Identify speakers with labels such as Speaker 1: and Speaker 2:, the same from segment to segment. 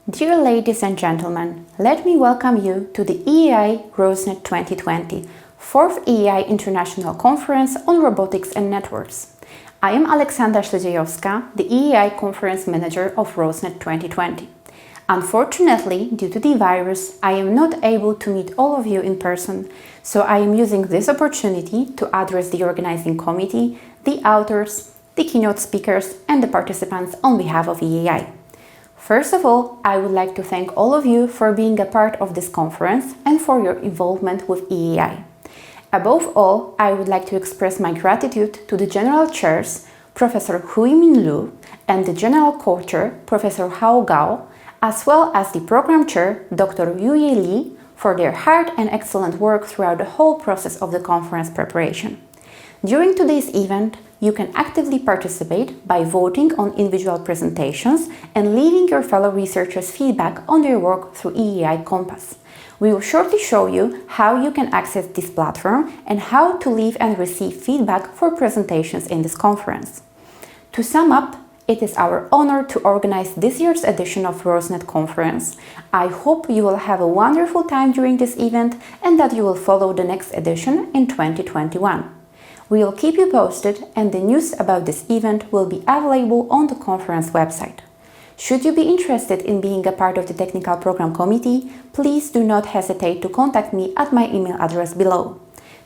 Speaker 1: Dear ladies and gentlemen, let me welcome you to the EAI ROSENET 2020, 4th EAI International Conference on Robotics and Networks. I am Aleksandra Śledziejowska, the EAI Conference Manager of ROSENET 2020. Unfortunately, due to the virus, I am not able to meet all of you in person, so I am using this opportunity to address the organizing committee, the authors, the keynote speakers, and the participants on behalf of EAI. First of all, I would like to thank all of you for being a part of this conference and for your involvement with EAI. Above all, I would like to express my gratitude to the General Chairs, Professor Huimin Liu, and the General Co-Chair, Professor Hao Gao, as well as the Program Chair, Dr. Yuye Li, for their hard and excellent work throughout the whole process of the conference preparation. During today's event, you can actively participate by voting on individual presentations and leaving your fellow researchers feedback on their work through EAI Compass. We will shortly show you how you can access this platform and how to leave and receive feedback for presentations in this conference. To sum up, it is our honor to organize this year's edition of ROSENET Conference. I hope you will have a wonderful time during this event and that you will follow the next edition in 2021. We will keep you posted, and the news about this event will be available on the conference website. Should you be interested in being a part of the Technical Program Committee, please do not hesitate to contact me at my email address below.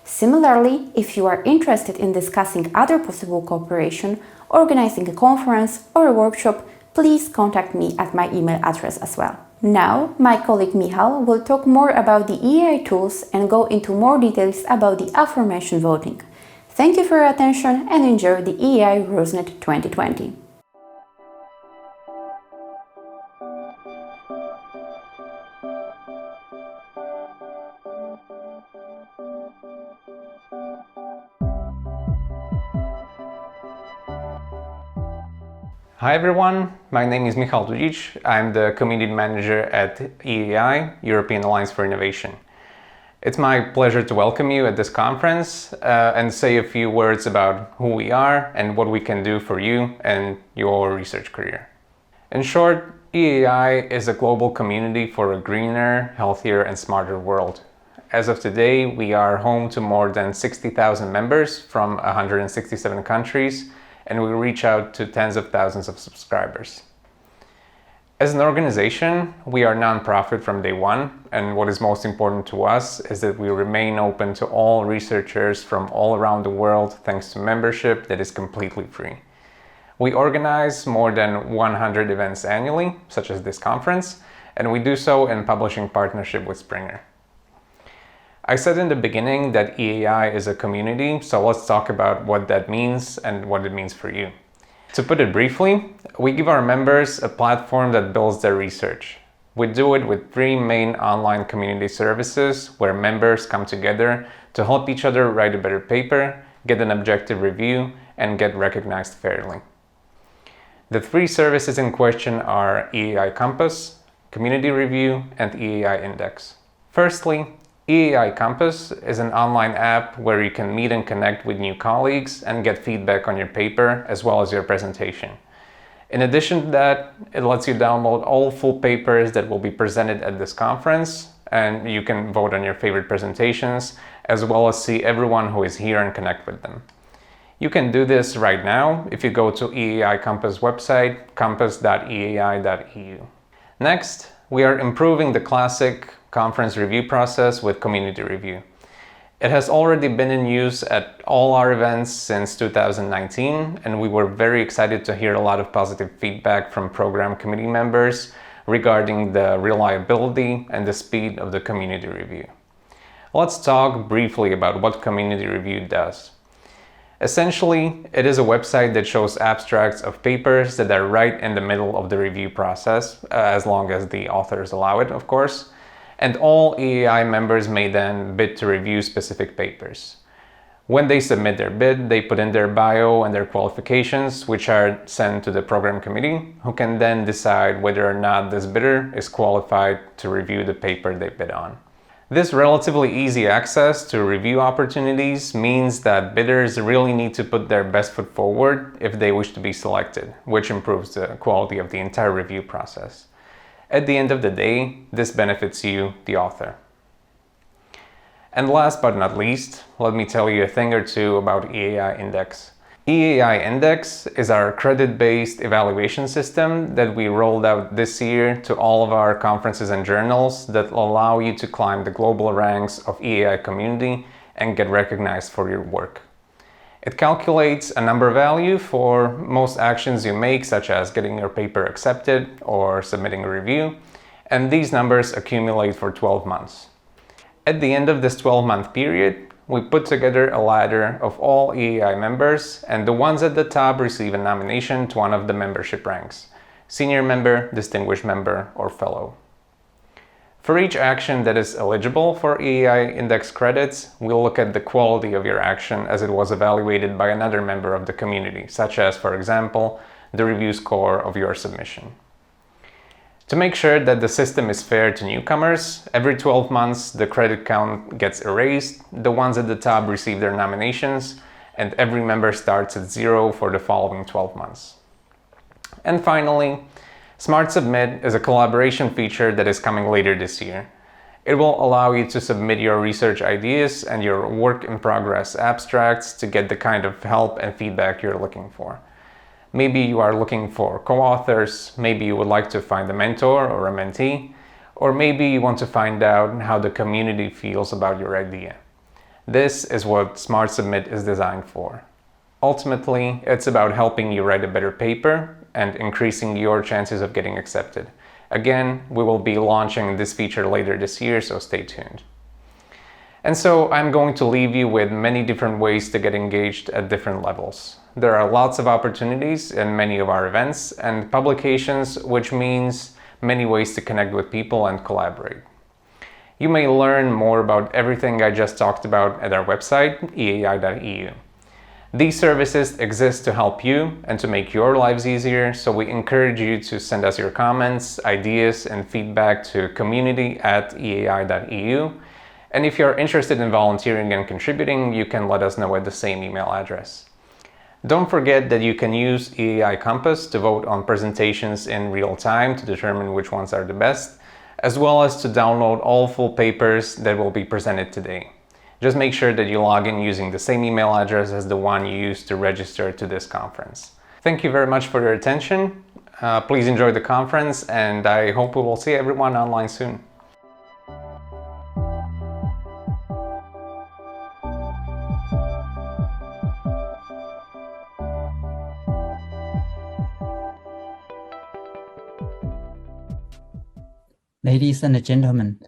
Speaker 1: Similarly, if you are interested in discussing other possible cooperation, organizing a conference or a workshop, please contact me at my email address as well. Now, my colleague Michal will talk more about the EAI tools and go into more details about the aforementioned voting. Thank you for your attention and enjoy the EAI ROSENET 2020.
Speaker 2: Hi everyone, my name is Michal Dudic. I'm the Community Manager at EAI, European Alliance for Innovation. It's my pleasure to welcome you at this conference and say a few words about who we are and what we can do for you and your research career. In short, EAI is a global community for a greener, healthier and smarter world. As of today, we are home to more than 60,000 members from 167 countries, and we reach out to tens of thousands of subscribers. As an organization, we are non-profit from day one, and what is most important to us is that we remain open to all researchers from all around the world thanks to membership that is completely free. We organize more than 100 events annually, such as this conference, and we do so in publishing partnership with Springer. I said in the beginning that EAI is a community, so let's talk about what that means and what it means for you. To put it briefly, we give our members a platform that builds their research. We do it with 3 main online community services where members come together to help each other write a better paper, get an objective review, and get recognized fairly. The 3 services in question are EAI Compass, Community Review, and EAI Index. Firstly, EAI Compass is an online app where you can meet and connect with new colleagues and get feedback on your paper as well as your presentation. In addition to that, it lets you download all full papers that will be presented at this conference, and you can vote on your favorite presentations as well as see everyone who is here and connect with them. You can do this right now if you go to EAI Compass website, compass.eai.eu. Next, we are improving the classic conference review process with community review. It has already been in use at all our events since 2019, and we were very excited to hear a lot of positive feedback from program committee members regarding the reliability and the speed of the community review. Let's talk briefly about what community review does. Essentially, it is a website that shows abstracts of papers that are right in the middle of the review process, as long as the authors allow it, of course. And all EAI members may then bid to review specific papers. When they submit their bid, they put in their bio and their qualifications, which are sent to the program committee, who can then decide whether or not this bidder is qualified to review the paper they bid on. This relatively easy access to review opportunities means that bidders really need to put their best foot forward if they wish to be selected, which improves the quality of the entire review process. At the end of the day, this benefits you, the author. And last but not least, let me tell you a thing or two about EAI Index. EAI Index is our credit-based evaluation system that we rolled out this year to all of our conferences and journals that allow you to climb the global ranks of EAI community and get recognized for your work. It calculates a number value for most actions you make, such as getting your paper accepted or submitting a review, and these numbers accumulate for 12 months. At the end of this 12-month period, we put together a ladder of all EAI members, and the ones at the top receive a nomination to one of the membership ranks: senior member, distinguished member, or fellow. For each action that is eligible for EAI Index credits, we'll look at the quality of your action as it was evaluated by another member of the community, such as, for example, the review score of your submission. To make sure that the system is fair to newcomers, every 12 months the credit count gets erased, the ones at the top receive their nominations, and every member starts at 0 for the following 12 months. And finally, Smart Submit is a collaboration feature that is coming later this year. It will allow you to submit your research ideas and your work in progress abstracts to get the kind of help and feedback you're looking for. Maybe you are looking for co-authors, maybe you would like to find a mentor or a mentee, or maybe you want to find out how the community feels about your idea. This is what Smart Submit is designed for. Ultimately, it's about helping you write a better paper and increasing your chances of getting accepted. Again, we will be launching this feature later this year, so stay tuned. And so I'm going to leave you with many different ways to get engaged at different levels. There are lots of opportunities in many of our events and publications, which means many ways to connect with people and collaborate. You may learn more about everything I just talked about at our website, eai.eu. These services exist to help you and to make your lives easier, so we encourage you to send us your comments, ideas, and feedback to community@eai.eu. And if you're interested in volunteering and contributing, you can let us know at the same email address. Don't forget that you can use EAI Compass to vote on presentations in real time to determine which ones are the best, as well as to download all full papers that will be presented today. Just make sure that you log in using the same email address as the one you used to register to this conference. Thank you very much for your attention. Please enjoy the conference, and I hope we will see everyone online soon.
Speaker 3: Ladies and gentlemen,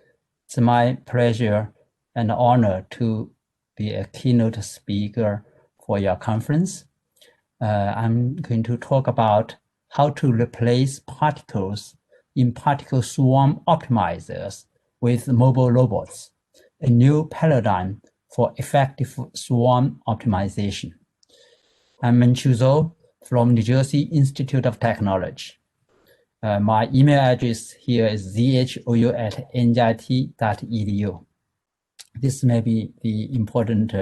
Speaker 3: it's my pleasure and honor to be a keynote speaker for your conference. I'm going to talk about how to replace particles in particle swarm optimizers with mobile robots, a new paradigm for effective swarm optimization. I'm MengChu Zhou from New Jersey Institute of Technology. My email address here is zhou@njit.edu. This may be the important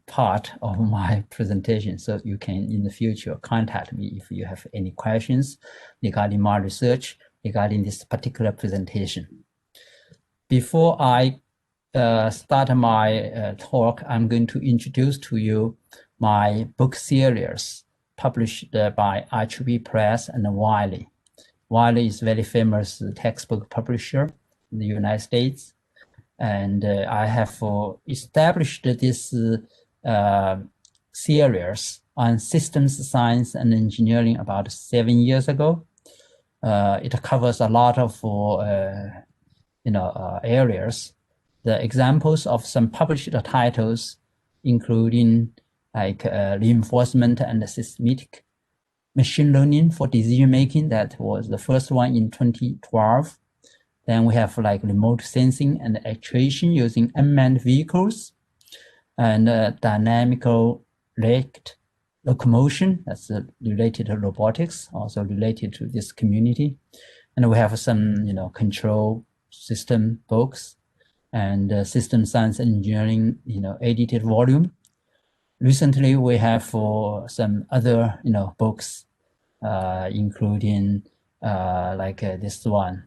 Speaker 3: part of my presentation, so you can in the future contact me if you have any questions regarding my research regarding this particular presentation. Before I start my talk, I'm going to introduce to you my book series published by IEEE Press and Wiley. Wiley is a very famous textbook publisher in the United States. And I have established this series on systems science and engineering about 7 years ago. It covers a lot of areas. The examples of some published titles, including like reinforcement and systematic machine learning for decision making. That was the first one in 2012. Then we have like remote sensing and actuation using unmanned vehicles, and dynamical rate locomotion, that's related to robotics, also related to this community. And we have some control system books and system science engineering edited volume. Recently, we have some other books, including this one,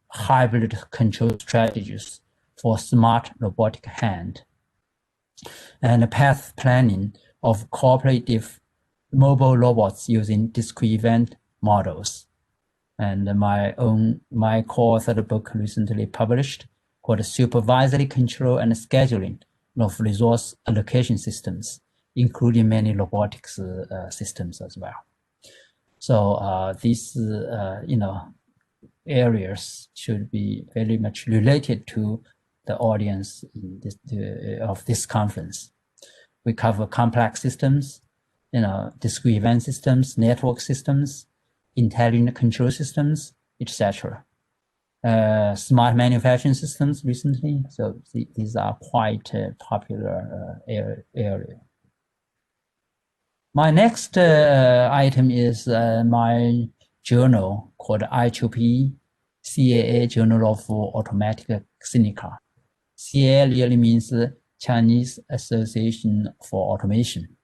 Speaker 3: hybrid control strategies for smart robotic hand, and path planning of cooperative mobile robots using discrete event models. And my co-authored book recently published called Supervisory Control and Scheduling of Resource Allocation Systems, including many robotics systems as well. So these areas should be very much related to the audience in this, of this conference. We cover complex systems, discrete event systems, network systems, intelligent control systems, etc. Smart manufacturing systems recently. So these are quite popular area. My next item is my journal called IEEE CAA Journal of Automatic Clinical. CAA really means Chinese Association for Automation.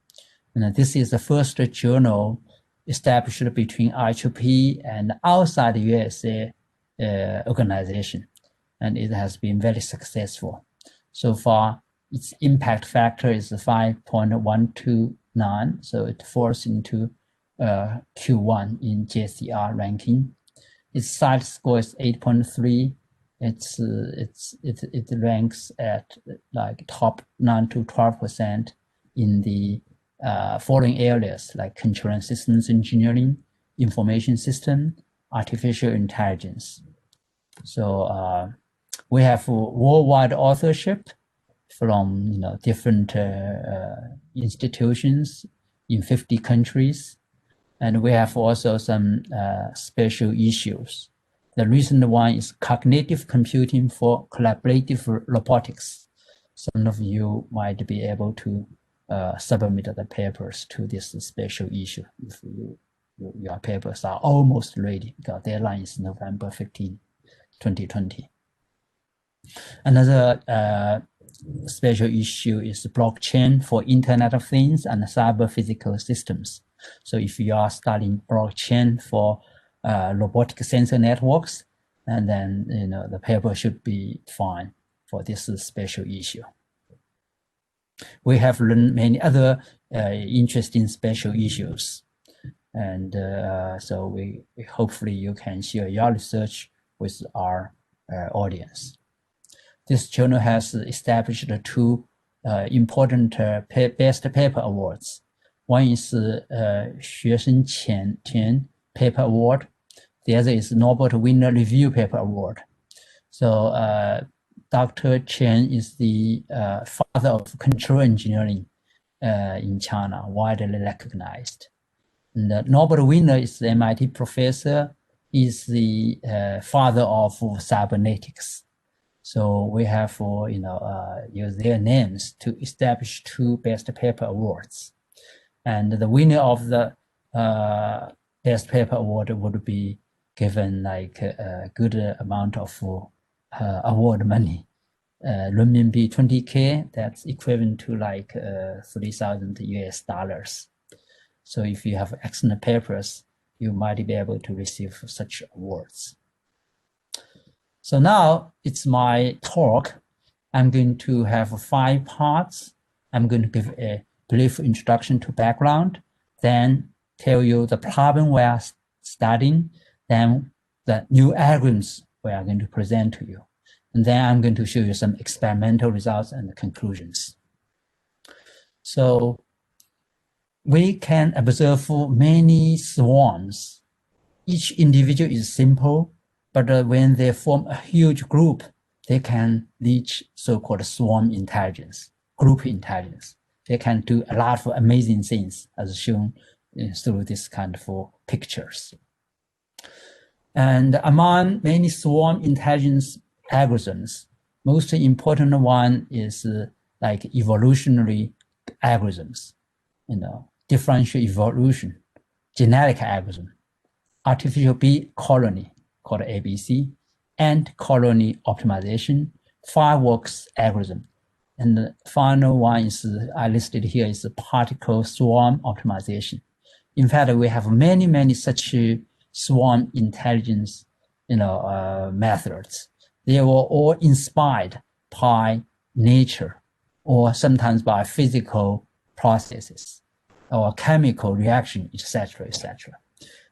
Speaker 3: And this is the first journal established between IEEE and outside the USA organization. And it has been very successful. So far, its impact factor is 5.129, so it falls into Q1 in JCR ranking. Its SITE score is 8.3. It ranks at like top 9 to 12% in the following areas like control and systems engineering, information system, artificial intelligence. So we have worldwide authorship from different institutions in 50 countries. And we have also some special issues. The recent one is cognitive computing for collaborative robotics. Some of you might be able to submit the papers to this special issue if your papers are almost ready, because deadline is November 15, 2020. Another special issue is blockchain for Internet of Things and cyber physical systems. So if you are studying blockchain for robotic sensor networks, and then the paper should be fine for this special issue. We have learned many other interesting special issues, and so we hopefully you can share your research with our audience. This journal has established two important best paper awards. One is 学生前 Paper Award. The other is Nobel Winner Review Paper Award. So Dr. Chen is the father of control engineering in China, widely recognized. And the Nobel winner is the MIT professor, is the father of cybernetics. So we have used their names to establish two best paper awards. And the winner of the best paper award would be given like a good amount of award money. Renminbi 20K, that's equivalent to like 3,000 US dollars. So if you have excellent papers, you might be able to receive such awards. So now it's my talk. I'm going to have 5 parts. I'm going to give a brief introduction to background, then tell you the problem we are studying, then the new algorithms we are going to present to you. And then I'm going to show you some experimental results and conclusions. So we can observe many swarms. Each individual is simple, but when they form a huge group, they can reach so-called swarm intelligence, group intelligence. They can do a lot of amazing things as shown through this kind of pictures. And among many swarm intelligence algorithms, most important one is like evolutionary algorithms, differential evolution, genetic algorithm, artificial bee colony called ABC, ant colony optimization, fireworks algorithm. And the final one is I listed here is particle swarm optimization. In fact, we have many such swarm intelligence, methods. They were all inspired by nature, or sometimes by physical processes, or chemical reaction, etc., etc.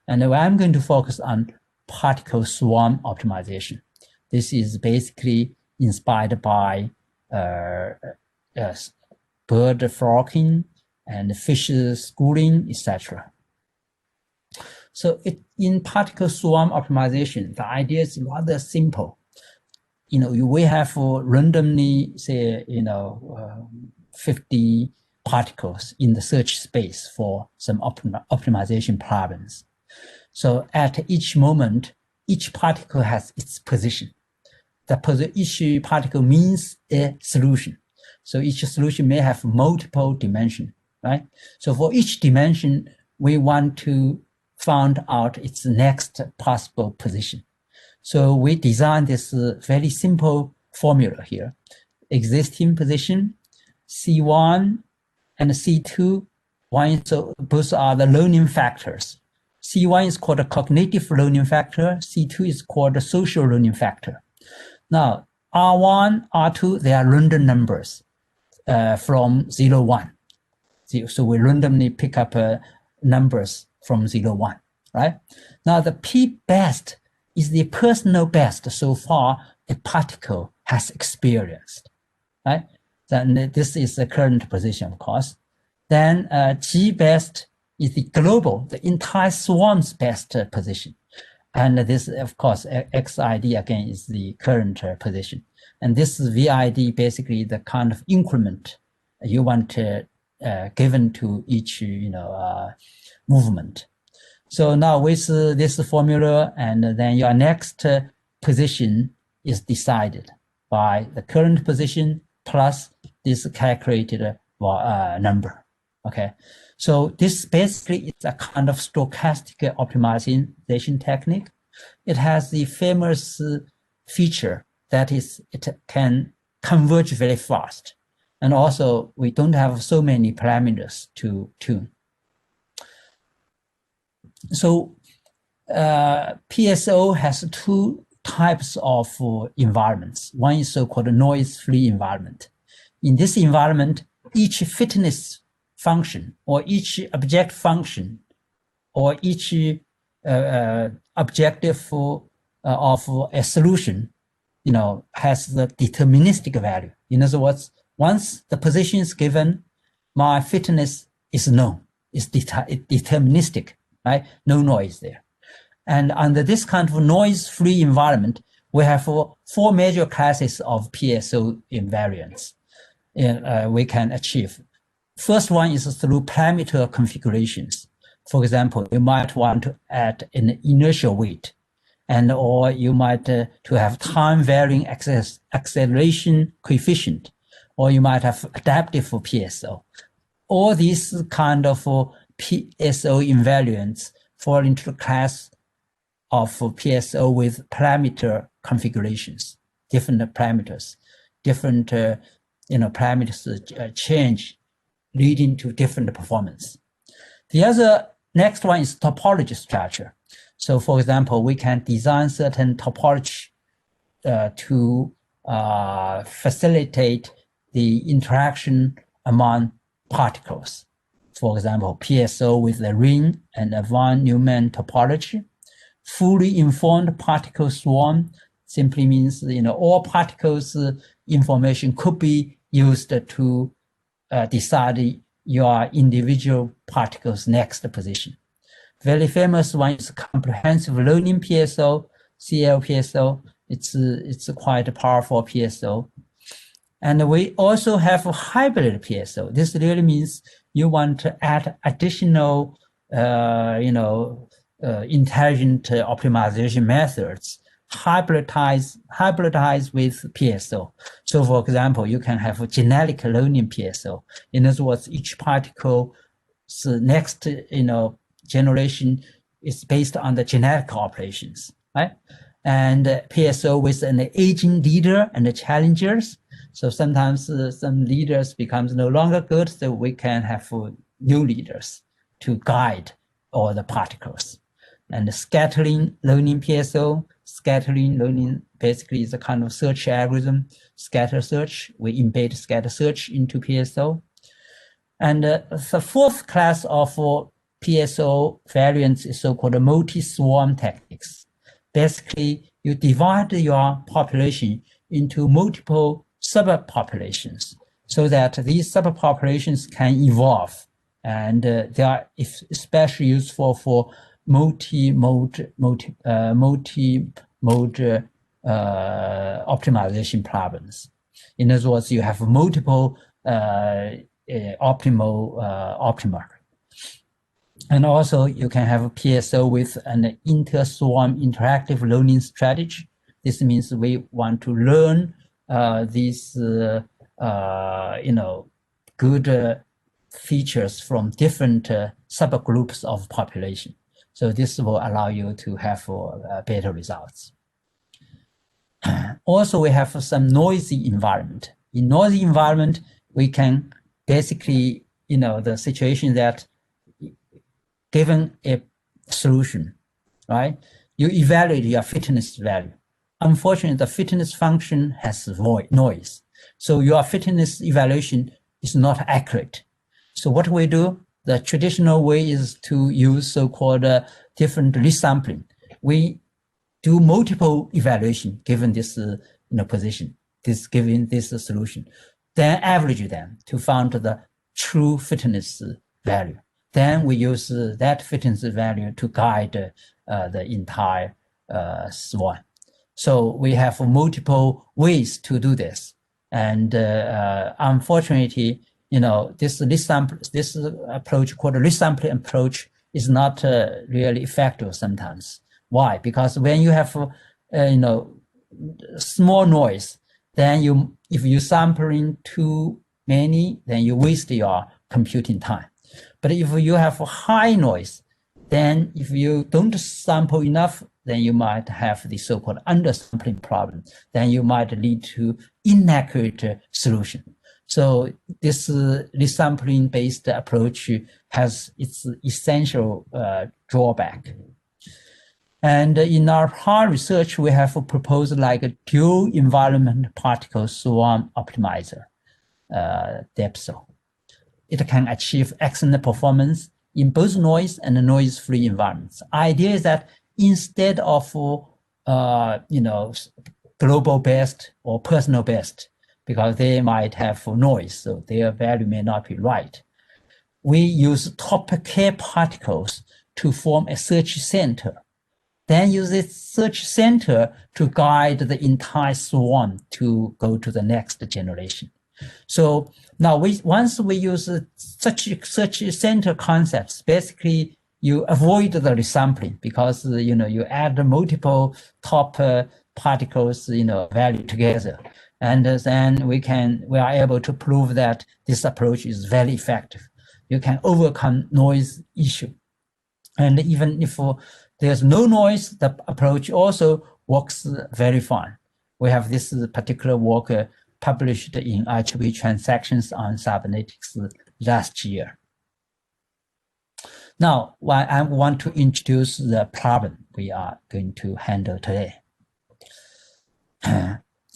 Speaker 3: And I'm going to focus on particle swarm optimization. This is basically inspired by bird flocking and fish schooling, etc. So in particle swarm optimization, the idea is rather simple. We have randomly, say, 50 particles in the search space for some optimization problems. So at each moment, each particle has its position. Each particle means a solution. So each solution may have multiple dimensions, right? So for each dimension, we want to find out its next possible position. So we designed this very simple formula here. Existing position, C1 and C2, so both are the learning factors. C1 is called a cognitive learning factor, C2 is called a social learning factor. Now, R1, R2, they are random numbers from 0, 1. So we randomly pick up numbers from 0, 1, right? Now, the P best is the personal best so far a particle has experienced, right? Then this is the current position, of course. Then G best is the global, the entire swarm's best position. And this, of course, XID again is the current position. And this is VID, basically the kind of increment you want given to each movement. So now with this formula, and then your next position is decided by the current position plus this calculated number. Okay, so this basically is a kind of stochastic optimization technique. It has the famous feature that is it can converge very fast. And also we don't have so many parameters to tune. So PSO has two types of environments. One is so-called noise-free environment. In this environment, each fitness function or each object function or each objective of a solution, has the deterministic value. In other words, once the position is given, my fitness is known, it's deterministic, right? No noise there. And under this kind of noise-free environment, we have four major classes of PSO invariants we can achieve. First one is through parameter configurations. For example, you might want to add an inertial weight, or you might to have time-varying acceleration coefficient, or you might have adaptive PSO. All these kind of PSO invariants fall into the class of PSO with parameter configurations, different parameters, different parameters change, leading to different performance. The next one is topology structure. So for example, we can design certain topology to facilitate the interaction among particles. For example, PSO with the ring and a von Neumann topology. Fully informed particle swarm simply means all particles information could be used to decide your individual particles' next position. Very famous one is comprehensive learning PSO, CLPSO. It's quite a powerful PSO. And we also have a hybrid PSO. This really means you want to add additional, intelligent optimization methods, hybridize with PSO. So for example, you can have a genetic learning PSO. In other words, each particle's next, generation is based on the genetic operations, right? And PSO with an aging leader and the challengers. So sometimes some leaders becomes no longer good, so we can have new leaders to guide all the particles. and scattering learning PSO. Scattering learning basically is a kind of search algorithm. Scatter search, we embed scatter search into PSO. And the fourth class of PSO variants is so-called multi-swarm techniques. Basically, you divide your population into multiple subpopulations so that these subpopulations can evolve. And they are especially useful for multi-mode optimization problems. In other words, you have multiple optimal. And also you can have a PSO with an inter-swarm interactive learning strategy. This means we want to learn these good features from different subgroups of population. So this will allow you to have better results. Also, we have some noisy environment. In noisy environment, we can basically, the situation that given a solution, right, you evaluate your fitness value. Unfortunately, the fitness function has noise. So your fitness evaluation is not accurate. So what we do, the traditional way is to use so-called different resampling. We do multiple evaluation given this position, given this solution, then average them to find the true fitness value. Then we use that fitness value to guide the entire swarm. So we have multiple ways to do this. And unfortunately, this approach called resampling approach is not really effective sometimes. Why? Because when you have small noise, then if you sampling too many, then you waste your computing time. But if you have high noise, then if you don't sample enough, then you might have the so-called undersampling problem. Then you might lead to inaccurate solution. So this resampling based approach has its essential drawback. And in our prior research, we have proposed like a dual environment particle swarm optimizer, DEPSO. It can achieve excellent performance in both noise and noise-free environments. Idea is that instead of global-based or personal-based, because they might have noise, so their value may not be right, we use top K particles to form a search center. Then use this search center to guide the entire swarm to go to the next generation. So now once we use such search center concepts, basically you avoid the resampling because you add multiple top particles value together, and then we are able to prove that this approach is very effective. You can overcome noise issue, and even if there's no noise, the approach also works very fine. We have this particular work published in IEEE Transactions on Cybernetics last year. Now, I want to introduce the problem we are going to handle today.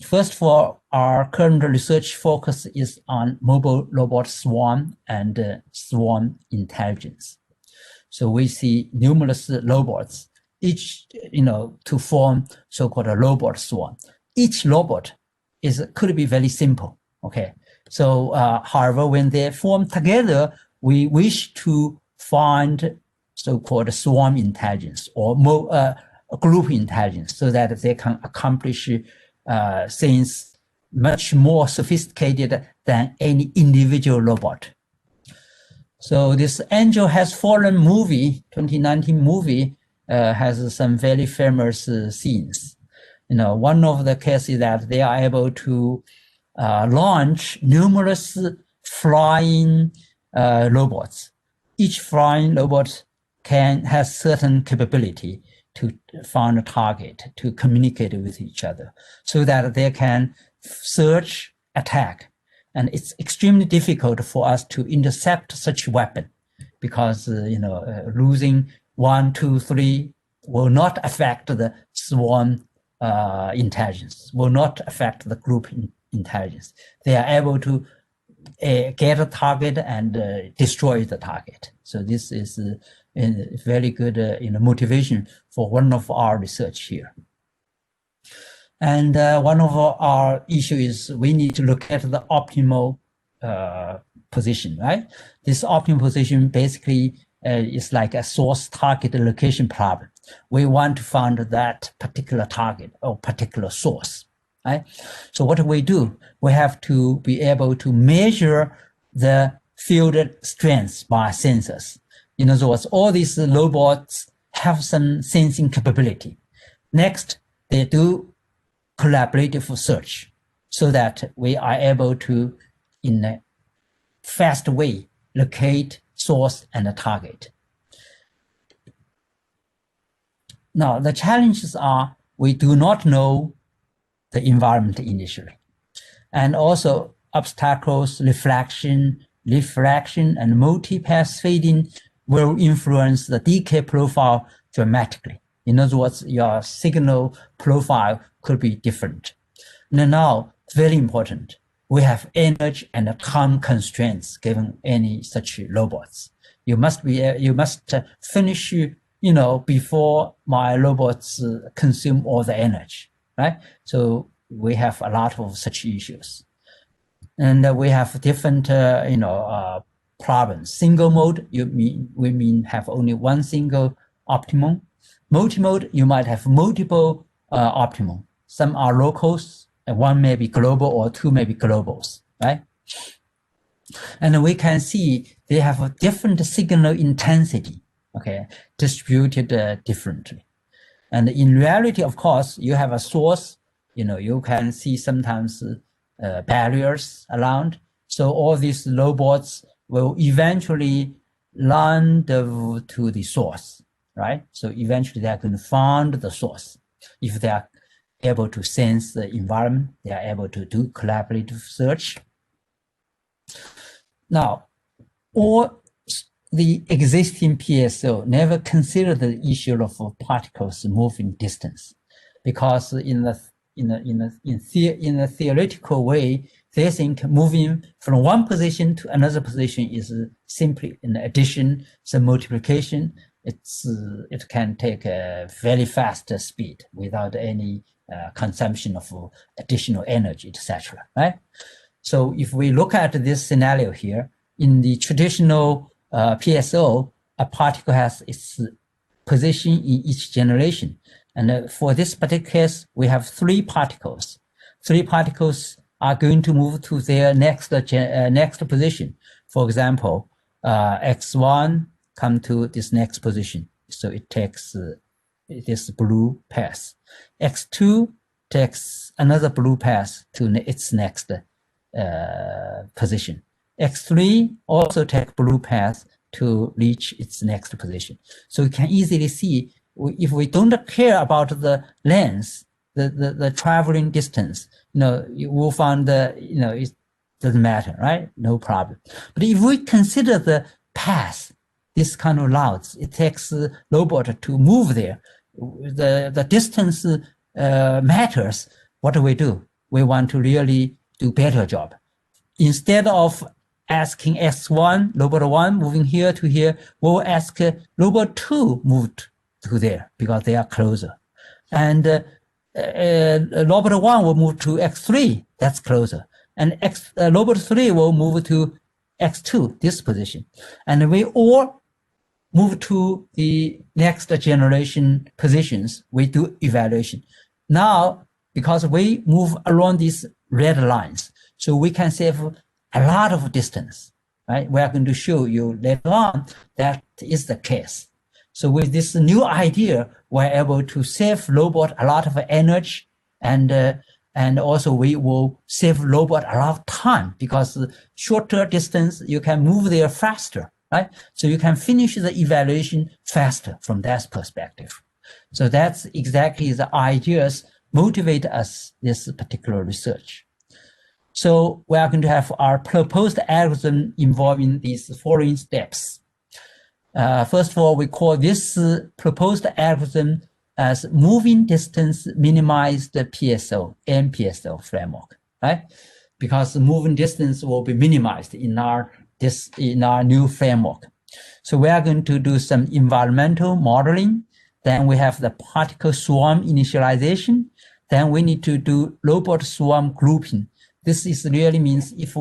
Speaker 3: First of all, our current research focus is on mobile robot swarm and swarm intelligence. So we see numerous robots, each to form so-called a robot swarm. Each robot could be very simple. Okay, so however, when they form together, we wish to find so-called swarm intelligence or group intelligence, so that they can accomplish things much more sophisticated than any individual robot. So this Angel Has Fallen movie, 2019 movie, has some very famous scenes. One of the cases that they are able to launch numerous flying robots. Each flying robot has certain capability to find a target, to communicate with each other, so that they can search, attack. And it's extremely difficult for us to intercept such weapon because, losing 1, 2, 3 will not affect the swarm intelligence, will not affect the group intelligence. They are able to get a target and destroy the target. So this is a very good motivation for one of our research here. And one of our issues is we need to look at the optimal position, right? This optimal position basically is like a source target location problem. We want to find that particular target or particular source, right? So what do? We have to be able to measure the field strength by sensors. In other words, all these robots have some sensing capability. Next, they do collaborative search so that we are able to, in a fast way, locate source and a target. Now, the challenges are we do not know the environment initially. And also obstacles, refraction, and multipath fading will influence the decay profile dramatically. In other words, your signal profile could be different. Now, very important, we have energy and time constraints given any such robots. You must finish, before my robots consume all the energy, right? So we have a lot of such issues. And we have different, problems. Single mode, we mean have only one single optimum. Multi-mode, you might have multiple optimum. Some are locals, and one may be global or two may be globals, right? And we can see they have a different signal intensity, okay, distributed differently. And in reality, of course, you have a source, you can see sometimes barriers around. So all these robots will eventually rendezvous to the source, right? So eventually they're going to find the source. If they are able to sense the environment, they are able to do collaborative search. Now, all the existing PSO never consider the issue of particles moving distance, because in a theoretical way, they think moving from one position to another position is simply an addition, some multiplication. It can take a very fast speed without any consumption of additional energy, etc. Right? So if we look at this scenario here, in the traditional PSO, a particle has its position in each generation. And for this particular case, we have three particles. Three particles are going to move to their next position. For example, X1 come to this next position. So it takes this blue path. X2 takes another blue path to its next position. X3 also take blue path to reach its next position. So you can easily see, if we don't care about the length, the traveling distance, you will find it doesn't matter, right? No problem. But if we consider the path, this kind of routes, it takes a robot to move there. The distance matters. What do? We want to really do better job. Instead of asking S1, robot 1 moving here to here, we'll ask robot 2 move to there because they are closer. And robot 1 will move to X3, that's closer. And robot 3 will move to X2, this position. And we all move to the next generation positions, we do evaluation. Now, because we move along these red lines, so we can save a lot of distance, right? We are going to show you later on that is the case. So with this new idea, we're able to save robot a lot of energy, and also we will save robot a lot of time, because shorter distance, you can move there faster, right? So you can finish the evaluation faster from that perspective. So that's exactly the ideas motivate us this particular research. So we are going to have our proposed algorithm involving these following steps. First of all, we call this proposed algorithm as moving distance minimized PSO, MPSO framework, right? Because the moving distance will be minimized in our new framework. So we are going to do some environmental modeling. Then we have the particle swarm initialization. Then we need to do robot swarm grouping. This is really means if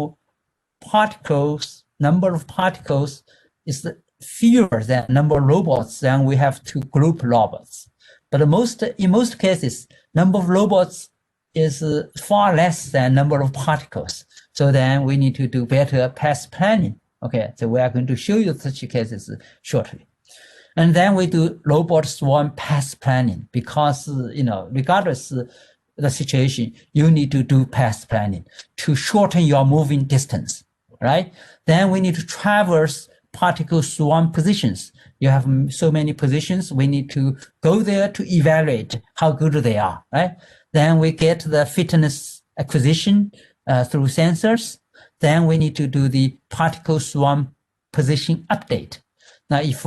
Speaker 3: particles, number of particles is fewer than number of robots, then we have to group robots. But in most cases, number of robots is far less than number of particles. So then we need to do better path planning. Okay, so we are going to show you such cases shortly. And then we do robot swarm path planning because, regardless the situation, you need to do path planning to shorten your moving distance, right? Then we need to traverse particle swarm positions. You have so many positions, we need to go there to evaluate how good they are, right? Then we get the fitness acquisition through sensors. Then we need to do the particle swarm position update. Now, if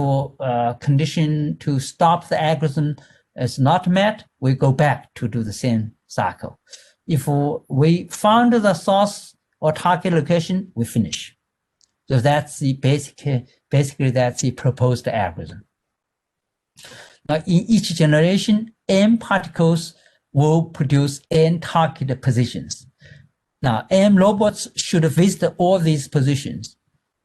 Speaker 3: condition to stop the algorithm is not met, we go back to do the same cycle. If we found the source or target location, we finish. So that's the basically that's the proposed algorithm. Now, in each generation, n particles will produce n target positions. Now, m robots should visit all these positions,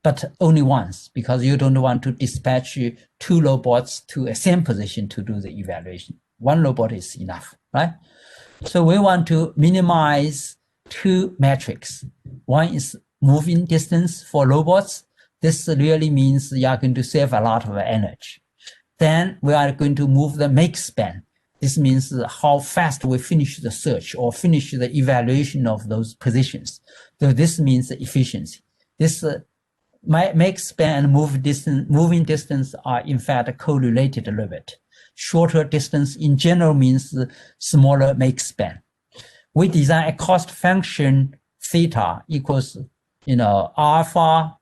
Speaker 3: but only once, because you don't want to dispatch 2 robots to a same position to do the evaluation. 1 robot is enough, right? So we want to minimize 2 metrics. One is moving distance for robots. This really means you are going to save a lot of energy. Then we are going to move the make span. This means how fast we finish the search or finish the evaluation of those positions. So this means efficiency. This make span and moving distance are in fact correlated a little bit. Shorter distance in general means smaller make span. We design a cost function theta equals, alpha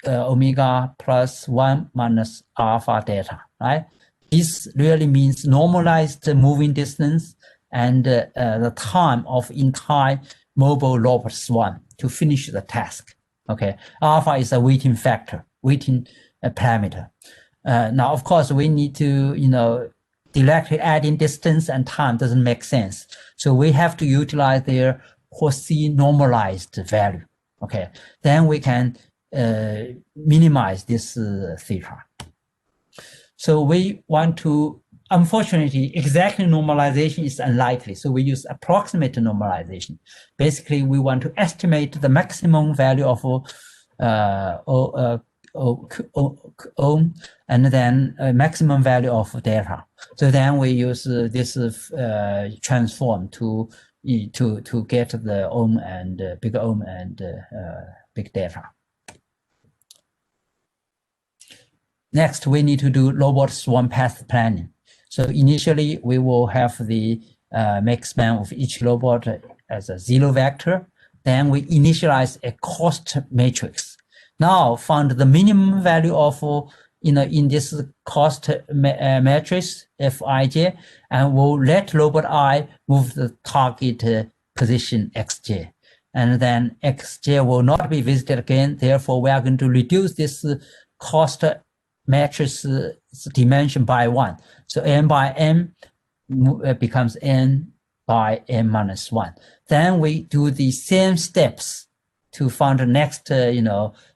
Speaker 3: omega plus 1 minus alpha delta, right? This really means normalized moving distance and the time of entire mobile robot swarm to finish the task. Okay, alpha is a weighting factor, weighting parameter. Now, of course, we need to, directly adding distance and time doesn't make sense. So we have to utilize their Horsey normalized value. Okay, then we can minimize this theta. So we want to, unfortunately, exactly normalization is unlikely. So we use approximate normalization. Basically, we want to estimate the maximum value of ohm and then a maximum value of delta. So then we use this transform to get the ohm and big ohm and big delta. Next, we need to do robot swarm path planning. So initially, we will have the make span of each robot as a 0 vector. Then we initialize a cost matrix. Now found the minimum value of, in this cost matrix, Fij, and we'll let robot I move the target position Xj. And then Xj will not be visited again. Therefore, we are going to reduce this cost matrix dimension by 1. So n by m becomes n by m minus 1. Then we do the same steps to find the next,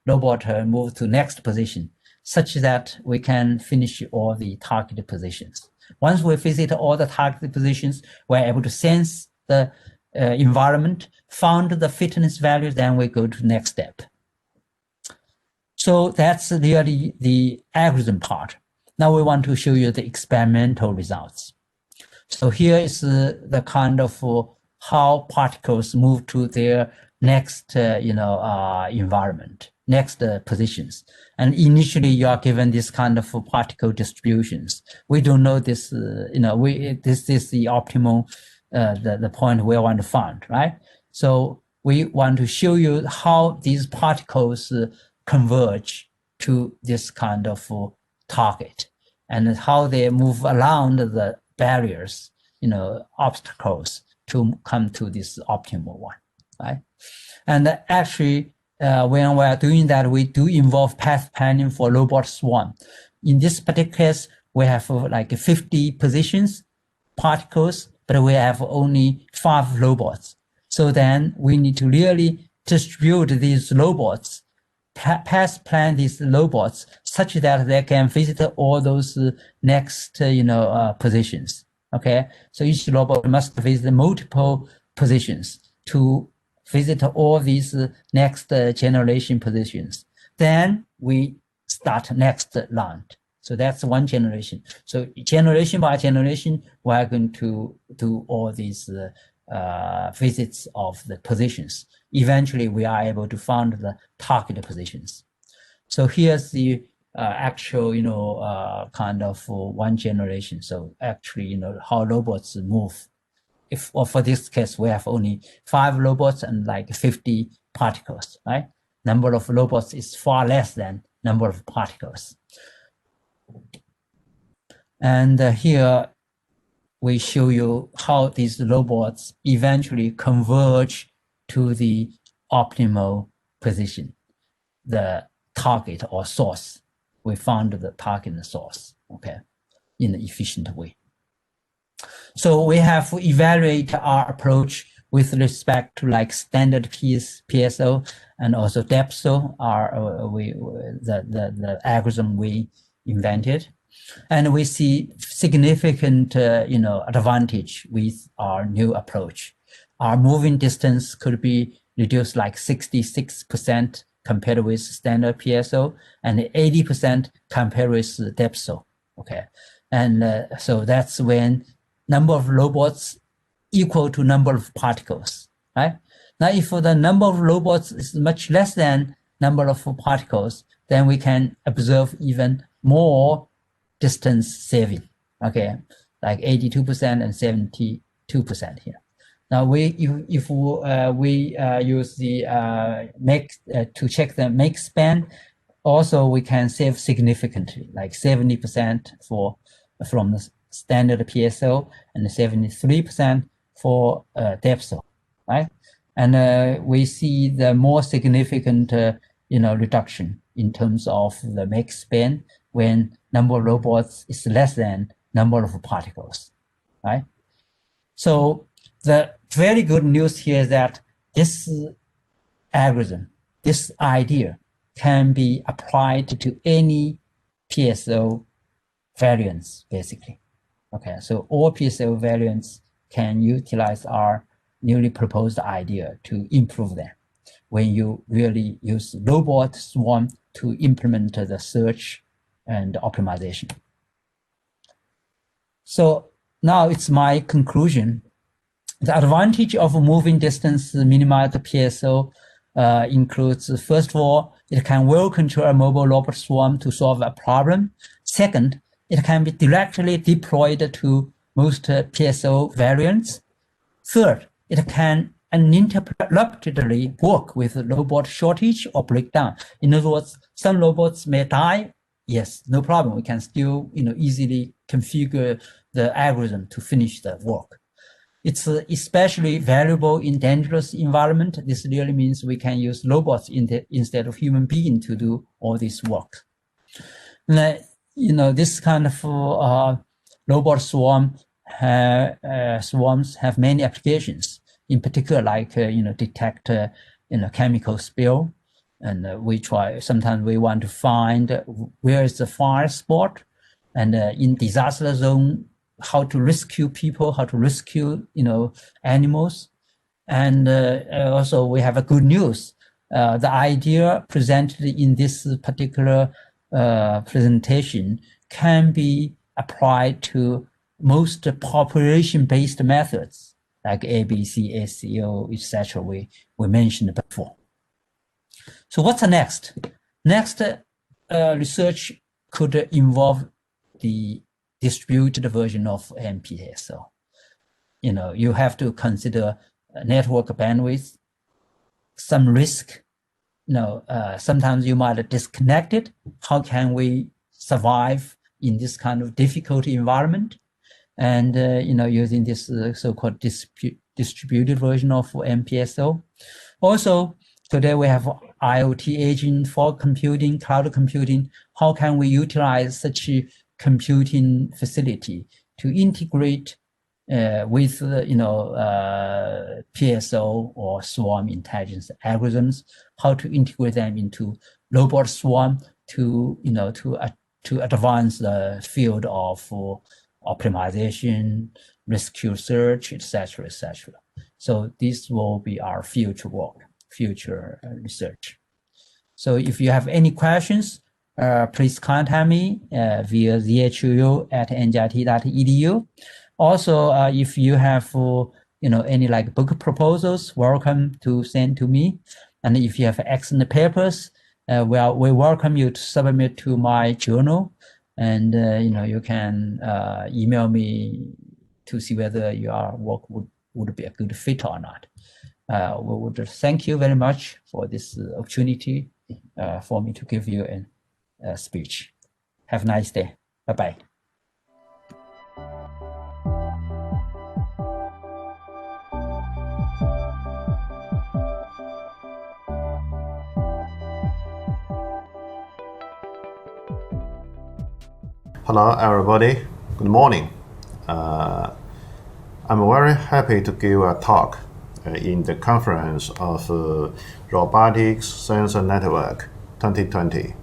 Speaker 3: robot move to next position, such that we can finish all the targeted positions. Once we visit all the targeted positions, we're able to sense the environment, found the fitness value, then we go to next step. So that's really the algorithm part. Now we want to show you the experimental results. So here is the kind of how particles move to their next, environment, next positions. And initially you are given this kind of particle distributions. We don't know this, this is the optimal, the point we want to find, right? So we want to show you how these particles converge to this kind of target, and how they move around the barriers, obstacles to come to this optimal one, right? And actually, when we are doing that, we do involve path planning for robot swarm. In this particular case, we have like 50 positions, particles, but we have only 5 robots. So then we need to really distribute these robots, path plan these robots such that they can visit all those next, positions. Okay, so each robot must visit multiple positions to visit all these next generation positions. Then we start next round. So that's one generation. So generation by generation, we are going to do all these visits of the positions. Eventually, we are able to find the target positions. So here's the actual, kind of one generation. So actually, how robots move. If for this case, we have only 5 robots and like 50 particles, right? Number of robots is far less than number of particles. And here we show you how these robots eventually converge to the optimal position, the target or source. We found the target and source, okay, in an efficient way. So we have to evaluate our approach with respect to like standard PSO and also DEPSO, the algorithm we invented. And we see significant, advantage with our new approach. Our moving distance could be reduced like 66% compared with standard PSO and 80% compared with DEPSO. Okay, and so that's when number of robots equal to number of particles, right? Now, if the number of robots is much less than number of particles, then we can observe even more distance saving, okay, like 82% and 72% here. Now, if we use the to check the make span, also we can save significantly, like 70% from the standard PSO and 73% for DEPSO, right? And we see the more significant, reduction in terms of the make span when number of robots is less than number of particles, right? So the very good news here is that this algorithm, this idea can be applied to any PSO variants, basically. Okay, so all PSO variants can utilize our newly proposed idea to improve them when you really use robot swarm to implement the search and optimization. So now it's my conclusion. The advantage of moving distance minimized PSO includes, first of all, it can well control a mobile robot swarm to solve a problem. Second, it can be directly deployed to most PSO variants. Third, it can uninterruptedly work with robot shortage or breakdown. In other words, some robots may die. Yes, no problem. We can still, easily configure the algorithm to finish the work. It's especially valuable in dangerous environment. This really means we can use robots instead of human beings to do all this work. And, this kind of robot swarms have many applications. In particular, like detect chemical spill, and sometimes we want to find where is the fire spot, and in disaster zone, how to rescue people, how to rescue animals. And also we have a good news. The idea presented in this particular presentation can be applied to most population-based methods like ABC, SEO, etc. We mentioned before. So what's the next? Next, research could involve the distributed version of MPSO. You have to consider network bandwidth, some risk, sometimes you might disconnect it. How can we survive in this kind of difficult environment? And using this so-called distributed version of MPSO. Also, today we have IoT agent for computing, cloud computing. How can we utilize such a computing facility to integrate with PSO or swarm intelligence algorithms? How to integrate them into robot swarm to advance the field of optimization, rescue search, etc., etc. So this will be our future work, future research. So if you have any questions, please contact me via zhu@njit.edu. Also, if you have any like book proposals, welcome to send to me. And if you have excellent papers, we welcome you to submit to my journal. And you can email me to see whether your work would be a good fit or not. We would thank you very much for this opportunity for me to give you a speech. Have a nice day. Bye-bye.
Speaker 4: Hello, everybody. Good morning. I'm very happy to give a talk in the conference of Robotics Sensor Network 2020.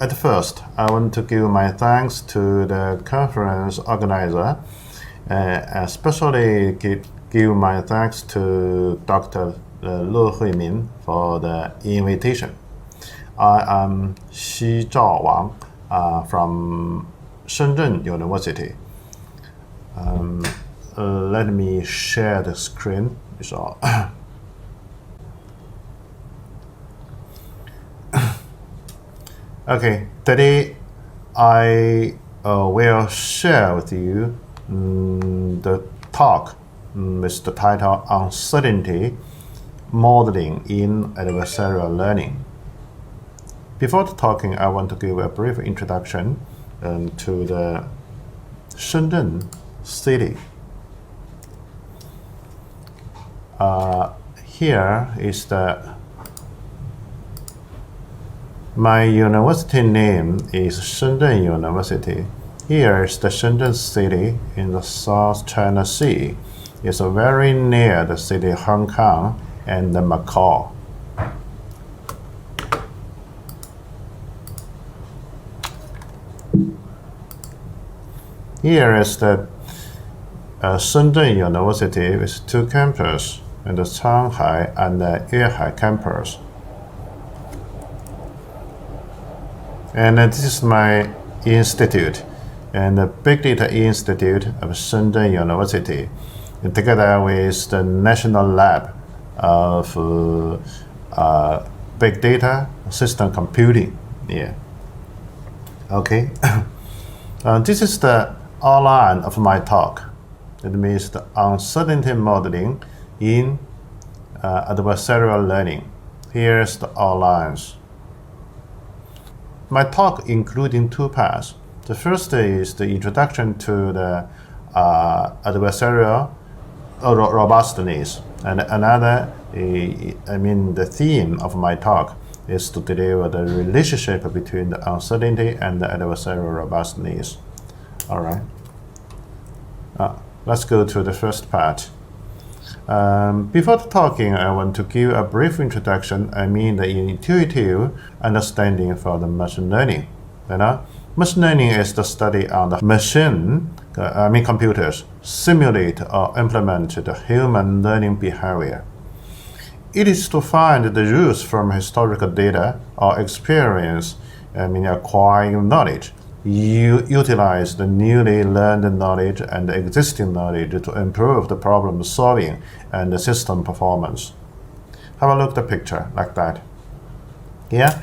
Speaker 4: At first, I want to give my thanks to the conference organizer, especially give my thanks to Dr. Lu Huimin for the invitation. I am Xizhao Wang from Shenzhen University. Let me share the screen. So, okay, today I will share with you the talk with the title Uncertainty Modeling in Adversarial Learning. Before talking, I want to give a brief introduction to the Shenzhen city. Here is my university name is Shenzhen University. Here is the Shenzhen city in the South China Sea. It's very near the city of Hong Kong and the Macau. Here is the Shenzhen University with two campuses, and the Shanghai and the EAI campus. And this is my institute, and the Big Data Institute of Shenzhen University, and together with the National Lab of Big Data System Computing. Yeah. Okay. This is the outline of my talk. It means the uncertainty modeling in adversarial learning. Here's the outlines. My talk including two parts. The first is the introduction to the adversarial robustness, and another, the theme of my talk is to deliver the relationship between the uncertainty and the adversarial robustness. All right. Let's go to the first part. Before talking, I want to give a brief introduction. The intuitive understanding for the machine learning. Machine learning is the study on the computers simulate or implement the human learning behavior. It is to find the rules from historical data or experience, acquiring knowledge. You utilize the newly learned knowledge and the existing knowledge to improve the problem solving and the system performance. Have a look at the picture like that. Yeah,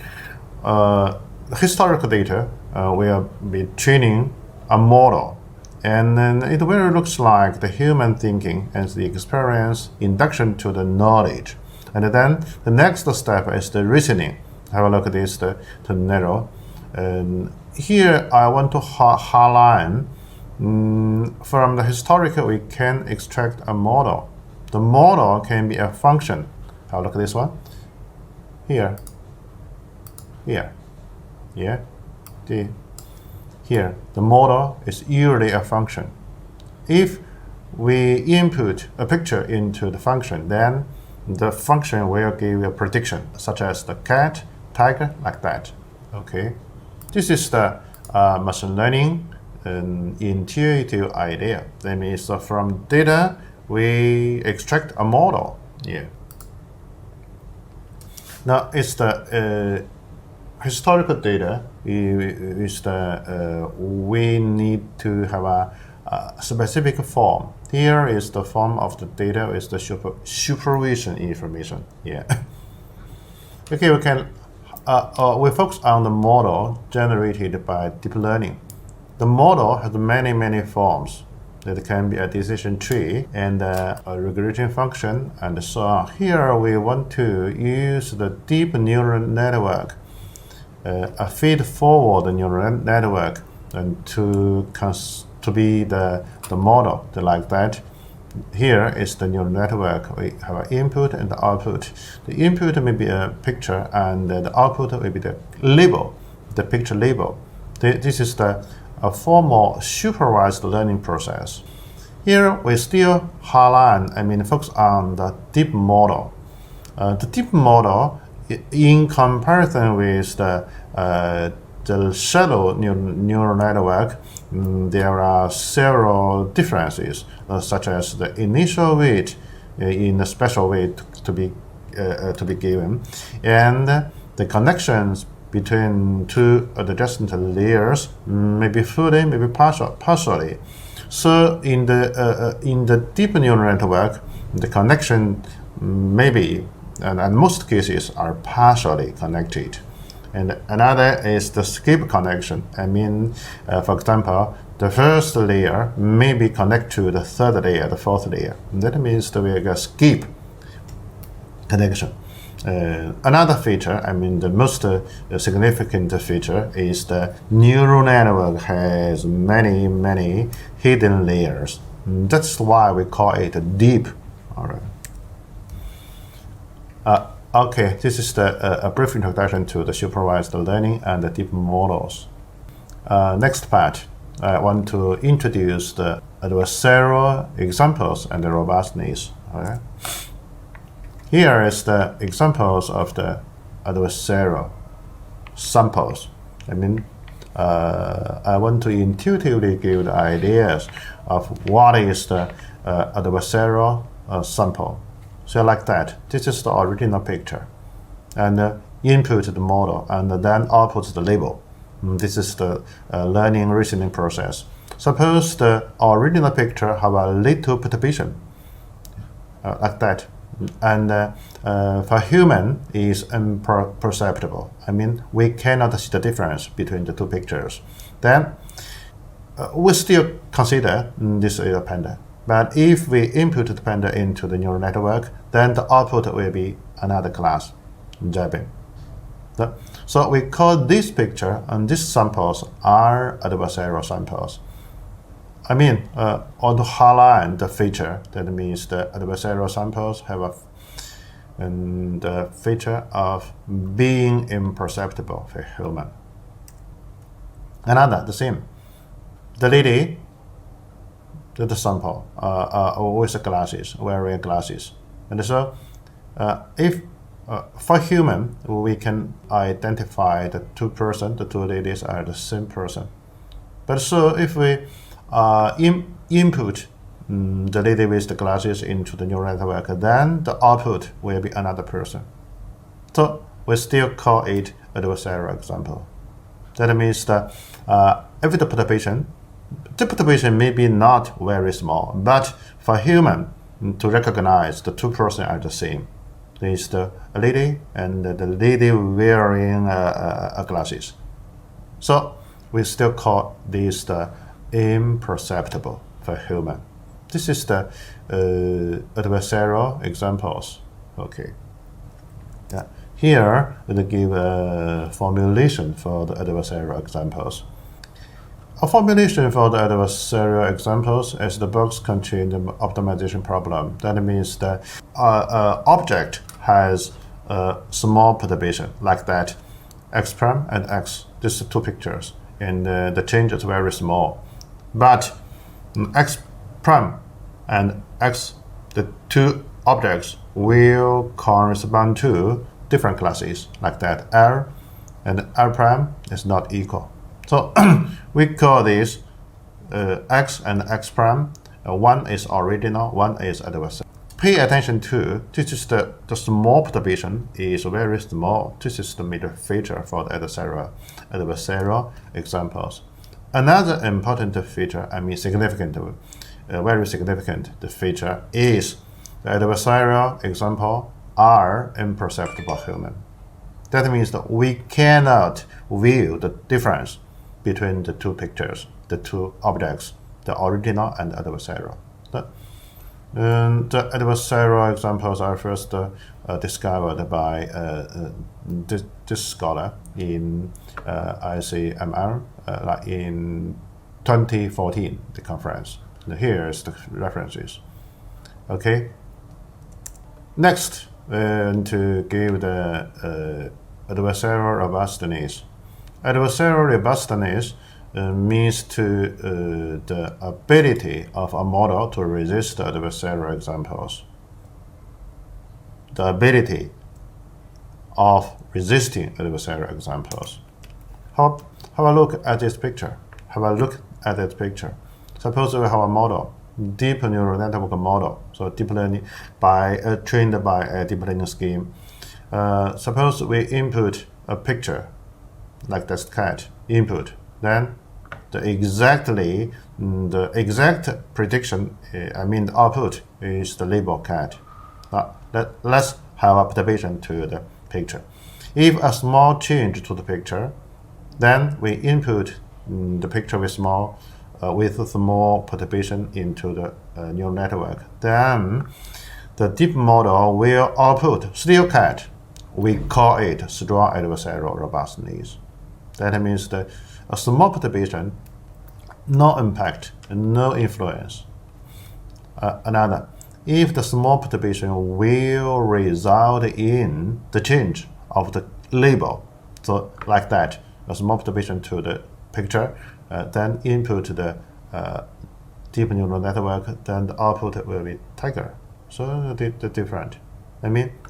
Speaker 4: historical data will be training a model, and then it will looks like the human thinking and the experience induction to the knowledge And then the next step is the reasoning. Have a look at this, the narrow. And here I want to highlight from the historical, we can extract a model. The model can be a function. Have a look at this one. Here. Here. Here. The model is usually a function. If we input a picture into the function, then the function will give a prediction, such as the cat, tiger, like that. Okay. This is the machine learning intuitive idea. That means from data, we extract a model. Yeah. Now, it's the historical data. We need to have a specific form. Here is the form of the data is the supervision information. Yeah. Okay, we can we focus on the model generated by deep learning. The model has many forms. That can be a decision tree and a regression function and so on. Here we want to use the deep neural network, a feed-forward neural network, and to be the model like that. Here is the neural network. We have an input and the output. The input may be a picture, and the output will be the label, the picture label. This is a formal supervised learning process. Here we still focus on the deep model. The deep model, in comparison with the shallow neural network, there are several differences, such as the initial weight in a special way to be given, and the connections between two adjacent layers, maybe fully, maybe partially. So in the deep neural network, the connection maybe, and in most cases, are partially connected. And another is the skip connection. For example, the first layer may be connected to the third layer, the fourth layer. That means that we get skip connection. Another feature, the most significant feature is the neural network has many hidden layers. That's why we call it deep. All right. Okay, this is a brief introduction to the supervised learning and the deep models. Next part, I want to introduce the adversarial examples and the robustness. Okay. Here is the examples of the adversarial samples. I want to intuitively give the ideas of what is the adversarial sample. So like that, this is the original picture, and input the model, and then output the label. This is the learning reasoning process. Suppose the original picture have a little perturbation, like that, and for human is imperceptible. We cannot see the difference between the two pictures. Then we still consider this is a panda. But if we input the panda into the neural network, then the output will be another class, jabbing. So we call this picture and these samples are adversarial samples. On to highlight the feature, that means the adversarial samples have the feature of being imperceptible for human. Another, the same. The lady, the sample, with the glasses, wearing glasses. And so, if for human, we can identify the two persons, the two ladies are the same person. But so if we input the lady with the glasses into the neural network, then the output will be another person. So we still call it adversarial example. That means that if the perturbation may be not very small, but for human to recognize the two persons are the same. There is the lady and the lady wearing glasses. So we still call this the imperceptible for human. This is the adversarial examples. Okay. Here, we give a formulation for the adversarial examples. A formulation for the adversarial examples is the box contain the optimization problem. That means the object has a small perturbation like that, x prime and x. These are two pictures, and the change is very small. But x prime and x, the two objects, will correspond to different classes like that. L and L prime is not equal. So we call this x and x prime. One is original, one is adversarial. Pay attention to this is the small perturbation is very small. This is the middle feature for the adversarial examples. Another important feature, significant, very significant, the feature is the adversarial example are imperceptible human. That means that we cannot view the difference between the two pictures, the two objects, the original and adversarial. The adversarial examples are first discovered by this scholar in ICMR in 2014, the conference. Here is the references. Okay. Next, to give the adversarial robustness. Adversarial robustness means to the ability of a model to resist adversarial examples. The ability of resisting adversarial examples. Have a look at this picture. Suppose we have a model, deep neural network model, so deep learning trained by a deep learning scheme. Suppose we input a picture like this cat input, then the exact prediction, the output is the label cat. Let's have a perturbation to the picture. If a small change to the picture, then we input the picture with small perturbation into the neural network. Then the deep model will output still cat. We call it strong adversarial robustness. That means that a small perturbation, no impact, no influence. Another, if the small perturbation will result in the change of the label, so like that, a small perturbation to the picture, then input the deep neural network, then the output will be tiger. So the different,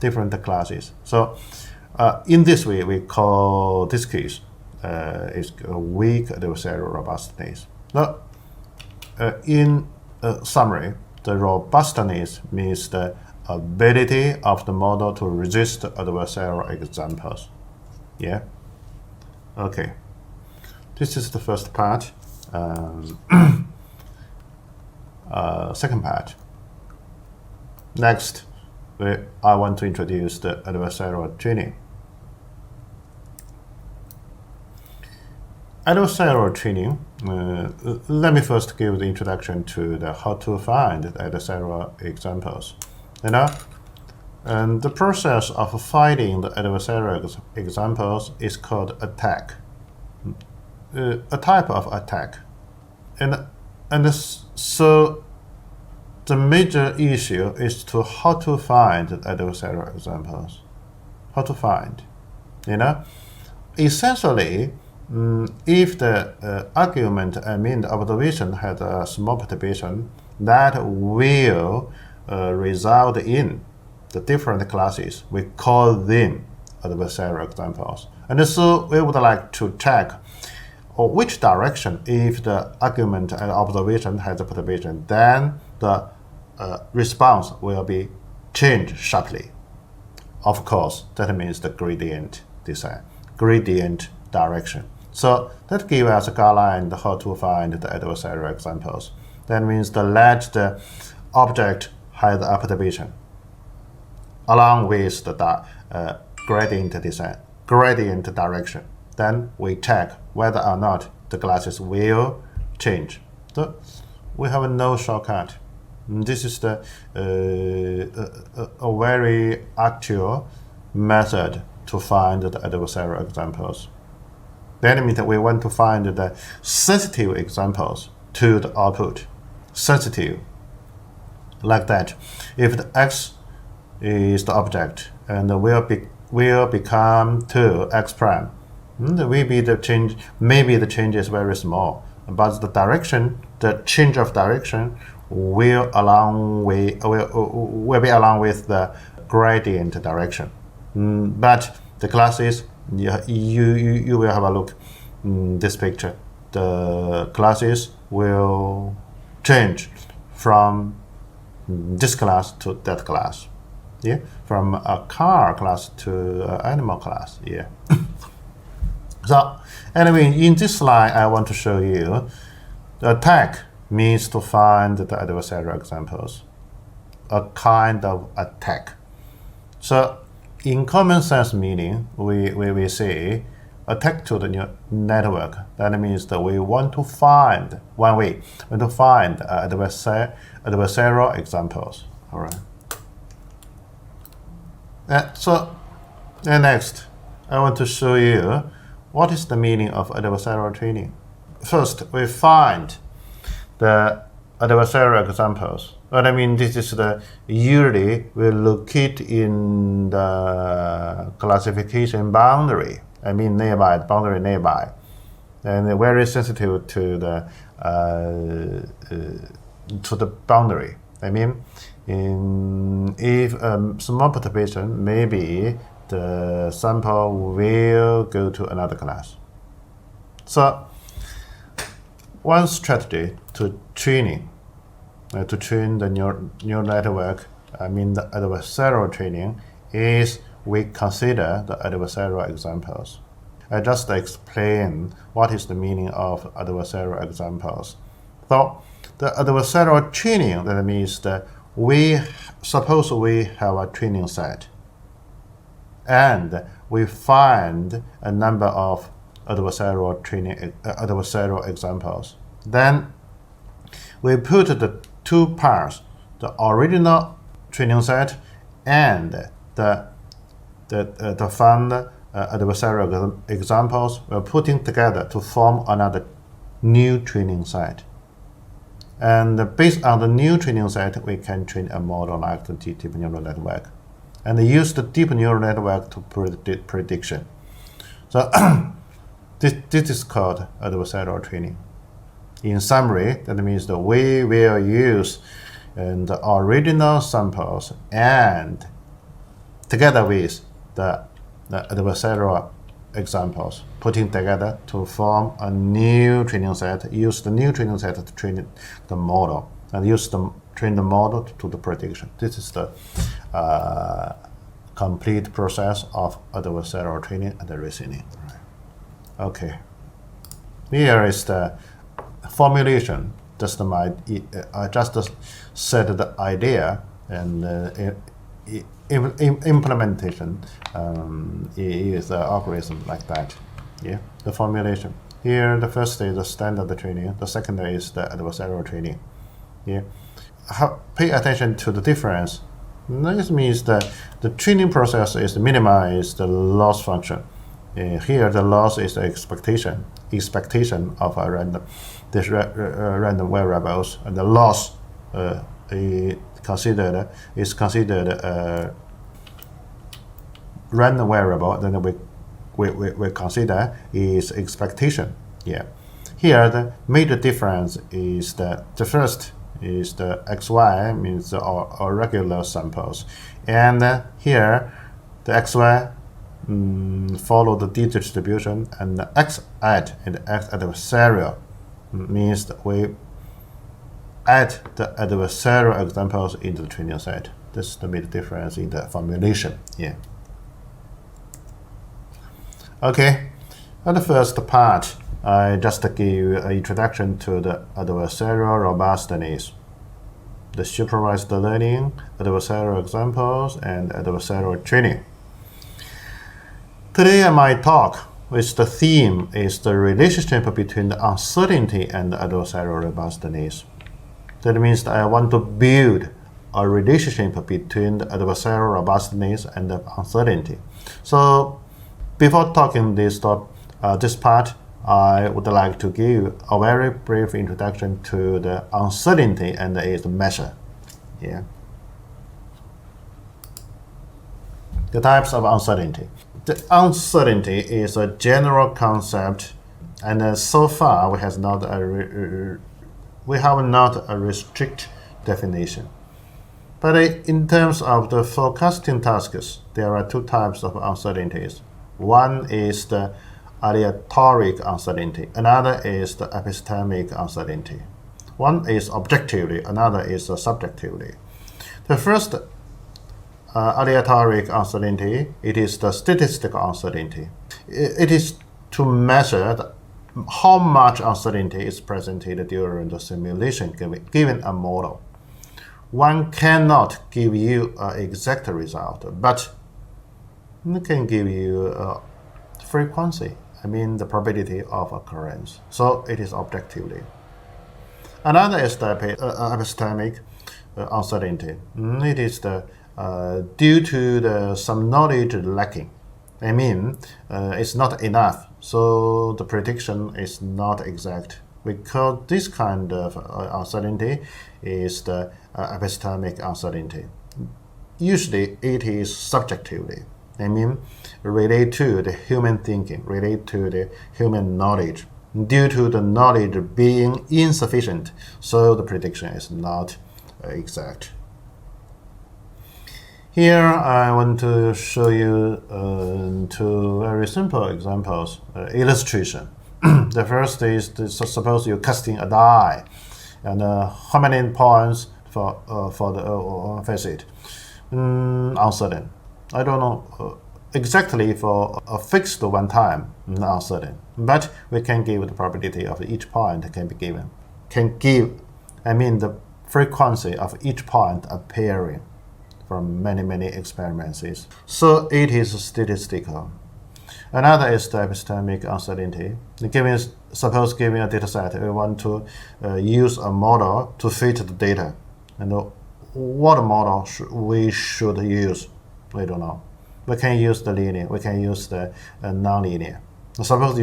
Speaker 4: different classes. So in this way, we call this case is a weak adversarial robustness. Now, in summary, the robustness means the ability of the model to resist adversarial examples. Yeah. Okay. This is the first part. Second part. Next, I want to introduce the adversarial training. Adversarial training. Let me first give the introduction to the how to find the adversarial examples. And the process of finding the adversarial examples is called attack. A type of attack, so the major issue is to how to find the adversarial examples. How to find, essentially. If the argument, the observation has a small perturbation, that will result in the different classes. We call them adversarial examples. And so we would like to check which direction, if the argument and observation has a perturbation, then the response will be changed sharply. Of course, that means the gradient design, gradient direction. So that gives us a guideline how to find the adversarial examples. That means the object has a perturbation along with the gradient design, gradient direction. Then we check whether or not the classes will change. So we have no shortcut. This is a very actual method to find the adversarial examples. That means that we want to find the sensitive examples to the output. Sensitive, like that. If the X is the object and will become to X prime, maybe the change is very small, but the direction, the change of direction will be along with the gradient direction. But the classes, you will have a look in this picture. The classes will change from this class to that class. Yeah, from a car class to an animal class. Yeah. So anyway, in this slide, I want to show you the attack means to find the adversarial examples, a kind of attack. So in common sense meaning, we say attack to the network. That means that we want to find adversarial examples. All right. Next, I want to show you what is the meaning of adversarial training. First, we find the adversarial examples. What I mean, this is usually we locate in the classification boundary. I mean boundary nearby, and very sensitive to the boundary. I mean, if small perturbation, maybe the sample will go to another class. So one strategy to train the neural network, I mean the adversarial training, is we consider the adversarial examples. I just explain what is the meaning of adversarial examples. So the adversarial training, that means that suppose we have a training set and we find a number of adversarial examples. Then we put the two parts, the original training set and the found adversarial examples, we're putting together to form another new training set. And based on the new training set, we can train a model like the deep neural network, and use the deep neural network to predict prediction. So this is called adversarial training. In summary, that means that we will use the original samples and together with the adversarial examples, putting together to form a new training set, use the new training set to train the model, and train the model to do the prediction. This is the complete process of adversarial training and the reasoning. Okay. Here is the formulation. I just said the idea, and implementation is the algorithm like that. Yeah, the formulation. Here, the first is the standard training. The second is the adversarial training. Yeah, pay attention to the difference. This means that the training process is to minimize the loss function. Here, the loss is the expectation of a random variables, and the loss is considered a random variable. Then we consider is expectation. Yeah. Here, the major difference is that the first is the xy, means the regular samples, and here the xy follow the D distribution, and the x add and the x adversarial means that we add the adversarial examples into the training set. This is the major difference in the formulation. Yeah. Okay, and the first part, I just give you an introduction to the adversarial robustness, the supervised learning, adversarial examples, and adversarial training. Today, my talk with the theme is the relationship between the uncertainty and the adversarial robustness. That means that I want to build a relationship between the adversarial robustness and the uncertainty. So before talking this part, I would like to give a very brief introduction to the uncertainty and its measure. Yeah. The types of uncertainty. The uncertainty is a general concept, and so far we have not a strict definition. But in terms of the forecasting tasks, there are two types of uncertainties. One is the aleatoric uncertainty, another is the epistemic uncertainty. One is objectively, another is subjectively. The first aleatoric uncertainty, it is the statistical uncertainty. It is to measure how much uncertainty is presented during the simulation given a model. One cannot give you an exact result, but it can give you a frequency, the probability of occurrence. So it is objectively. Another is the epistemic uncertainty. It is due to some knowledge lacking. It's not enough, so the prediction is not exact. We call this kind of uncertainty is the epistemic uncertainty. Usually it is subjectively. Related to the human thinking, related to the human knowledge. Due to the knowledge being insufficient, so the prediction is not exact. Here I want to show you two very simple examples, illustration. The first is suppose you're casting a die, and how many points for the face it? Uncertain. I don't know exactly for a fixed one time, uncertain. But we can give the probability of each point can be given. Can give, the frequency of each point appearing from many experiments. So it is statistical. Another is the epistemic uncertainty. Suppose giving a data set, we want to use a model to fit the data. And what model we should use? We don't know. We can use the linear. We can use the non-linear. Suppose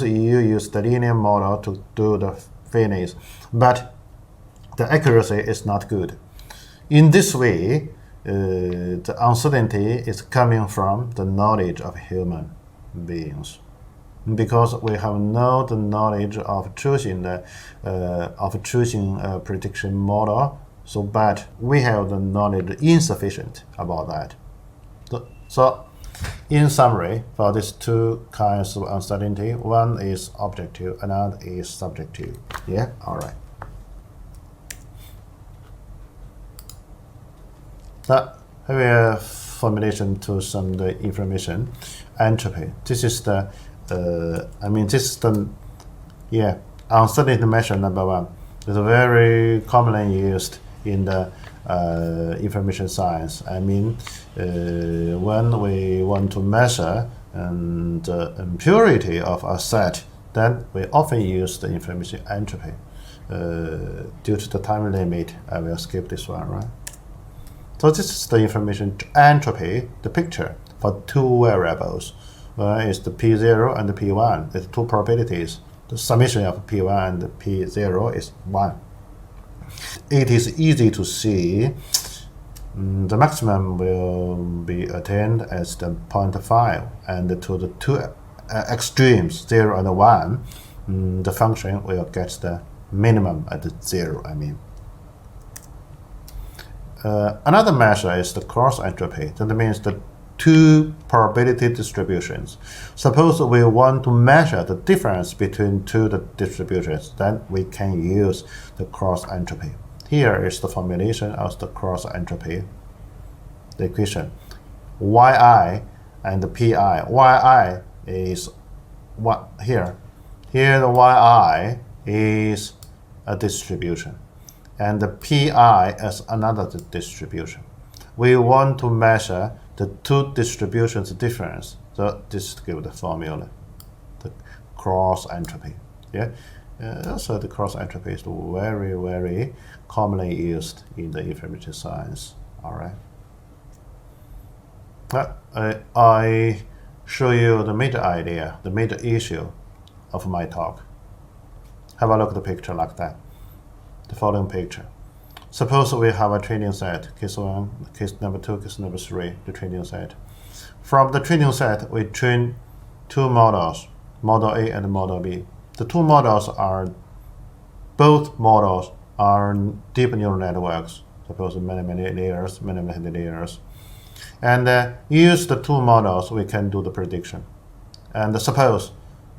Speaker 4: you use the linear model to do the fitness, but the accuracy is not good. In this way, the uncertainty is coming from the knowledge of human beings, because we have no the knowledge of choosing a prediction model. So, but we have the knowledge insufficient about that. So, in summary, for these two kinds of uncertainty, one is objective, another is subjective. Yeah, all right. Now, have a formulation to some the information entropy. This is the uncertainty measure number one. It's very commonly used in the information science. When we want to measure the impurity of a set, then we often use the information entropy. Due to the time limit, I will skip this one, right? So this is the information entropy, the picture for two variables. Is the P0 and the P1. There's two probabilities. The summation of P1 and P0 is 1. It is easy to see the maximum will be attained as the 0.5, and to the two extremes, 0 and 1, the function will get the minimum at 0, Another measure is the cross entropy. That means the two probability distributions. Suppose we want to measure the difference between two distributions, then we can use the cross entropy. Here is the formulation of the cross entropy, the equation. Yi and the Pi. Yi is what here. Here the Yi is a distribution, and the Pi is another distribution. We want to measure the two distributions difference. So this gives the formula, the cross entropy. Yeah, Also, the cross entropy is very, very commonly used in the information science. All right. I show you the major idea, the major issue of my talk. Have a look at the picture like that. The following picture. Suppose we have a training set, case 1, case number 2, case number 3, the training set. From the training set, we train two models, model A and model B. The two models are, both models are deep neural networks, suppose many layers, many layers. And use the two models, we can do the prediction. And suppose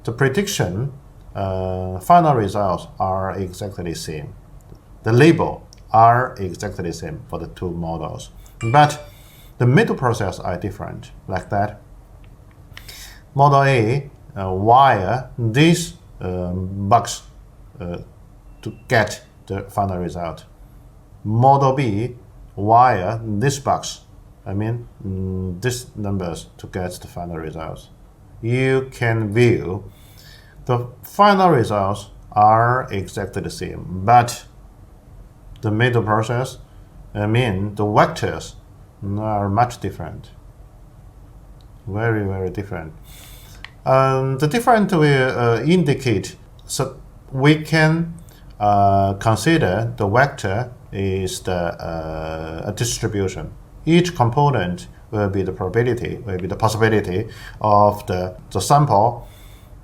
Speaker 4: the prediction final results are exactly the same. The label are exactly the same for the two models. But the middle process are different, like that. Model A wire these bugs to get the final result. Model B wire these bugs, these numbers to get the final results. You can view the final results are exactly the same, but the middle process, the vectors are much different. Very, very different. The different will indicate, so we can consider the vector is a distribution. Each component will be the probability, will be the possibility of the sample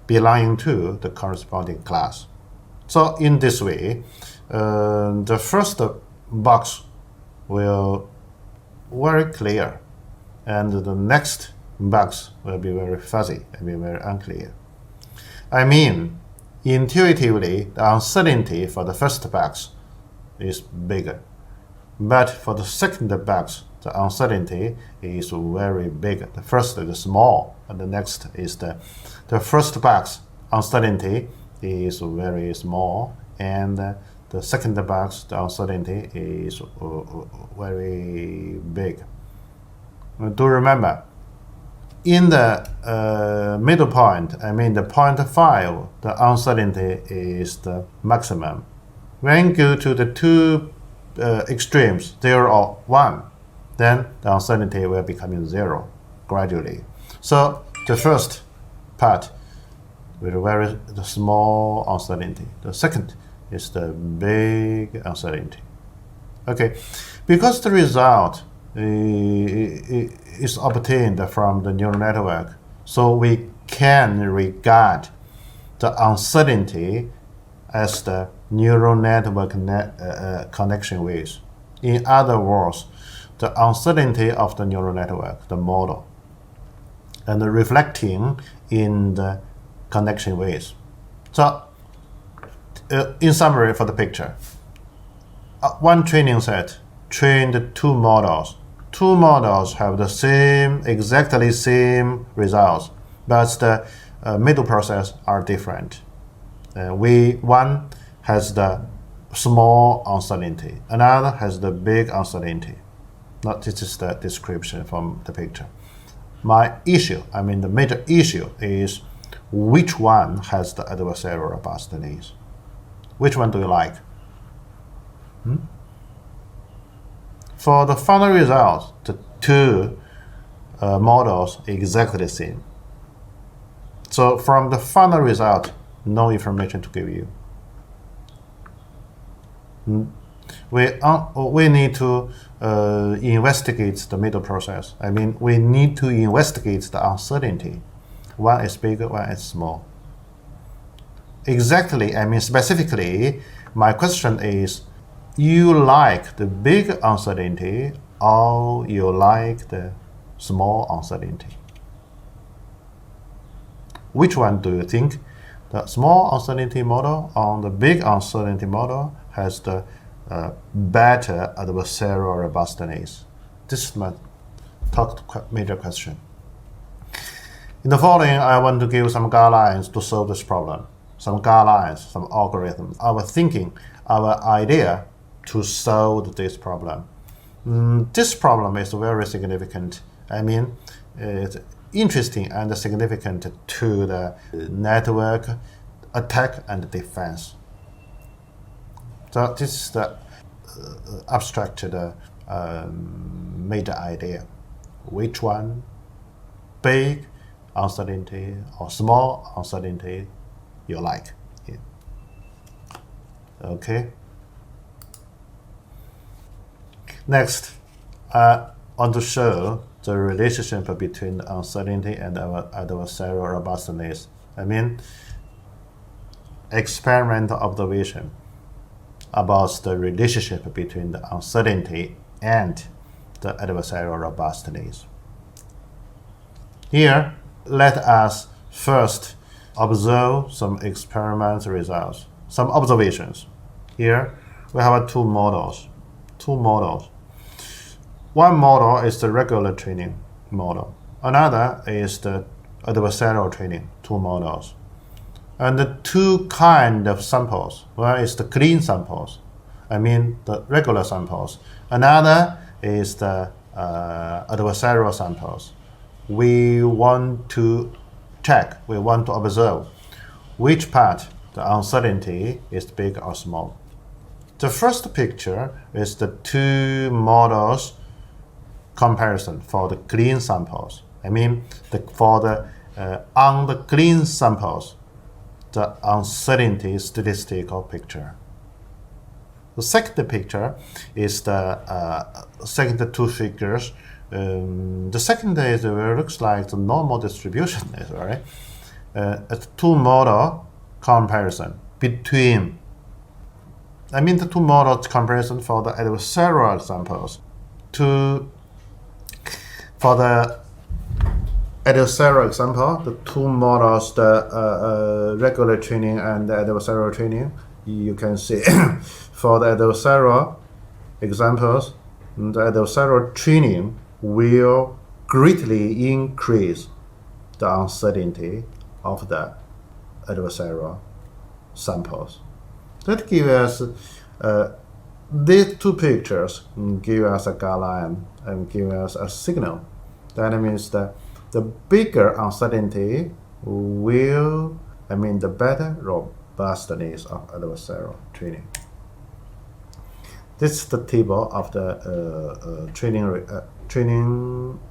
Speaker 4: belonging to the corresponding class. So in this way, the first box will very clear, and the next box will be very fuzzy and be very unclear. Intuitively, the uncertainty for the first box is bigger, but for the second box, the uncertainty is very big. The first is small, and the next is the first box uncertainty is very small, and the second box, the uncertainty is very big. Do remember, in the middle point, the point 5, the uncertainty is the maximum. When you go to the two extremes, 0 or 1, then the uncertainty will become 0 gradually. So the first part with the small uncertainty. The second is the big uncertainty. Okay, because the result is obtained from the neural network, so we can regard the uncertainty as the neural network connection waves. In other words, the uncertainty of the neural network, the model, and reflecting in the connection waves. So, in summary for the picture, one training set trained two models. Two models have the same, exactly same results, but the middle process are different. One has the small uncertainty, another has the big uncertainty. Now, this is the description from the picture. My issue, the major issue is which one has the adversarial robustness? Which one do you like? For the final result, the two models exactly the same. So from the final result, no information to give you. We need to investigate the middle process. We need to investigate the uncertainty. One is big, one is small. Exactly, specifically, my question is, you like the big uncertainty or you like the small uncertainty? Which one do you think? The small uncertainty model or the big uncertainty model has the better adversarial robustness? This is my major question. In the following, I want to give some guidelines to solve this problem. Some guidelines, some algorithms, our thinking, our idea to solve this problem. This problem is very significant. It's interesting and significant to the network attack and defense. So this is the abstracted major idea. Which one, big uncertainty or small uncertainty, you like? Yeah. Okay. Next, I want to show the relationship between the uncertainty and our adversarial robustness. I mean, experimental observation about the relationship between the uncertainty and the adversarial robustness. Here, let us first observe some experimental results, some observations. Here, we have two models. One model is the regular training model. Another is the adversarial training, two models. And the two kind of samples. One is the clean samples, I mean the regular samples. Another is the adversarial samples. We want to check, we want to observe which part the uncertainty is big or small. The first picture is the two models comparison for the clean samples. I mean, for the on the clean samples, the uncertainty statistical picture. The second picture is the second two figures. The second is looks like the normal distribution, right? It's two model comparison between. I mean the two models comparison for the adversarial samples. For the adversarial example, the two models, the regular training and the adversarial training, you can see for the adversarial examples, the adversarial training will greatly increase the uncertainty of the adversarial samples. That gives us these two pictures give us a guideline and give us a signal. That means that the bigger uncertainty will, the better robustness of adversarial training. This is the table of the training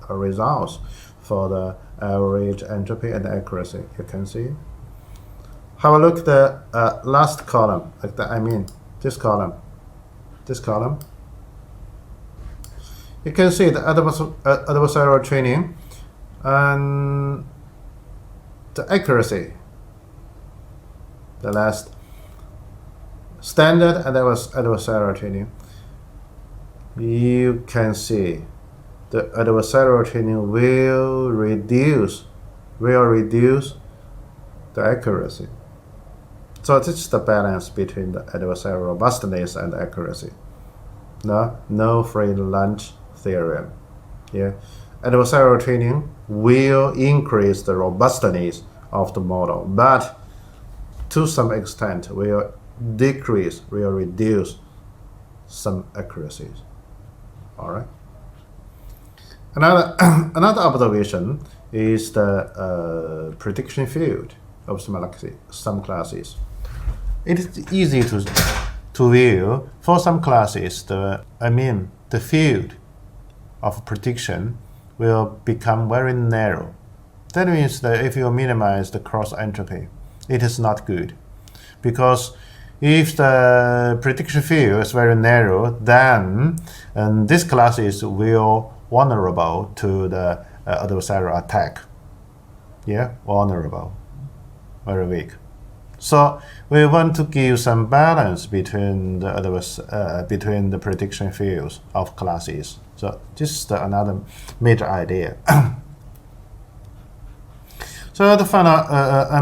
Speaker 4: results for the average entropy and accuracy. You can see. Have a look at the last column, this column. This column. You can see the adversarial training and the accuracy. The last standard and adversarial training. You can see the adversarial training will reduce the accuracy. So this is the balance between the adversarial robustness and accuracy. No free lunch theorem. Yeah, adversarial training will increase the robustness of the model, but to some extent will reduce some accuracies. All right. Another observation is the prediction field of some classes. It is easy to view for some classes. The field of prediction will become very narrow. That means that if you minimize the cross entropy, it is not good, because if the prediction field is very narrow, then these classes will vulnerable to the adversarial attack. Yeah, vulnerable, very weak. So we want to give some balance between the prediction fields of classes. So this is another major idea. So the final,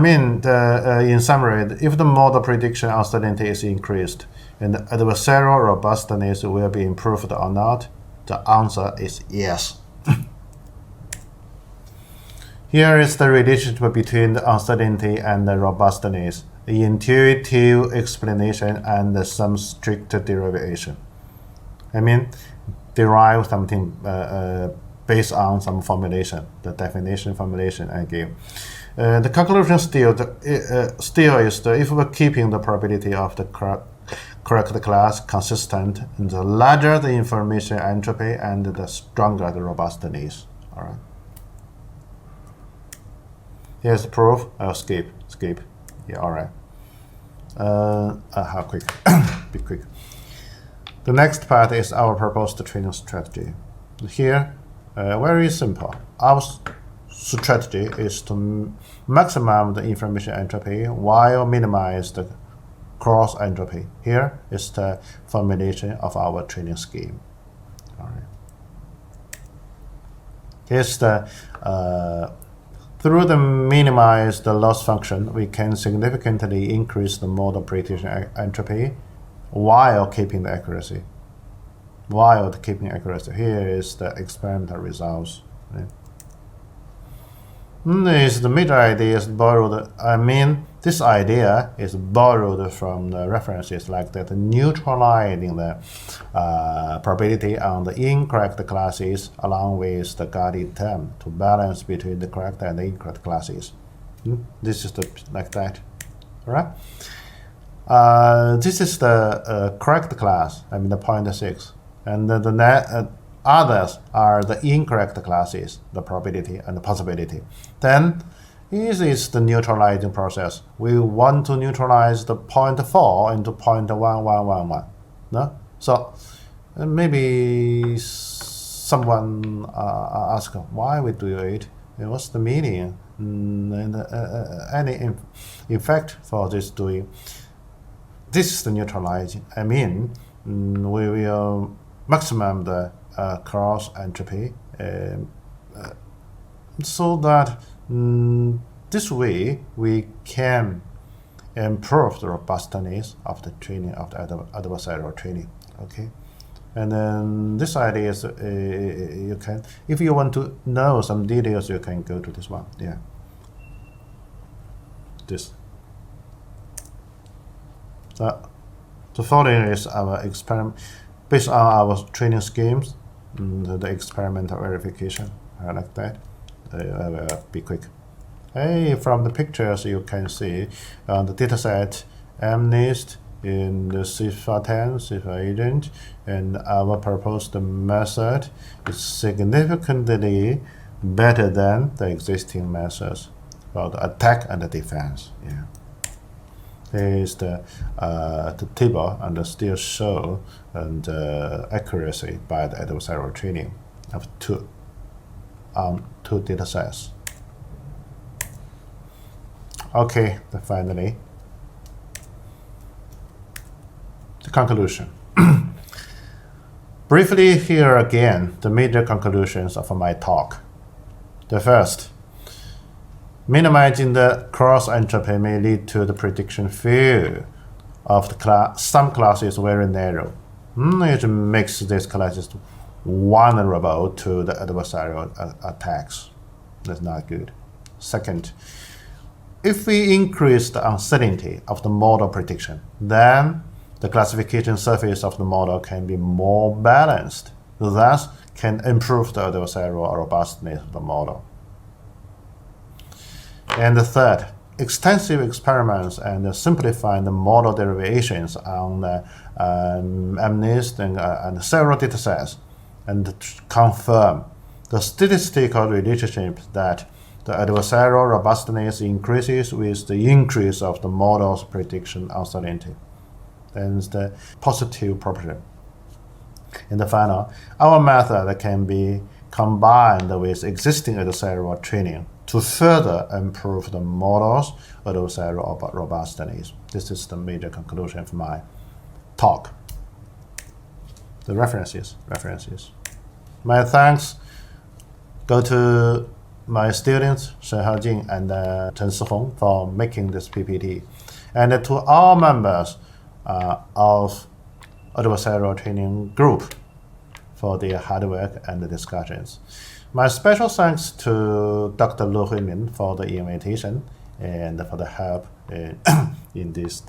Speaker 4: in summary, if the model prediction uncertainty is increased and the adversarial robustness will be improved or not, the answer is yes. Here is the relationship between the uncertainty and the robustness, the intuitive explanation and some strict derivation. Derive something based on some formulation, the definition formulation I gave. The conclusion still is that if we're keeping the probability of the correct class consistent, the larger the information entropy and the stronger the robustness. All right. Here's the proof. I'll skip. Yeah, all right. How quick? Be quick. The next part is our proposed training strategy. Here, very simple. Our strategy is to maximize the information entropy while minimize the cross entropy. Here is the formulation of our training scheme. All right. Here's the through the minimize the loss function, we can significantly increase the model prediction entropy while keeping the accuracy. Here is the experimental results. Right? The major idea is borrowed. This idea is borrowed from the references like that, neutralizing the probability on the incorrect classes along with the guarded term to balance between the correct and the incorrect classes. This is like that. All right. This is the correct class. The 0.6, and the others are the incorrect classes, the probability and the possibility. Then this is the neutralizing process. We want to neutralize the 0.4 into 0.1111. No? So maybe someone ask why we do it. What's the meaning? Any effect for this doing? This is the neutralizing. we will maximum the cross entropy so that this way we can improve the robustness of the training of the adversarial training. Okay, and then this idea is you can, if you want to know some details, you can go to this one. Yeah, this. The following is our experiment based on our training schemes. The experimental verification. I like that. I will be quick. From the pictures you can see on the dataset MNIST in the CIFAR-10, CIFAR agent, and our proposed method is significantly better than the existing methods for the attack and the defense. Yeah. Here is the table and still show and accuracy by the adversarial training of two data sets. Okay, finally, the conclusion. Briefly here again, the major conclusions of my talk. The first, minimizing the cross entropy may lead to the prediction field of the some classes very narrow. It makes these classes vulnerable to the adversarial attacks. That's not good. Second, if we increase the uncertainty of the model prediction, then the classification surface of the model can be more balanced, thus can improve the adversarial robustness of the model. And the third, extensive experiments and simplifying the model derivations on the MNIST and several datasets and confirm the statistical relationship that the adversarial robustness increases with the increase of the model's prediction uncertainty. And the positive property. In the final, our method can be combined with existing adversarial training to further improve the model's adversarial robustness. This is the major conclusion of my talk. The references. My thanks go to my students, Xizhao Jing and Chen Sihong, for making this PPT, and to all members of adversarial training group for their hard work and the discussions. My special thanks to Dr. Lu Huimin for the invitation and for the help in this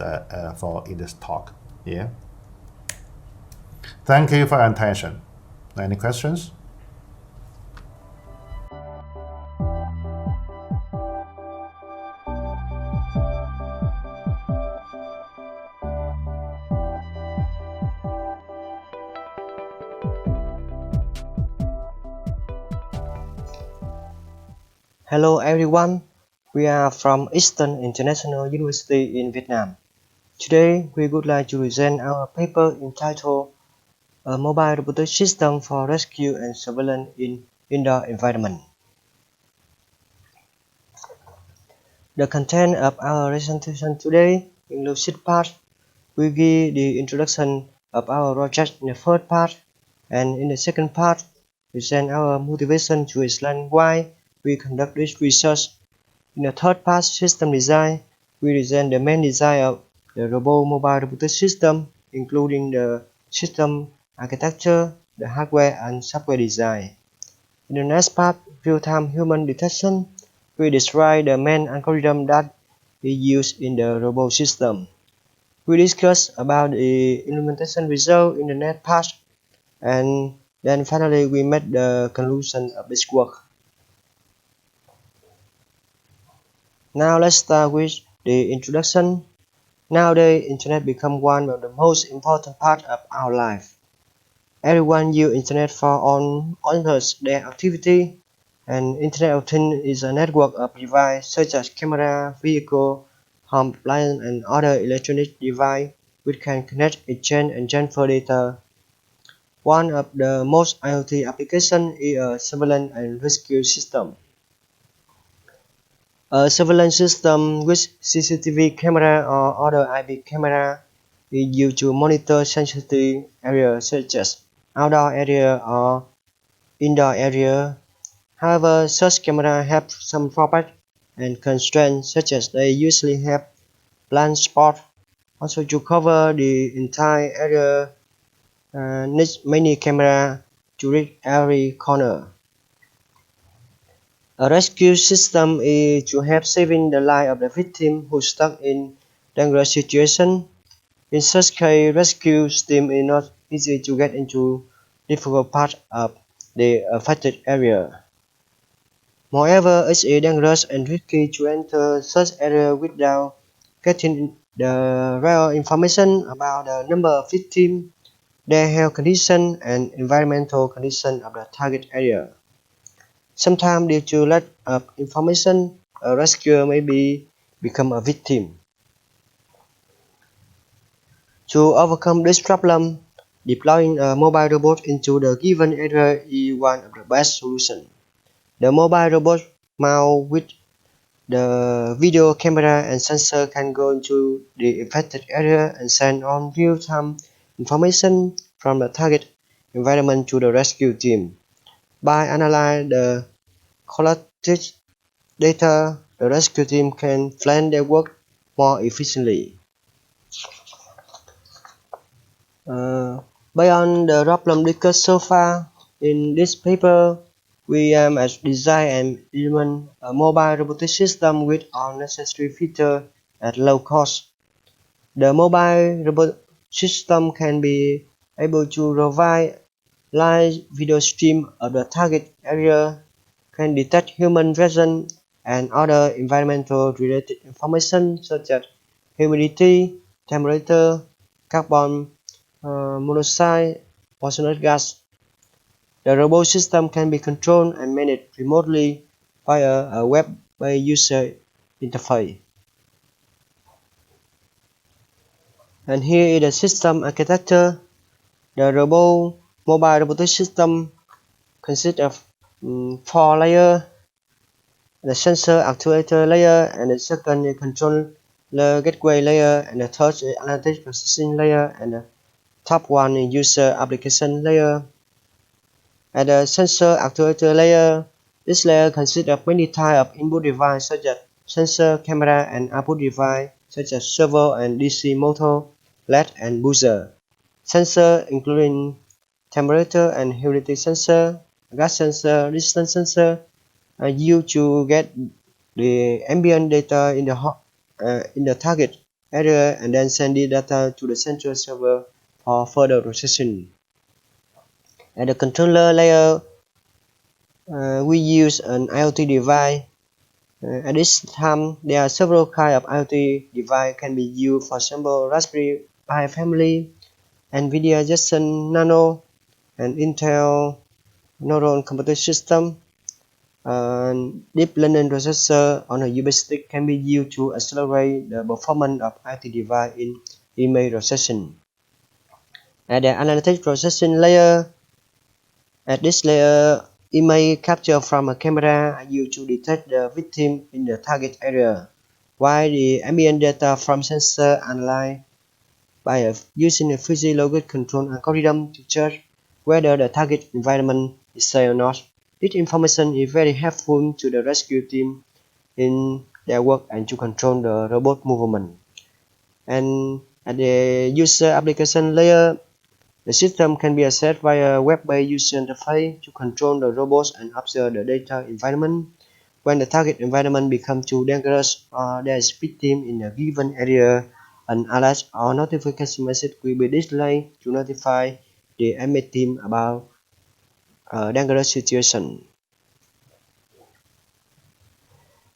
Speaker 4: talk. Yeah. Thank you for your attention. Any questions?
Speaker 5: Hello everyone, we are from Eastern International University in Vietnam. Today we would like to present our paper entitled A Mobile Robotic System for Rescue and Surveillance in Indoor Environment. The content of our presentation today includes 6 parts. We give the introduction of our project in the first part, and in the second part, we present our motivation to explain why we conduct this research. In the third part, system design, we present the main design of the mobile robotic system, including the system architecture, the hardware and software design. In the next part, real-time human detection, we describe the main algorithm that we use in the robot system. We discuss about the implementation result in the next part, and then finally we make the conclusion of this work. Now let's start with the introduction. Nowadays, Internet become one of the most important parts of our life. Everyone uses Internet for all their activity, and Internet of Things is a network of devices such as camera, vehicle, home appliance, and other electronic devices which can connect, exchange, and transfer data. One of the most IoT applications is a surveillance and rescue system. A surveillance system with CCTV camera or other IP camera is used to monitor sensitive areas such as outdoor area or indoor area. However, such cameras have some drawbacks and constraints, such as they usually have blind spot. Also, to cover the entire area needs many cameras to reach every corner. A rescue system is to help saving the life of the victim who is stuck in dangerous situation. In such case, rescue team is not easy to get into difficult parts of the affected area. Moreover, it is dangerous and risky to enter such area without getting the real information about the number of victims, their health condition, and environmental condition of the target area. Sometimes, due to lack of information, a rescuer may become a victim. To overcome this problem, deploying a mobile robot into the given area is one of the best solutions. The mobile robot mounted with the video camera and sensor can go into the affected area and send on real-time information from the target environment to the rescue team. By analyzing the collected data, the rescue team can plan their work more efficiently. Beyond the problem discussed so far, in this paper, we aim at design and implement a mobile robotic system with all necessary features at low cost. The mobile robot system can be able to provide live video stream of the target area, can detect human presence and other environmental related information such as humidity, temperature, carbon monoxide, poisonous gas. The robot system can be controlled and managed remotely via a web-based user interface. And here is the system architecture. The mobile robotic system consists of 4 layers: the sensor actuator layer, and the second is controller gateway layer, and the third is analytic processing layer, and the top one is user application layer. At the sensor actuator layer, this layer consists of many types of input devices such as sensor, camera, and output device such as servo and DC motor, LED, and buzzer. Sensor including temperature and humidity sensor, gas sensor, distance sensor are used to get the ambient data in the target area and then send the data to the central server for further processing. At the controller layer, we use an IoT device. At this time, there are several kinds of IoT device can be used. For example, Raspberry Pi family, NVIDIA Jetson Nano, and Intel Neuron Computer System. Deep learning processor on a USB stick can be used to accelerate the performance of IT device in image processing. At the analytic processing layer, at this layer, image captured from a camera are used to detect the victim in the target area, while the ambient data from sensor analyzed by using a physiological control algorithm to judge whether the target environment is safe or not. This information is very helpful to the rescue team in their work and to control the robot movement. And at the user application layer, the system can be accessed via web-based user interface to control the robots and observe the data environment. When the target environment becomes too dangerous or there is victim in a given area, an alert or notification message will be displayed to notify the MA team about a dangerous situation.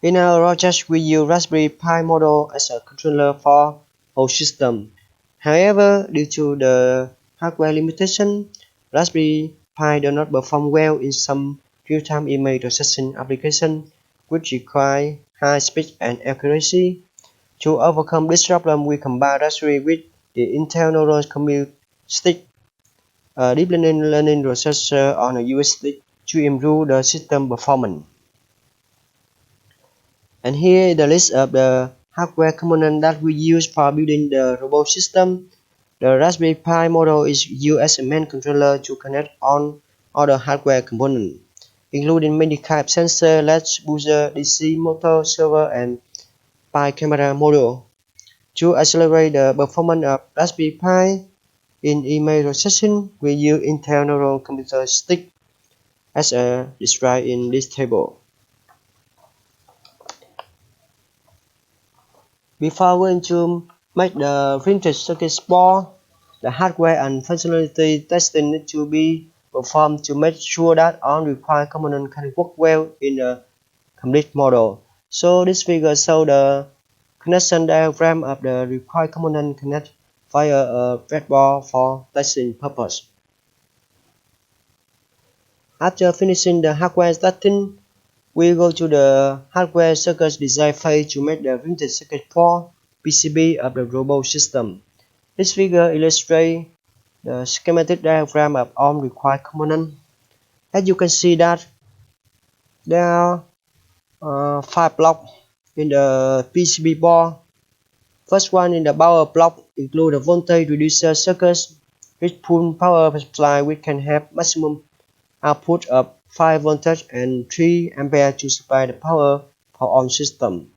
Speaker 5: In our project, we use Raspberry Pi model as a controller for whole system. However, due to the hardware limitation, Raspberry Pi does not perform well in some real-time image processing applications, which require high speed and accuracy. To overcome this problem, we combine Raspberry with the Intel Neuron Compute Stick, a deep learning processor on a USB stick to improve the system performance. And here is the list of the hardware components that we use for building the robot system. The Raspberry Pi model is used as a main controller to connect on other hardware components, including many types sensor, latch, buzzer, DC motor, server, and Pi camera module. To accelerate the performance of Raspberry Pi in image processing, we use Intel Neuron Computer Stick as described in this table. Before going to make the printed circuit board, the hardware and functionality testing need to be performed to make sure that all required components can work well in a complete model. So this figure shows the connection diagram of the required component connect via a breadboard for testing purpose. After finishing the hardware testing, we go to the hardware circuit design phase to make the printed circuit board PCB of the robot system. This figure illustrates the schematic diagram of all required components. As you can see that there are 5 blocks in the PCB board. First one in the power block include a voltage reducer circuit with full power supply which can have maximum output of 5 voltage and 3 ampere to supply the power for all system.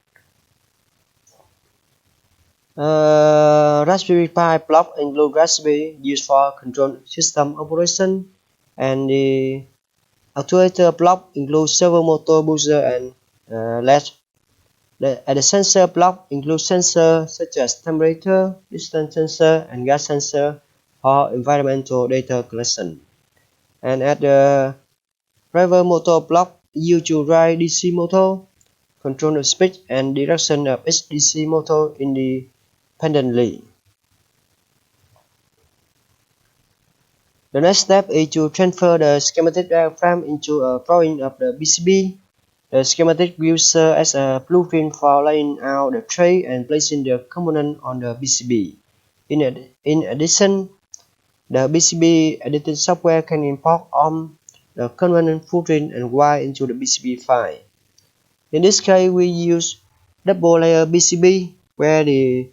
Speaker 5: Raspberry Pi block include Raspberry used for control system operation, and the actuator block includes servo motor, buzzer, and latch. The sensor block includes sensors such as temperature, distance sensor, and gas sensor for environmental data collection. And at the driver motor block, used to drive DC motor, control the speed and direction of each DC motor independently. The next step is to transfer the schematic diagram into a drawing of the PCB. The schematic will serve as a blueprint for laying out the tray and placing the component on the PCB. In addition, the PCB editing software can import all the component footprint and wire into the PCB file. In this case, we use double layer PCB, where the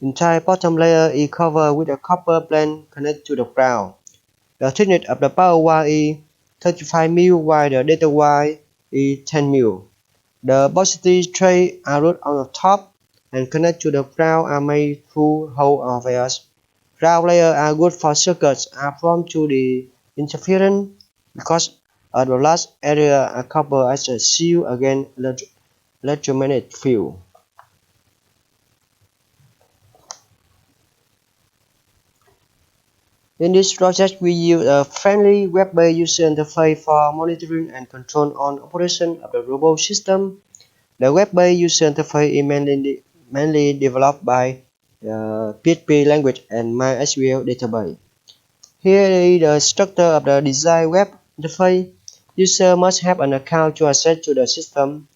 Speaker 5: entire bottom layer is covered with a copper plate connected to the ground. The thickness of the power wire is 35 mm, while the data wire is 10 mm. The positive trays are routed on the top and connected to the ground are made through holes or vias. Ground layers are good for circuits are prone to the interference because the last area are covered as a shield against electromagnetic field. In this project, we use a friendly web-based user interface for monitoring and control on operation of the robot system. The web-based user interface is mainly developed by PHP language and MySQL database. Here is the structure of the design web interface. User must have an account to access to the system.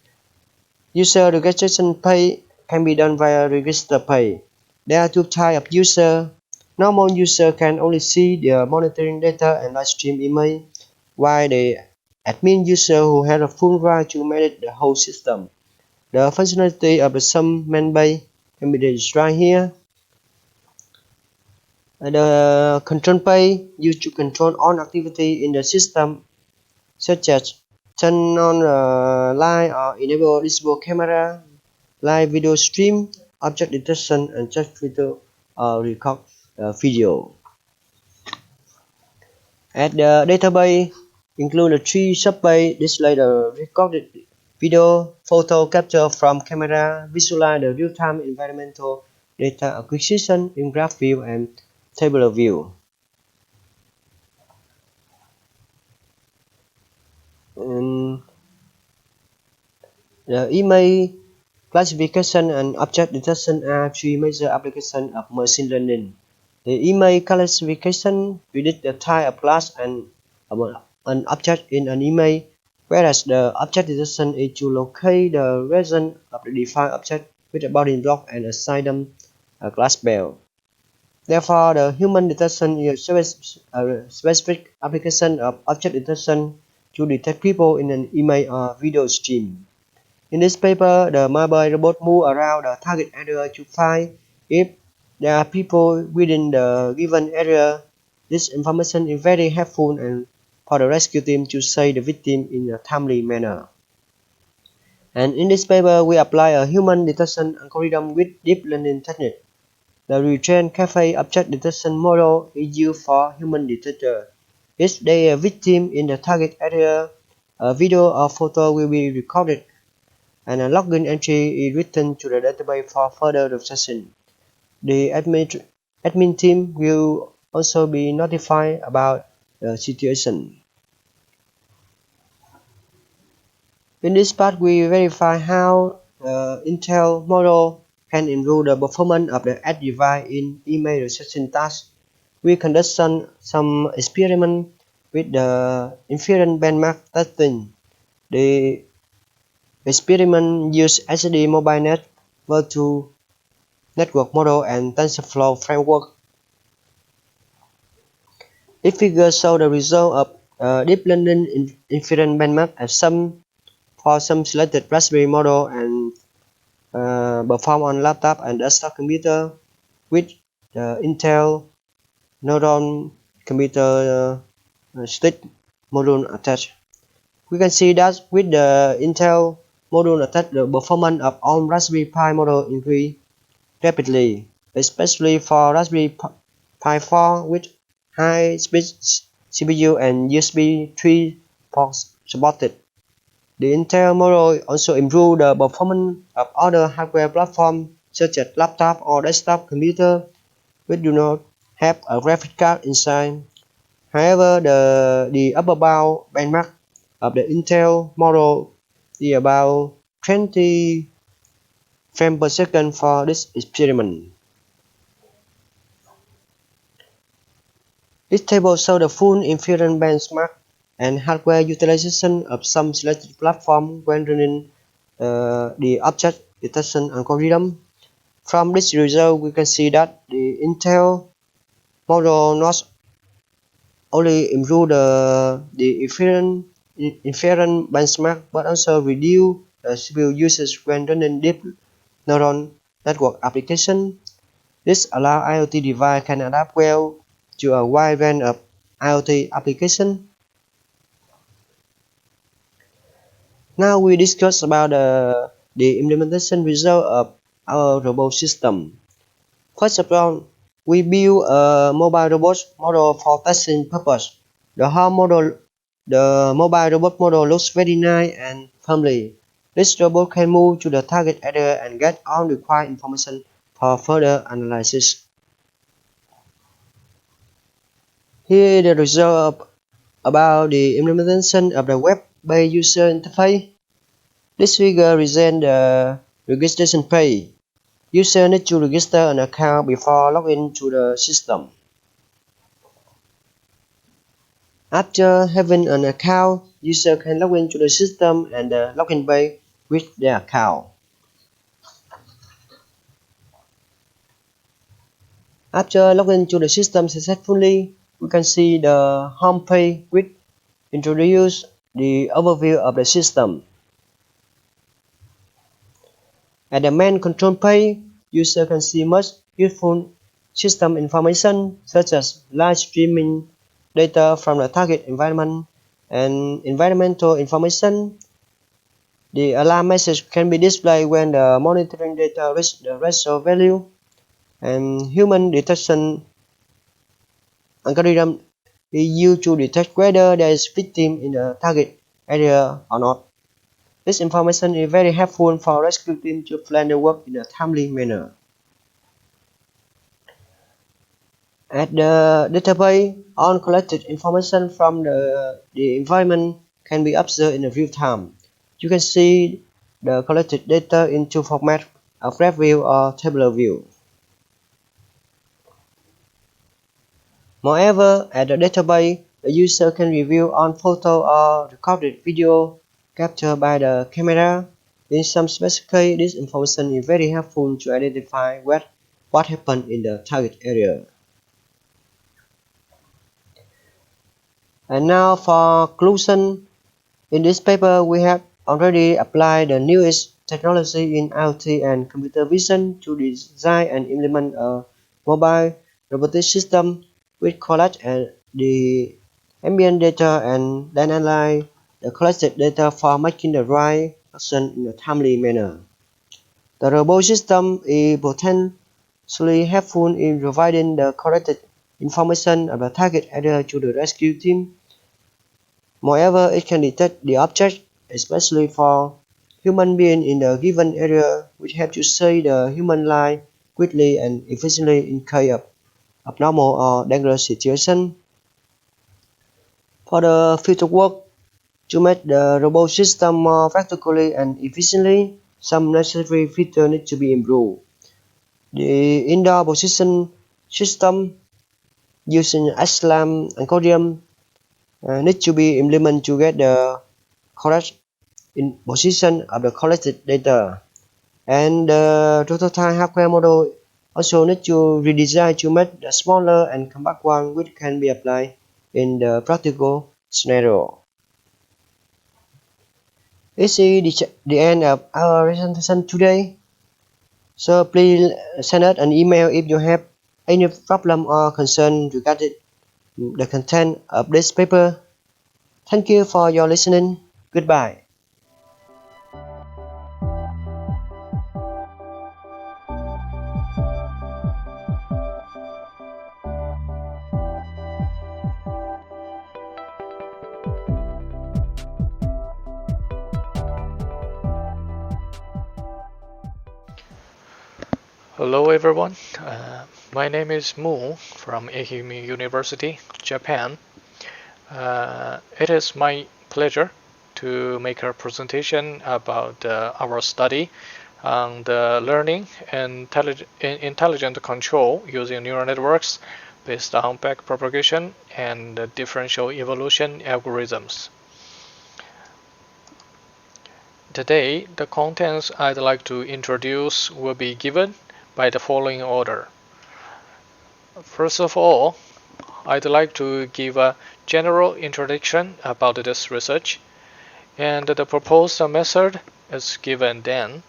Speaker 5: User registration pay can be done via register pay. There are two types of user. Normal user can only see the monitoring data and live stream email, while the admin user who has a full right to manage the whole system. The functionality of the sum main base can be described here. The control page used to control all activity in the system, such as turn on light or enable disable camera, live video stream, object detection, and just video or record video. At the database, include the three sub-page display the recorded video, photo capture from camera, visualize the real-time environmental data acquisition in graph view and tabular view. And the email classification and object detection are three major applications of machine learning. The email classification predicts the type of class and an object in an email, whereas the object detection is to locate the region of the defined object with a bounding block and assign them a class bell. Therefore, the human detection is a specific application of object detection to detect people in an email or video stream. In this paper, the mobile robot moves around the target area to find if there are people within the given area. This information is very helpful and for the rescue team to save the victim in a timely manner. And in this paper, we apply a human detection algorithm with deep learning technique. The retrained cafe object detection model is used for human detector. If there is a victim in the target area, a video or photo will be recorded and a login entry is written to the database for further processing. The admin team will also be notified about the situation. In this part, we verify how the Intel model can improve the performance of the edge device in email reception tasks. We conduct some experiments with the inference benchmark testing. The experiment used HD mobile net, virtual network model, and TensorFlow framework. This figure shows the result of deep learning inference benchmark as some for some selected Raspberry model and performed on laptop and desktop computer with the Intel Neuron computer stick module attached. We can see that with the Intel module attached, the performance of all Raspberry Pi model increased rapidly, especially for Raspberry Pi 4 with high-speed CPU and USB 3 ports supported. The Intel model also improved the performance of other hardware platforms such as laptop or desktop computer which do not have a graphics card inside. However, the upper bound benchmark of the Intel model is about 20 frames per second for this experiment. This table shows the full inference benchmark and hardware utilization of some selected platform when running the object detection algorithm. From this result, we can see that the Intel model not only improve the inference benchmark but also reduce the CPU usage when running deep neural network application. This allows IoT device can adapt well to a wide range of IoT applications. Now we discuss about the implementation result of our robot system. First of all, we build a mobile robot model for testing purpose. The mobile robot model looks very nice and friendly. This robot can move to the target area and get all required information for further analysis. Here is the result about the implementation of the web-based user interface. This figure represents the registration page. User need to register an account before login to the system. After having an account, user can log into the system and the login page with their account. After logging to the system successfully, we can see the home page which introduces the overview of the system. At the main control page, user can see much useful system information such as live streaming data from the target environment and environmental information. The alarm message can be displayed when the monitoring data reaches the threshold value, and human detection algorithm is used to detect whether there is victim in the target area or not. This information is very helpful for rescue team to plan their work in a timely manner. At the database, all collected information from the environment can be observed in real time. You can see the collected data in two formats, a graph view or tabular view. Moreover, at the database, the user can review all photo or recorded video captured by the camera. In some specific cases, this information is very helpful to identify what happened in the target area. And now for conclusion, in this paper we have already applied the newest technology in IoT and computer vision to design and implement a mobile robotic system which collects the ambient data and then analyze the collected data for making the right action in a timely manner. The robot system is potentially helpful in providing the corrected information of the target area to the rescue team. Moreover, it can detect the object, especially for human beings in the given area, which helps to save the human life quickly and efficiently in case of abnormal or dangerous situation. For the future work, to make the robot system more practically and efficiently, some necessary features need to be improved. The indoor position system using SLAM algorithm needs to be implemented to get the correct in position of the collected data. And the prototype hardware model also needs to redesign to make the smaller and compact one which can be applied in the practical scenario. This is the end of our presentation today. So please send us an email if you have any problem or concern regarding the content of this paper. Thank you for your listening. Goodbye.
Speaker 6: Hello everyone, my name is Mu from Ehime University, Japan. It is my pleasure to make a presentation about our study on the learning and intelligent control using neural networks based on back-propagation and differential evolution algorithms. Today, the contents I'd like to introduce will be given by the following order. First of all, I'd like to give a general introduction about this research, and the proposed method is given then.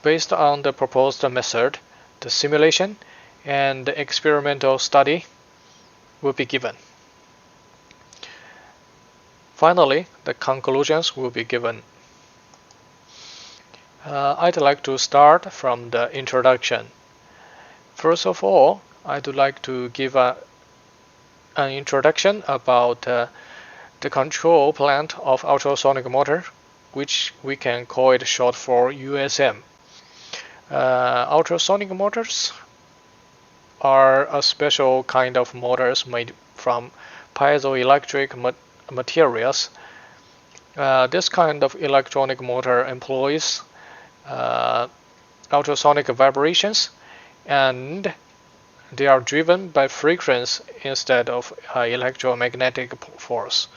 Speaker 6: Based on the proposed method, the simulation and the experimental study will be given. Finally, the conclusions will be given. I'd like to start from the introduction. First of all, I'd like to give an introduction about the control plant of ultrasonic motor, which we can call it short for USM. Ultrasonic motors are a special kind of motors made from piezoelectric materials. This kind of electronic motor employs ultrasonic vibrations, and they are driven by frequency instead of electromagnetic force.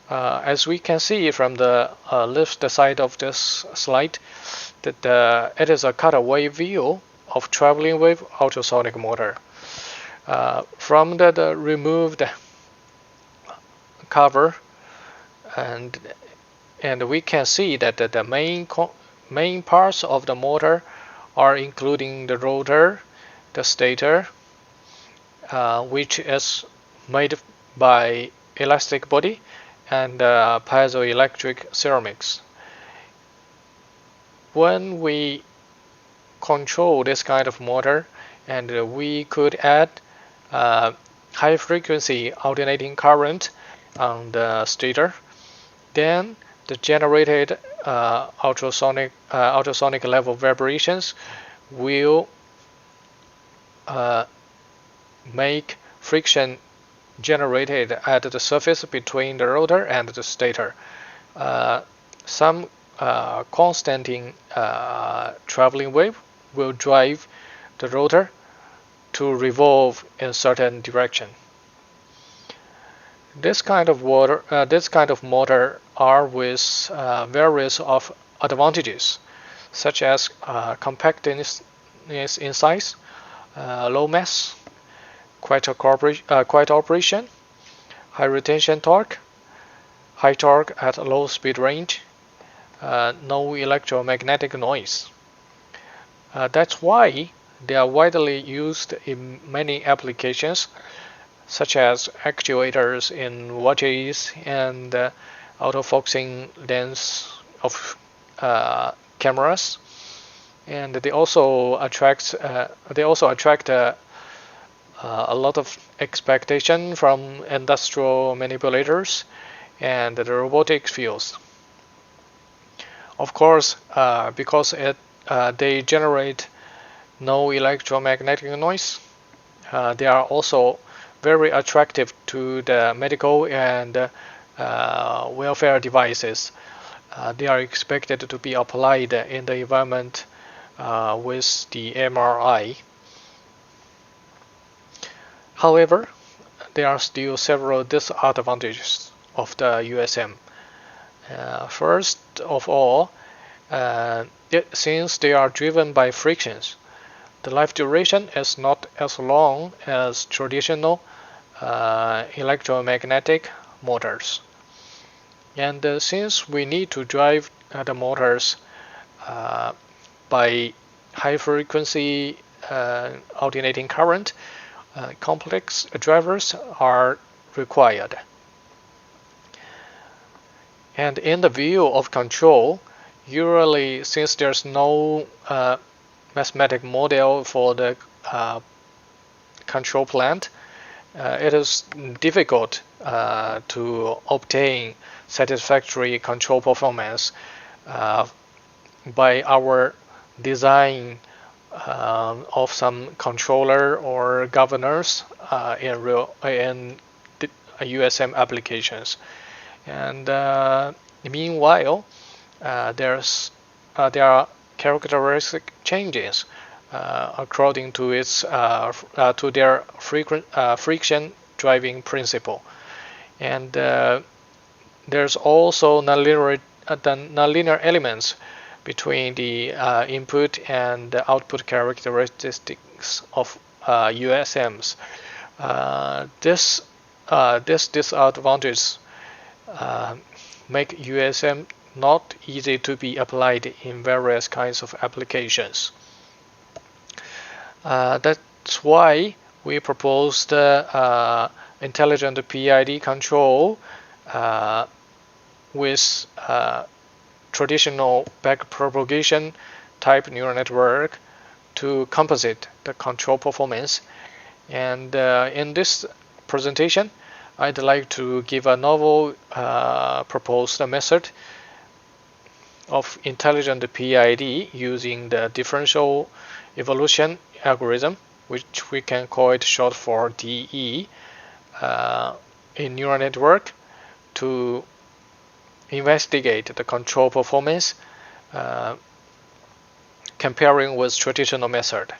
Speaker 6: As we can see from the left side of this slide, that it is a cutaway view of traveling wave ultrasonic motor. From the removed cover, and we can see that the main parts of the motor are including the rotor, the stator, which is made by elastic body and piezoelectric ceramics. When we control this kind of motor, and we could add high frequency alternating current on the stator, then the generated ultrasonic level vibrations will make friction generated at the surface between the rotor and the stator. Some constant traveling wave will drive the rotor to revolve in certain direction. This kind of motor are with various of advantages, such as compactness in size, low mass, quiet operation, high retention torque, high torque at low speed range, no electromagnetic noise. That's why they are widely used in many applications, such as actuators in watches and autofocusing lens of cameras, and they also attract a lot of expectation from industrial manipulators and the robotics fields. Of course, because they generate no electromagnetic noise, they are also very attractive to the medical and welfare devices. They are expected to be applied in the environment with the MRI. However, there are still several disadvantages of the USM. First of all, since they are driven by frictions, the life duration is not as long as traditional electromagnetic motors. And since we need to drive the motors by high frequency alternating current, complex drivers are required. And in the view of control, usually since there's no mathematic model for the control plant, it is difficult to obtain satisfactory control performance by our design of some controller or governors in USM applications. And meanwhile, there are characteristic changes according to its to their friction driving principle, and there's also nonlinear elements between the input and the output characteristics of USMs. This disadvantage make USM not easy to be applied in various kinds of applications. That's why we proposed intelligent PID control with traditional back-propagation type neural network to compensate the control performance. And in this presentation, I'd like to give a novel proposed method of intelligent PID using the differential evolution algorithm, which we can call it short for DE, in neural network to investigate the control performance comparing with traditional method.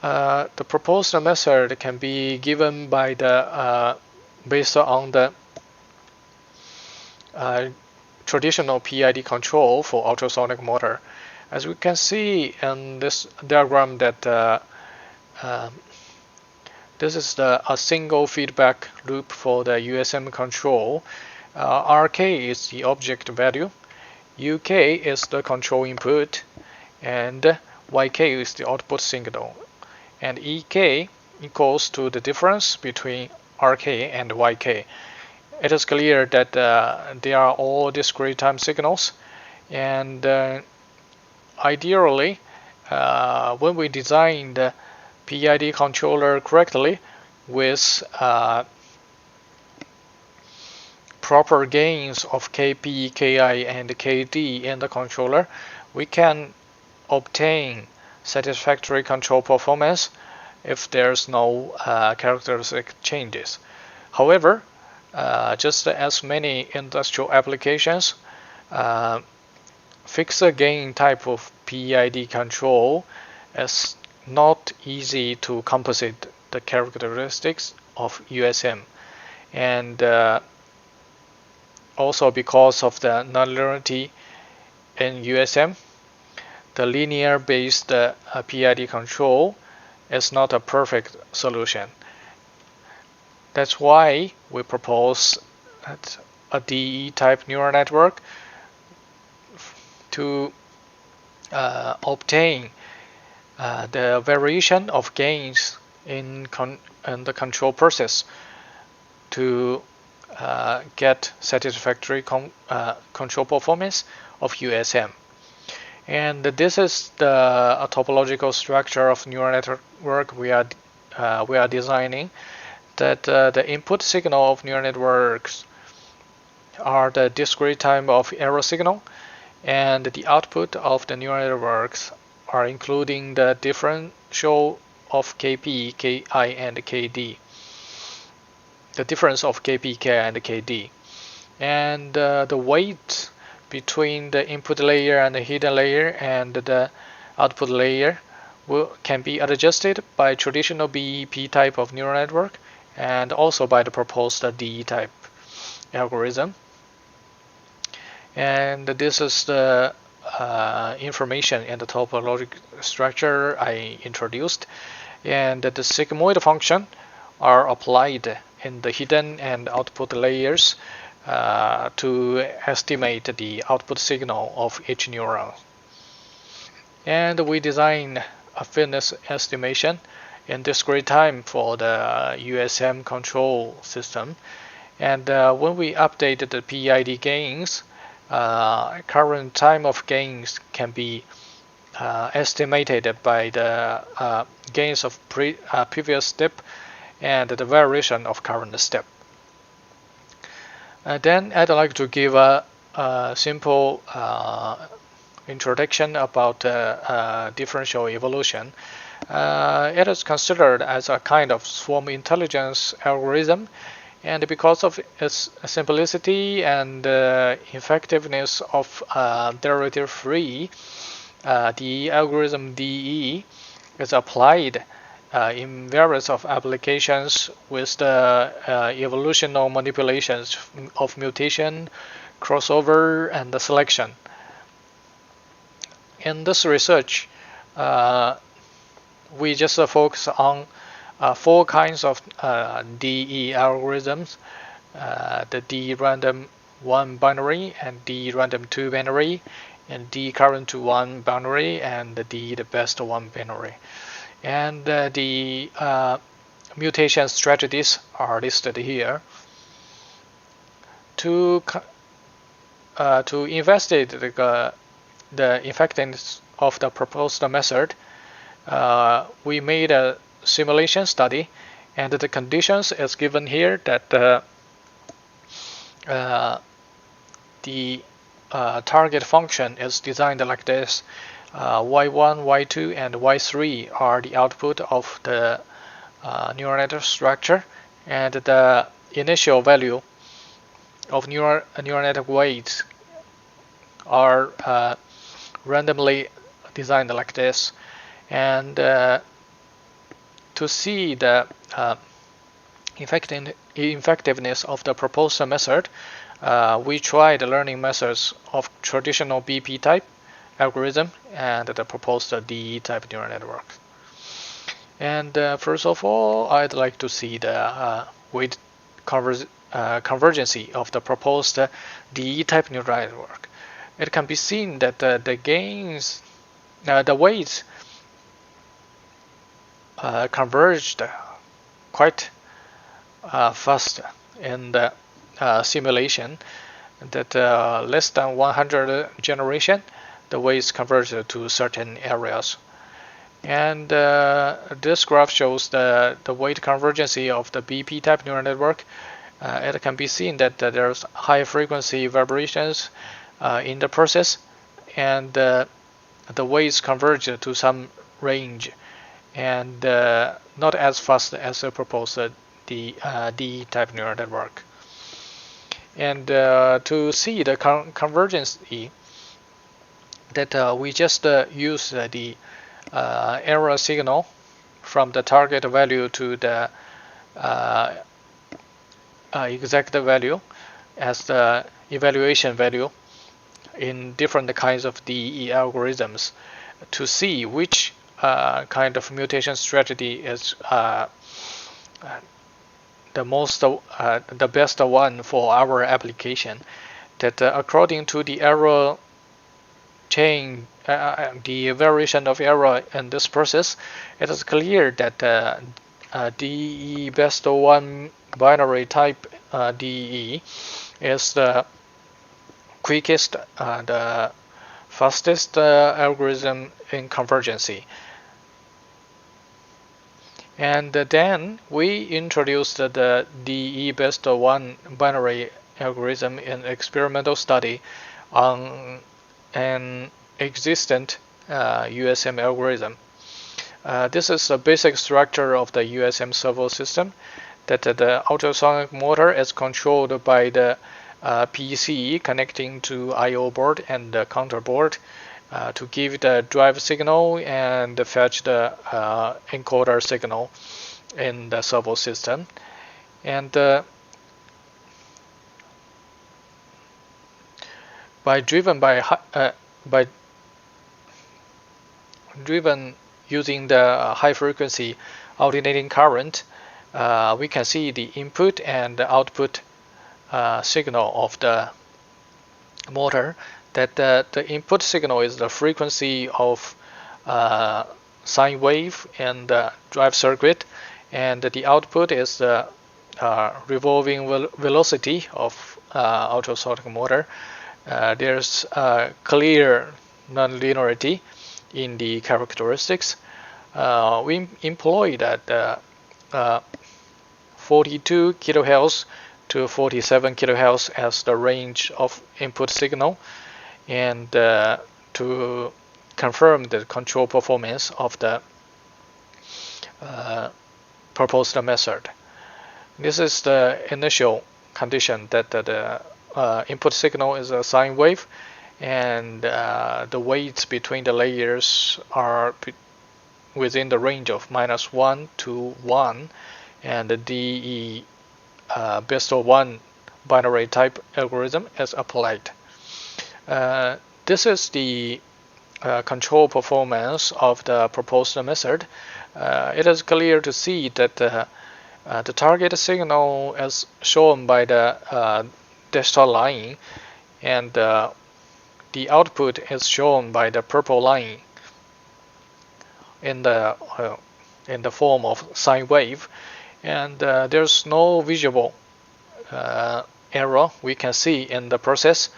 Speaker 6: The proposed method can be given by the based on the traditional PID control for ultrasonic motor. As we can see in this diagram that this is a single feedback loop for the USM control. RK is the object value, UK is the control input, and YK is the output signal. And EK equals to the difference between RK and YK. It is clear that they are all discrete time signals, and ideally, when we design the PID controller correctly with proper gains of Kp, Ki, and Kd in the controller, we can obtain satisfactory control performance if there's no characteristic changes. However, just as many industrial applications, fixed gain type of PID control is not easy to compensate the characteristics of USM, and also because of the nonlinearity in USM, the linear-based PID control is not a perfect solution. That's why we propose a DE-type neural network to obtain the variation of gains in the control process to get satisfactory control performance of USM. And this is the topological structure of neural network we are designing. That the input signal of neural networks are the discrete time of error signal, and the output of the neural networks are including the differential of Kp, Ki, and Kd. The difference of Kp, Ki, and Kd. And the weight between the input layer and the hidden layer and the output layer can be adjusted by traditional BEP type of neural network and also by the proposed DE type algorithm. And this is the information in the topological structure I introduced. And the sigmoid function are applied in the hidden and output layers to estimate the output signal of each neuron. And we design a fitness estimation in discrete time for the USM control system. And when we update the PID gains, current time of gains can be estimated by the gains of previous step and the variation of current step. Then I'd like to give a simple introduction about differential evolution. It is considered as a kind of swarm intelligence algorithm, and because of its simplicity and effectiveness of derivative-free, the algorithm DE is applied in various of applications with the evolutional manipulations of mutation, crossover, and the selection. In this research, we just focus on 4 kinds of DE algorithms, the D random 1 binary and D random 2 binary, and D current to 1 binary, and the D the best 1 binary. And the mutation strategies are listed here. To investigate the effectiveness of the proposed method, we made a simulation study, and the conditions is given here that the target function is designed like this. Y1, Y2, and Y3 are the output of the neural network structure, and the initial value of neural network weights are randomly designed like this. And to see the effectiveness of the proposed method, we tried learning methods of traditional BP type algorithm and the proposed DE type neural network. And first of all, I'd like to see the weight convergency of the proposed DE type neural network. It can be seen that the gains, the weights converged quite fast in the simulation, that less than 100 generation, the weights converge to certain areas. And this graph shows the weight convergency of the BP type neural network. It can be seen that there's high frequency vibrations in the process, and the weights converge to some range, and not as fast as the proposed the DE type neural network. And to see the convergence, that we just use the error signal from the target value to the exact value as the evaluation value in different kinds of DE algorithms to see which kind of mutation strategy is the best one for our application. That according to the error chain, the variation of error in this process, it is clear that DE best one binary type DE is the quickest, the fastest algorithm in convergency. And then we introduced the DE best one binary algorithm in experimental study on an existent USM algorithm. This is the basic structure of the USM servo system, that the ultrasonic motor is controlled by the PC connecting to I/O board and the counter board to give the drive signal and fetch the encoder signal in the servo system. And driven using the high frequency alternating current, we can see the input and the output signal of the motor. That the input signal is the frequency of sine wave in the drive circuit, and the output is the revolving velocity of ultrasonic motor. There's clear nonlinearity in the characteristics. We employ that 42 kHz to 47 kHz as the range of input signal, and to confirm the control performance of the proposed method. This is the initial condition, that the input signal is a sine wave, and the weights between the layers are within the range of -1 to 1, and the DE best of one binary type algorithm is applied. This is the control performance of the proposed method. It is clear to see that the target signal is shown by the dashed line, and the output is shown by the purple line in the form of sine wave, and there's no visible error we can see in the process,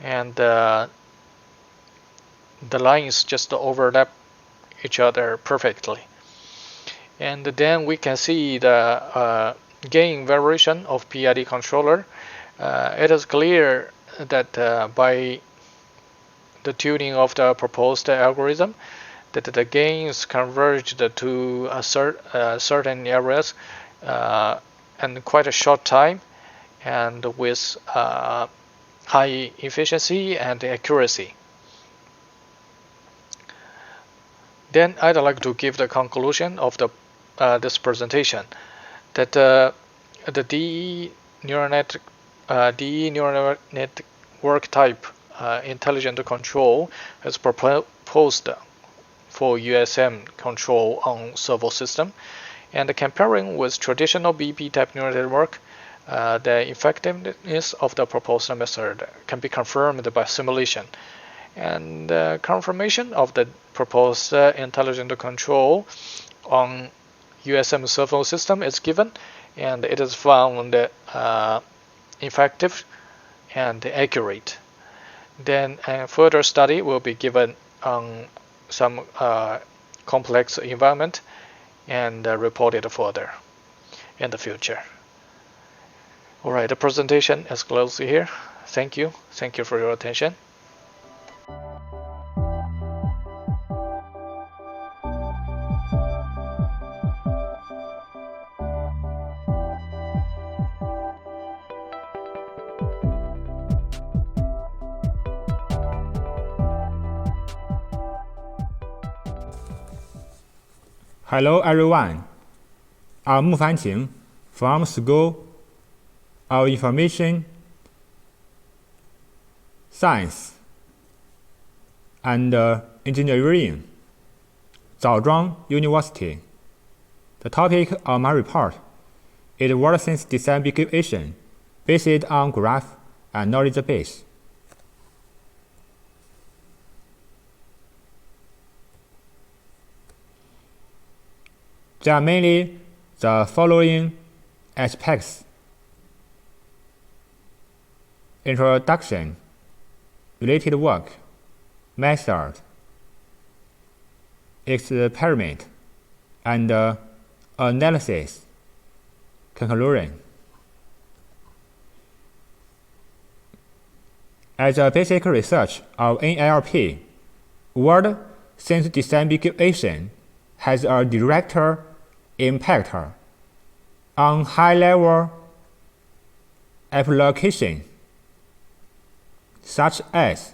Speaker 6: and the lines just overlap each other perfectly. And then we can see the gain variation of PID controller. It is clear that by the tuning of the proposed algorithm, that the gains converged to certain areas in quite a short time, and with high efficiency and accuracy. Then I'd like to give the conclusion of this presentation, that the DE neural net the neural network type intelligent control is proposed for USM control on servo system, and comparing with traditional BP type neural network, the effectiveness of the proposed method can be confirmed by simulation, and confirmation of the proposed intelligent control on USM servo system is given, and it is found effective and accurate. Then a further study will be given on some complex environment and reported further in the future. Alright, the presentation is closed here. Thank you for your attention.
Speaker 7: Hello everyone, I'm MengChu from School of Information Science and Engineering, Zhou University. The topic of my report is word sense disambiguation based on graph and knowledge base. There are mainly the following aspects: introduction, related work, method, experiment, and analysis, conclusion. As a basic research of NLP, word sense disambiguation has a direct impact on high-level application, such as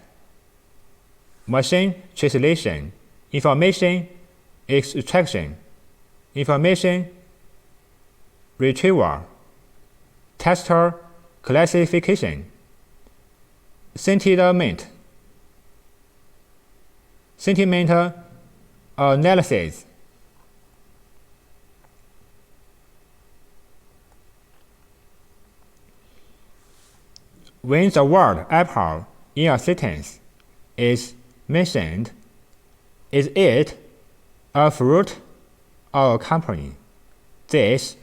Speaker 7: machine translation, information extraction, information retrieval, text classification, sentiment analysis. When the word apple in a sentence is mentioned, is it a fruit or a company? This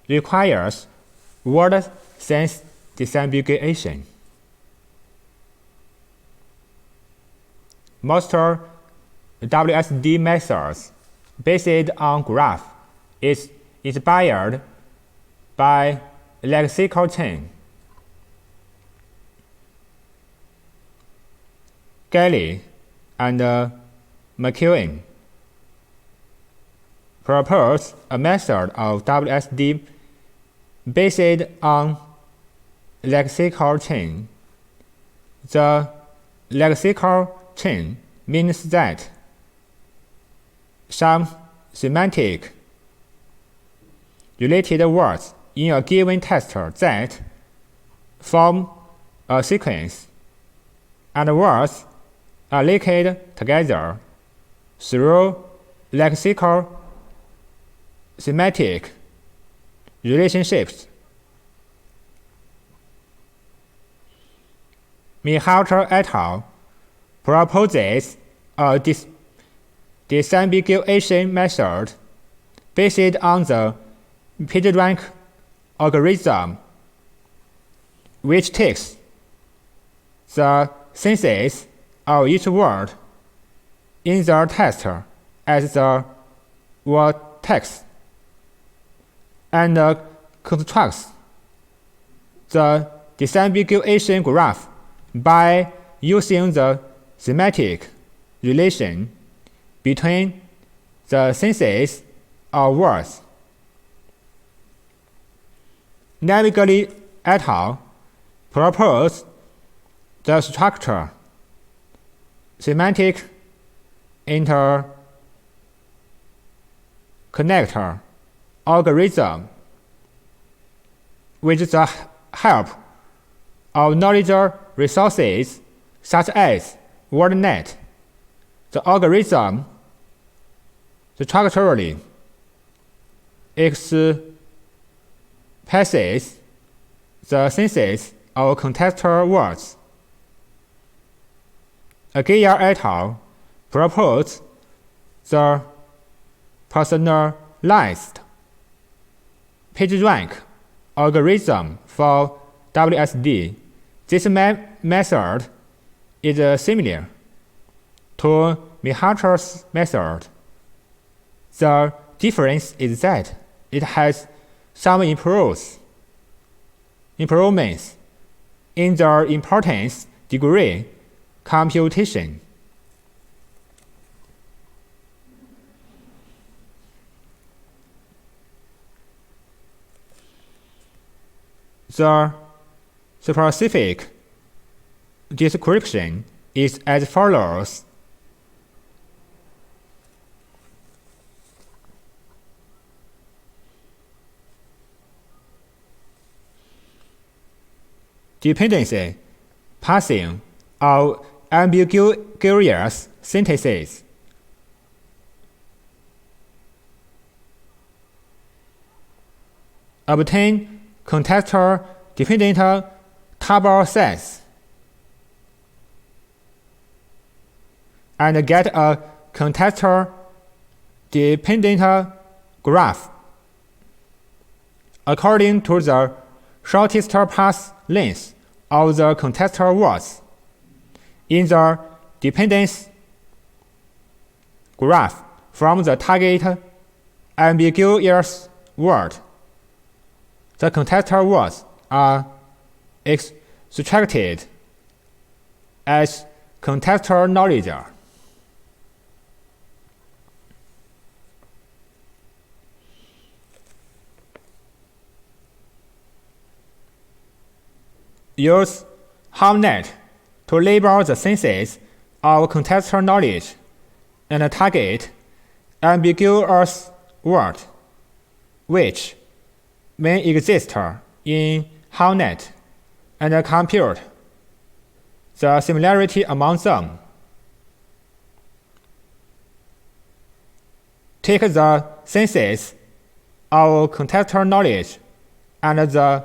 Speaker 7: requires word sense disambiguation. Most WSD methods based on graph is inspired by classifica-tion. Galley and McEwen propose a method of WSD based on classifica-tion. The classifica-tion means that some semantic related words in a given text that form a sequence, and words are linked together through lexical semantic relationships. Mihalter et al. Proposes a disambiguation method based on the PageRank algorithm, which takes the synthesis of each word in the text as the word text and constructs the disambiguation graph by using the semantic relation between the synthesis of words. Navigally et al. Propose the structure semantic interconnector algorithm with the help of knowledge resources such as ROSENET. The algorithm structurally expresses the synthesis of contextual words. Aguirre et al. Proposed the personalized PageRank algorithm for WSD. This method is similar to MengChu's method. The difference is that it has some improvements in the importance degree computation. The specific description is as follows. Dependency passing of ambiguous synthesis. Obtain contextual dependent table sets and get a contextual dependent graph according to the shortest path length of the contextual words in the dependence graph from the target ambiguous word. The contextual words are extracted as contextual knowledge. Use Omnidirectional to label the synthesis of contextual knowledge and target ambiguous word, which may exist in Omnidirectional, and compute the similarity among them. Take the synthesis of contextual knowledge and the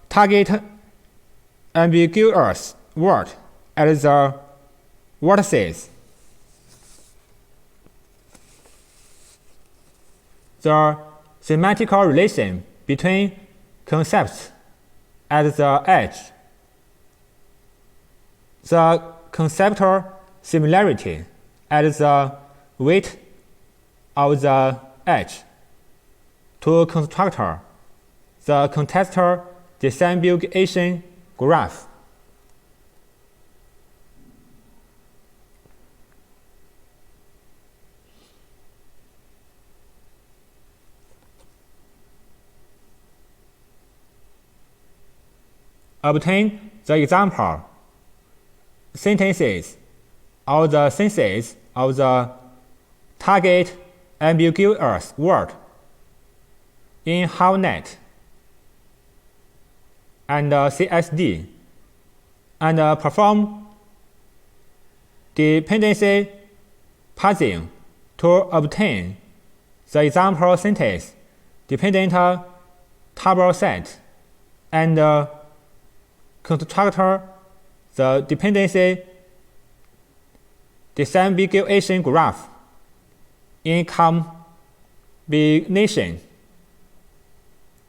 Speaker 7: target ambiguous word as the vertices. The semantic relation between concepts at the edge. The conceptual similarity at the weight of the edge to construct the contextual disambiguation graph. Obtain the example sentences of the synthesis of the target ambiguous word in Omnidirectional and CSD, and perform dependency parsing to obtain the example synthesis dependent table set and construct the dependency disambiguation graph in combination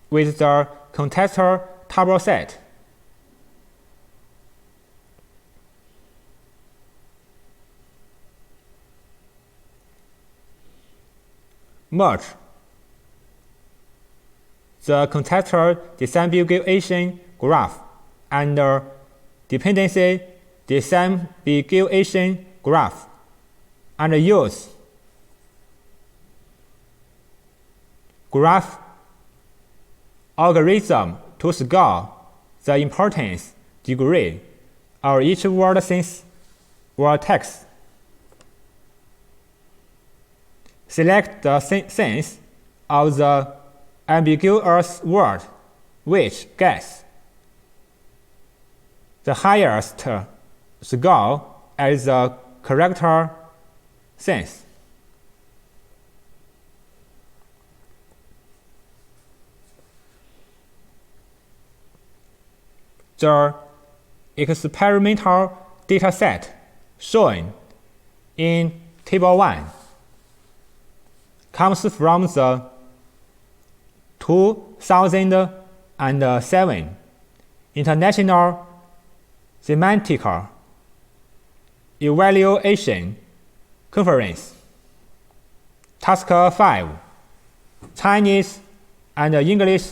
Speaker 7: with the contextual table set. Merge the contextual disambiguation graph and dependency disambiguation graph, and use graph algorithm to score the importance degree of each word since or text. Select the sense of the ambiguous word which gets the highest score as the character sense. The experimental dataset shown in Table 1 comes from the 2007 International Semantic Evaluation Conference. Task 5, Chinese and English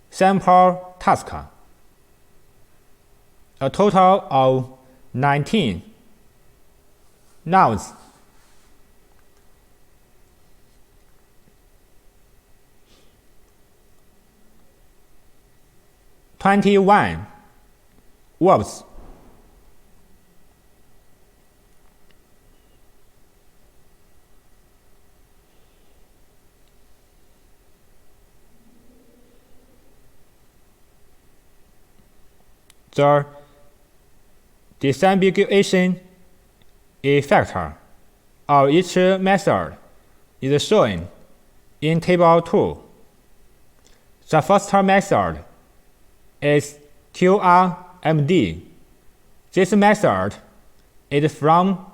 Speaker 7: sample task. A total of 19 nodes. (21) verbs. The disambiguation effect of each method is shown in Table 2. The first method is QRMD. This method is from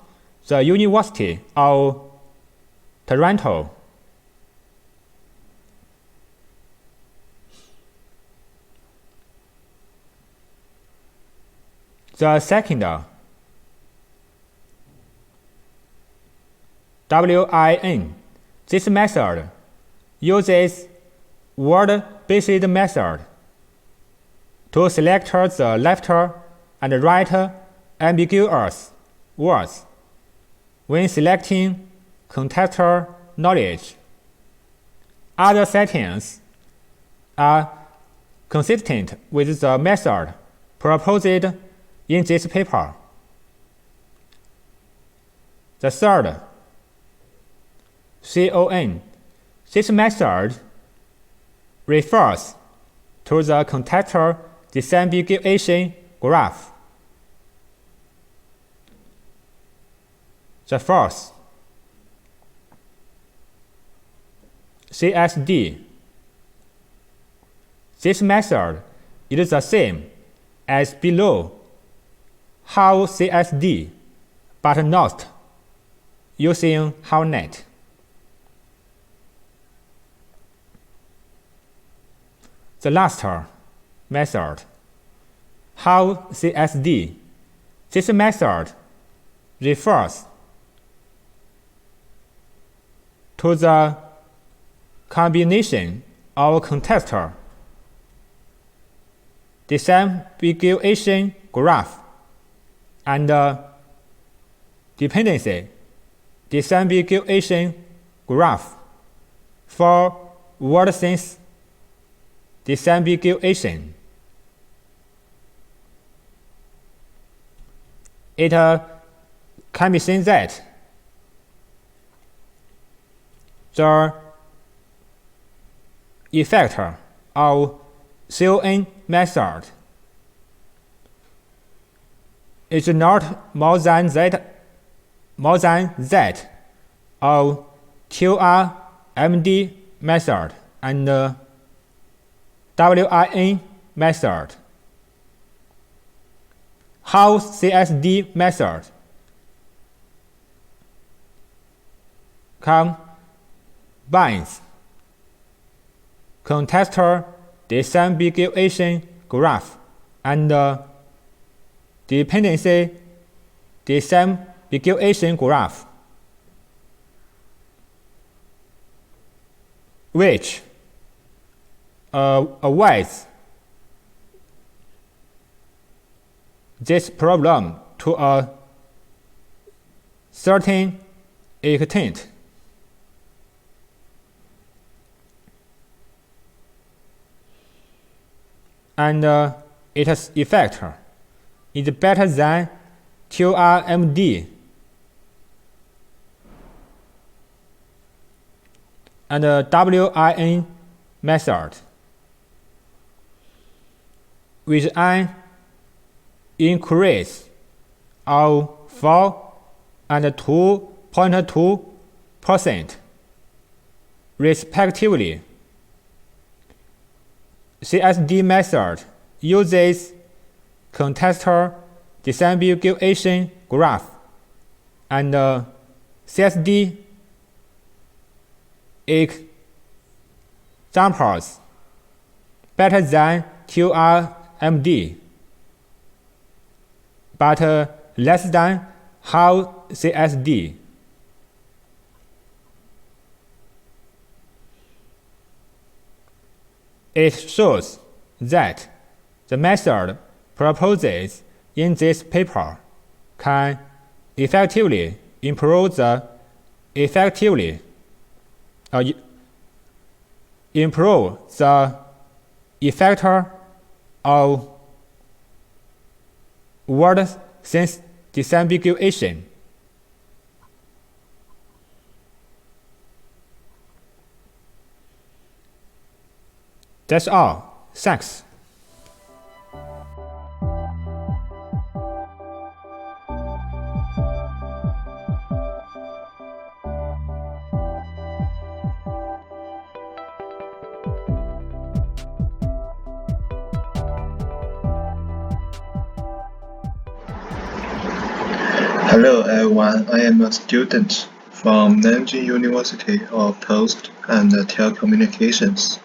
Speaker 7: the University of Toronto. The second, WIN. This method uses word-based method to select the left and right ambiguous words when selecting contextual knowledge. Other settings are consistent with the method proposed in this paper. The third, CON. This method refers to the contextual disambiguation graph. The fourth, CSD. This method is the same as below, how CSD, but not using HowNet. The last method, how CSD. This method refers to the combination of contextual disambiguation graph and dependency disambiguation graph for word sense disambiguation. It can be seen that the effect of CON method is not more than that of QRMD method and WIN method. How CSD method combines contextual disambiguation graph and dependency disambiguation graph, which avoids this problem to a certain extent. And its effect is better than QRMD and WIN method. with an increase of 4 and 2.2% respectively. CSD method uses contextual disambiguation graph and CSD examples better than QRMD, but less than half CSD. It shows that the method proposed in this paper can effectively improve the effector of word sense disambiguation. That's all. Thanks.
Speaker 8: Hello everyone, I am a student from Nanjing University of Post and Telecommunications.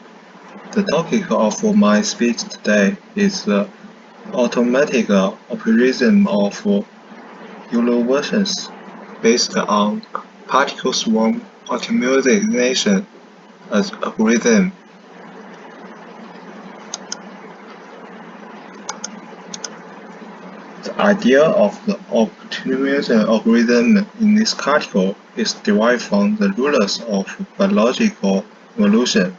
Speaker 8: The topic of my speech today is the automatic operation of universes based on particle swarm optimization as algorithm. The idea of the optimization algorithm in this article is derived from the rulers of biological evolution.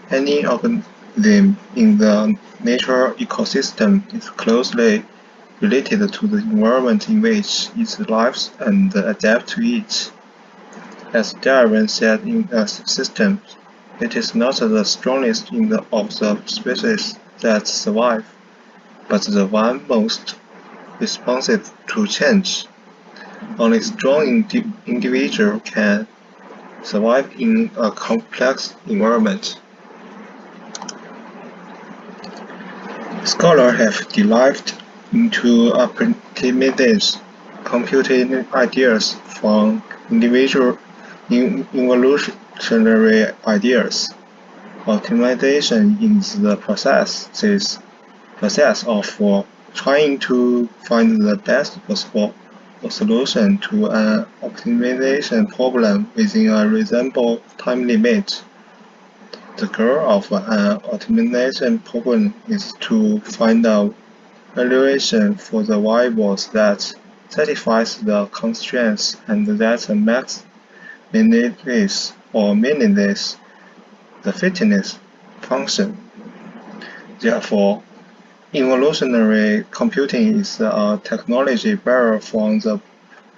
Speaker 8: Any organism in the natural ecosystem is closely related to the environment in which it lives and adapts to it. As Darwin said, in a system, it is not the strongest of the species that survive, but the one most responsive to change. Only strong individual can survive in a complex environment. Scholars have derived into optimization computing ideas from individual evolutionary ideas. Optimization is the process of trying to find the best possible solution to an optimization problem within a reasonable time limit. The goal of an optimization problem is to find a valuation for the variables that satisfies the constraints and that makes meaningless or meaningless the fitness function. Therefore, evolutionary computing is a technology borrowed from the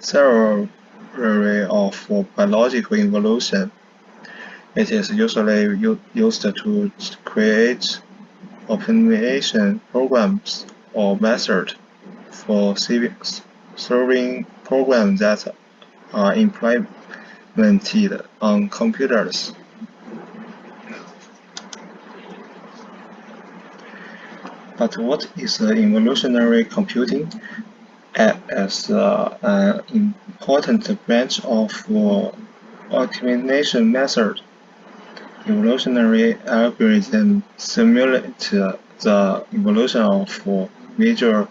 Speaker 8: theory of biological evolution. It is usually used to create optimization programs or methods for solving programs that are implemented on computers. But what is evolutionary computing? As an important branch of optimization method, evolutionary algorithms simulate the evolution of individuals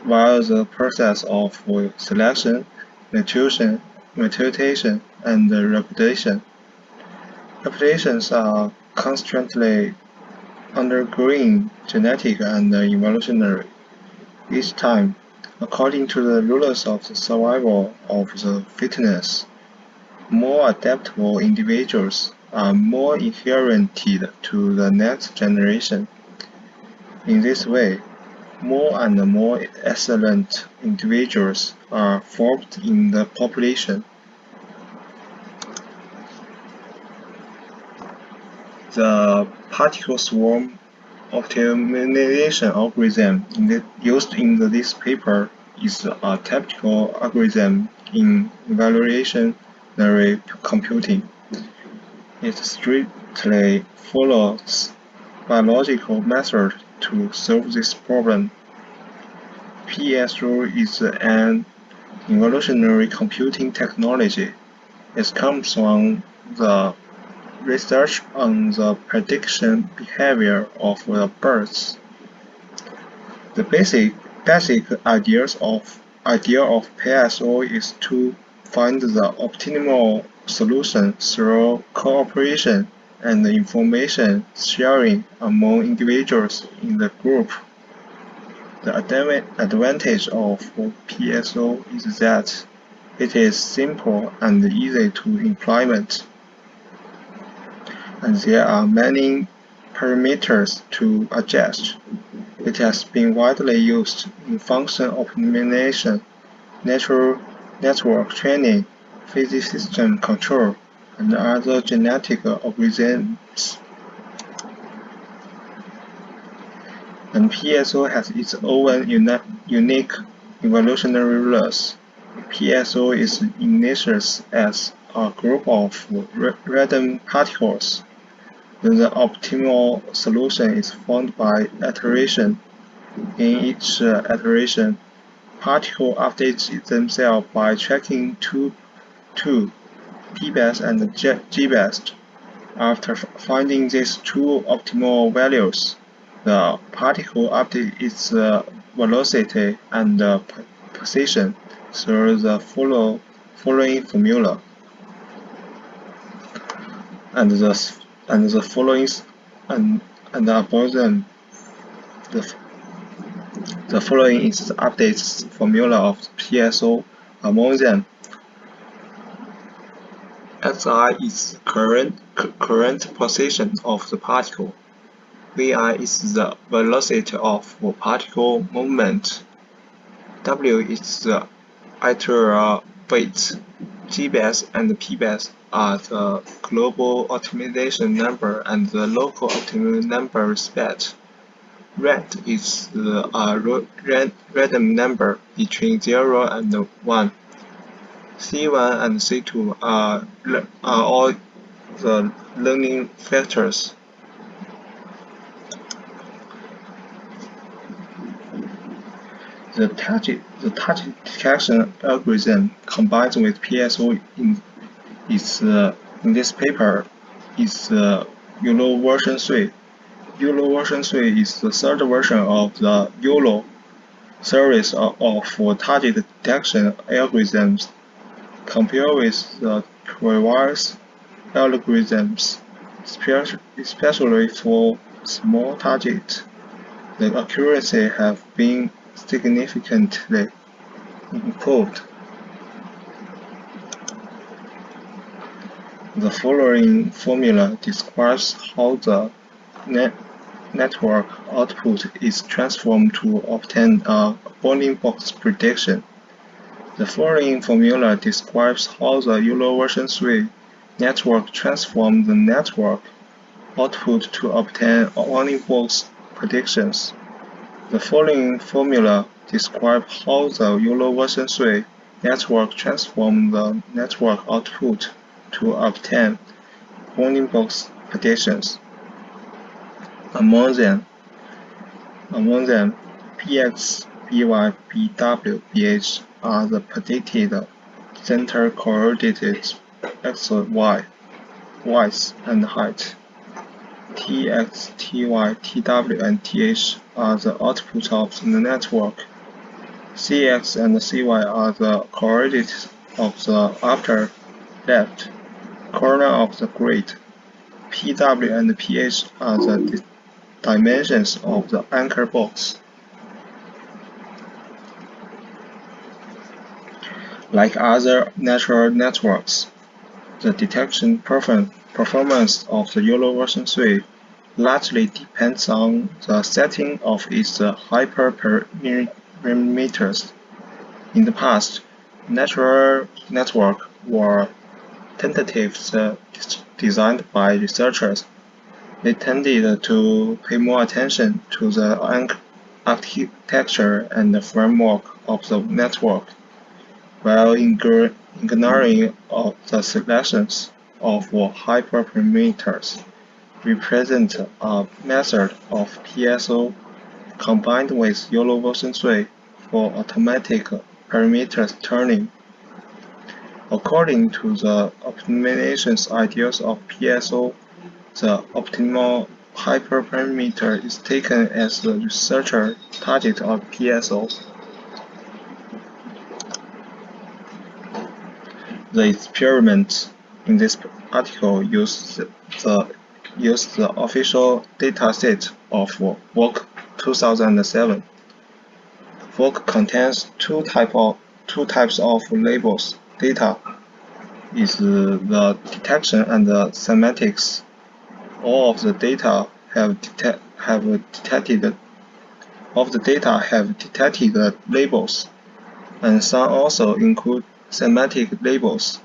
Speaker 8: via the process of selection, mutation, and replication. Reputations are constantly undergoing genetic and evolutionary, each time according to the rules of the survival of the fittest. More adaptable individuals are more inherited to the next generation. In this way, more and more excellent individuals are formed in the population. The particle swarm optimization algorithm used in this paper is a typical algorithm in evolutionary computing. It strictly follows biological methods to solve this problem. PSO is an evolutionary computing technology. It comes from the research on the prediction behavior of the birds. The basic idea of PSO is to find the optimal solution through cooperation and information sharing among individuals in the group. The advantage of PSO is that it is simple and easy to implement, and there are many parameters to adjust. It has been widely used in function optimization, natural network training, physics system control, and other genetic algorithms. And PSO has its own unique evolutionary rules. PSO is initialized as a group of random particles. Then the optimal solution is found by iteration. In each iteration, particles update themselves by checking two p-best and g-best. After finding these two optimal values, the particle updates its velocity and position through the following formula. And the following and above them, the following is the updates formula of PSO. Among them, xi is current position of the particle. Vi is the velocity of particle movement. W is the iteral weight. G-best and P-best are the global optimization number and the local optimization number respect. Rand is the random number between 0 and 1. C1 and C2 are all the learning factors. The target detection algorithm combined with PSO in this paper is YOLO version 3. YOLO version 3 is the third version of the YOLO series of target detection algorithms. Compared with the previous algorithms, especially for small targets, the accuracy has been significantly improved. The following formula describes how the network output is transformed to obtain a bounding box prediction. The following formula describes how the YOLO version 3 network transforms the network output to obtain bounding box predictions. The following formula describes how the YOLO version 3 network transforms the network output to obtain bounding box predictions. Among them, Px, By, Bw, Bh are the predicted center coordinates x, y, width, and height. Tx, Ty, Tw, and Th are the output of the network. Cx and Cy are the coordinates of the upper left corner of the grid. Pw and Ph are the dimensions of the anchor box. Like other natural networks, the detection performance of the YOLO version 3 largely depends on the setting of its hyperparameters. In the past, natural networks were tentatively designed by researchers. They tended to pay more attention to the architecture and the framework of the network, while ignoring the selections of hyperparameters represent a method of PSO combined with universal tree for automatic parameter turning. According to the optimization ideas of PSO, the optimal hyperparameter is taken as the researcher target of PSO. The experiments in this article use the official dataset of Work 2007. Work contains two types of labels. Data is the detection and the semantics. All of the data have detected labels, and some also include semantic labels.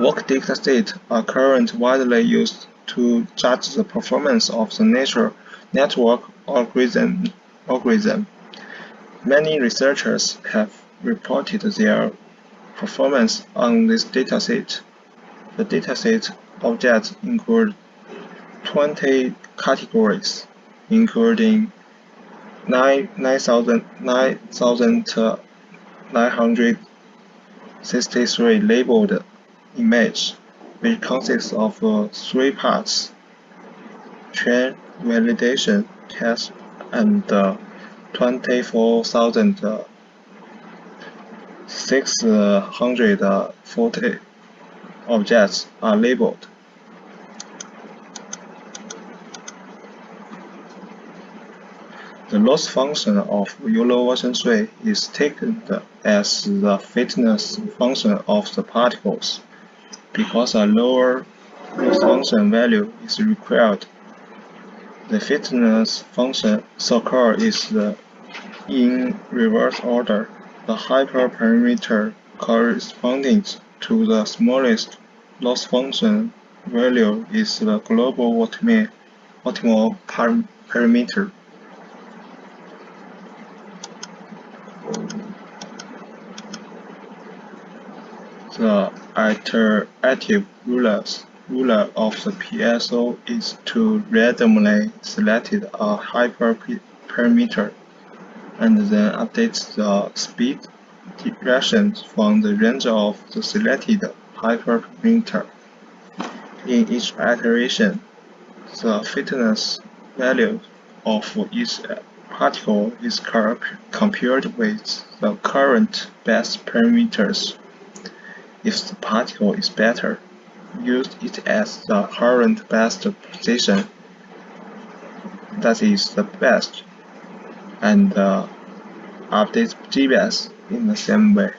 Speaker 8: Work datasets are currently widely used to judge the performance of the network algorithm. Many researchers have reported their performance on this dataset. The dataset objects include 20 categories, including 9,963 labeled images, which consists of 3 parts: train, validation, test, and 24,640 objects are labeled. The loss function of universal tree is taken as the fitness function of the particles, because a lower loss function value is required. The fitness function occurs is in reverse order. The hyperparameter corresponding to the smallest loss function value is the global optimal parameter. The iterative ruler of the PSO is to randomly select a hyperparameter and then update the speed direction from the range of the selected hyperparameter. In each iteration, the fitness value of each particle is compared with the current best parameters. If the particle is better, use it as the current best position, that is the best, and update GBS in the same way.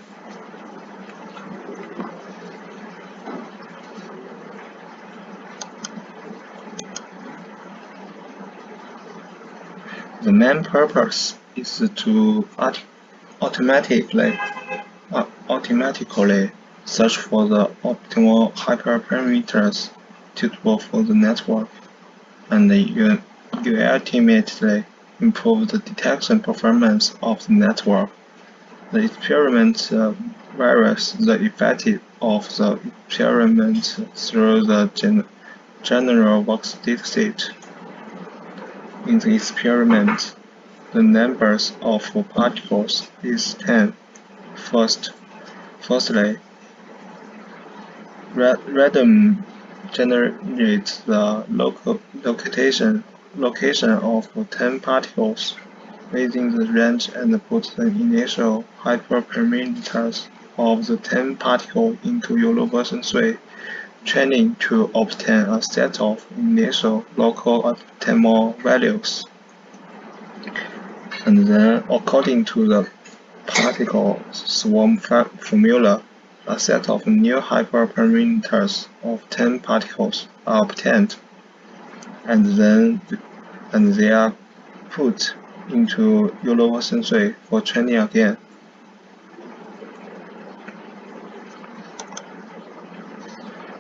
Speaker 8: The main purpose is to automatically search for the optimal hyperparameters suitable for the network, and you ultimately improve the detection performance of the network. The experiment varies the effect of the experiment through the general works dataset. In the experiment, the numbers of particles is 10. Firstly, random generates the location of 10 particles within the range and puts the initial hyperparameters of the 10 particles into universal tree training to obtain a set of initial local optimal values. And then, according to the particle swarm formula, a set of new hyperparameters of 10 particles are obtained, and they are put into universal tree for training again.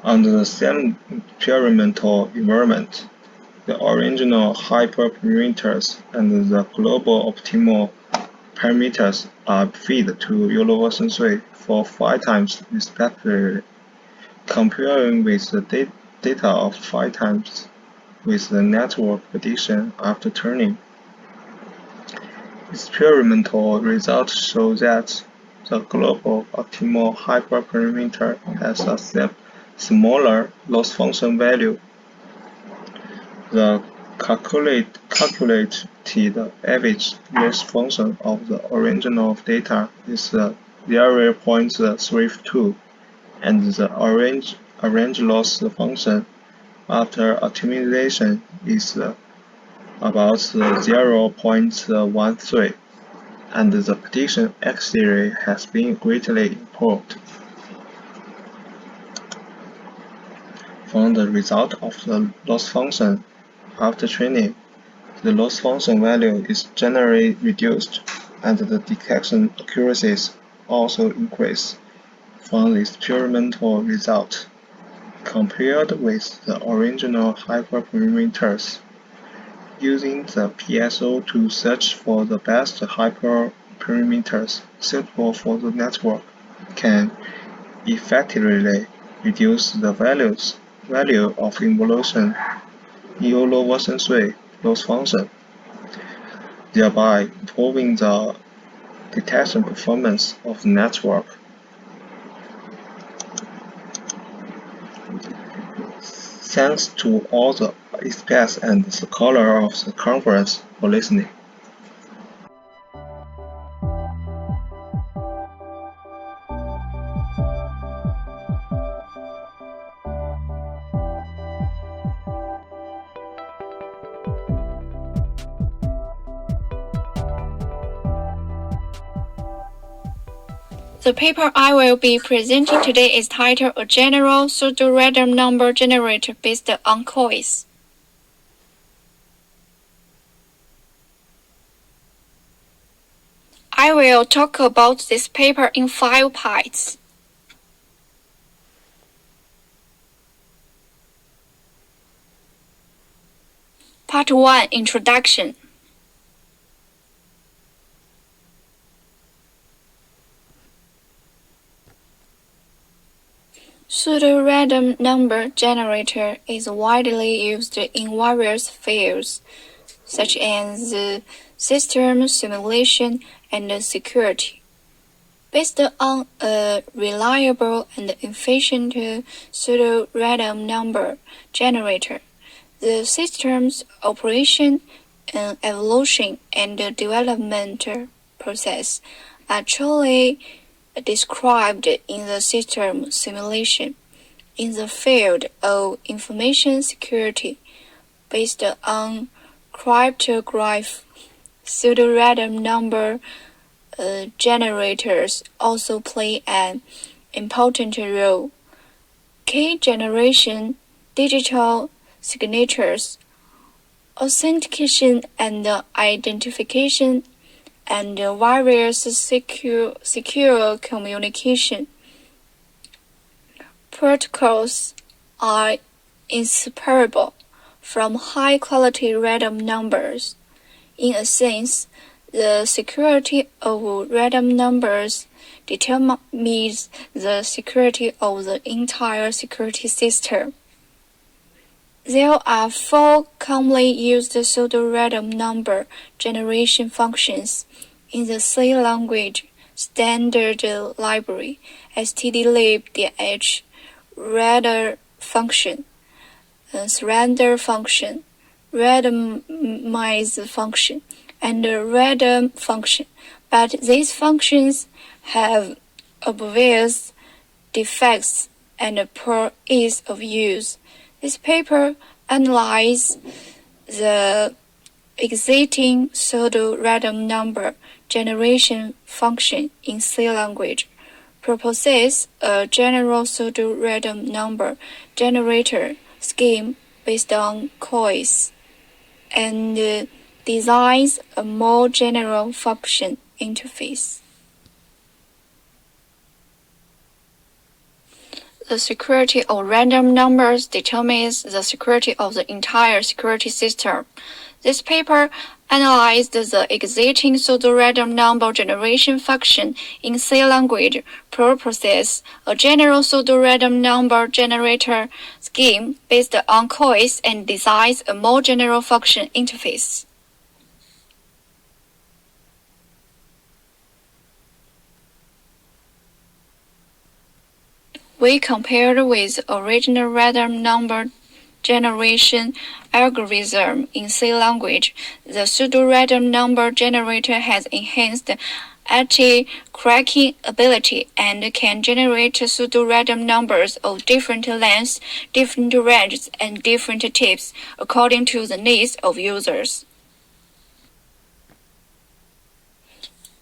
Speaker 8: A Under the same experimental environment, the original hyperparameters and the global optimal parameters are fed to universal 3 for 5 times respectively, comparing with the data of 5 times with the network prediction after tuning. Experimental results show that the global optimal hyperparameter has a smaller loss function value. The calculated average loss function of the original data is 0.32, and the arrange loss function after optimization is about 0.13, and the prediction accuracy has been greatly improved. From the result of the loss function after training, the loss function value is generally reduced, and the detection accuracies also increase from the experimental result. Compared with the original hyperparameters, using the PSO to search for the best hyperparameters suitable for the network can effectively reduce the value of involution universal 3 loss function, thereby improving the detection performance of the network. Thanks to all the experts and scholars of the conference for listening.
Speaker 9: The paper I will be presenting today is titled A General Pseudo-Random Number Generator Based on COIS. I will talk about this paper in 5 parts. Part 1, Introduction. Pseudo-random number generator is widely used in various fields, such as system simulation and security. Based on a reliable and efficient pseudo-random number generator, the system's operation, evolution, and development process are truly described in the system simulation. In the field of information security, based on cryptography, pseudo-random number generators also play an important role. Key generation, digital signatures, authentication and identification, and various secure communication protocols are inseparable from high-quality random numbers. In a sense, the security of random numbers determines the security of the entire security system. There are 4 commonly used pseudo-random number generation functions in the C language standard library: stdlib.h, radar function, surrender function, randomize function, and random function. But these functions have obvious defects and poor ease of use. This paper analyzes the existing pseudo-random number generation function in C language, proposes a general pseudo-random number generator scheme based on COIS, and designs a more general function interface. The security of random numbers determines the security of the entire security system. This paper analyzed the existing pseudo-random number generation function in C language, proposes a general pseudo-random number generator scheme based on COIS, and designs a more general function interface. We compared with original random number generation algorithm in C language. The pseudo-random number generator has enhanced anti-cracking ability and can generate pseudo-random numbers of different lengths, different ranges, and different types according to the needs of users.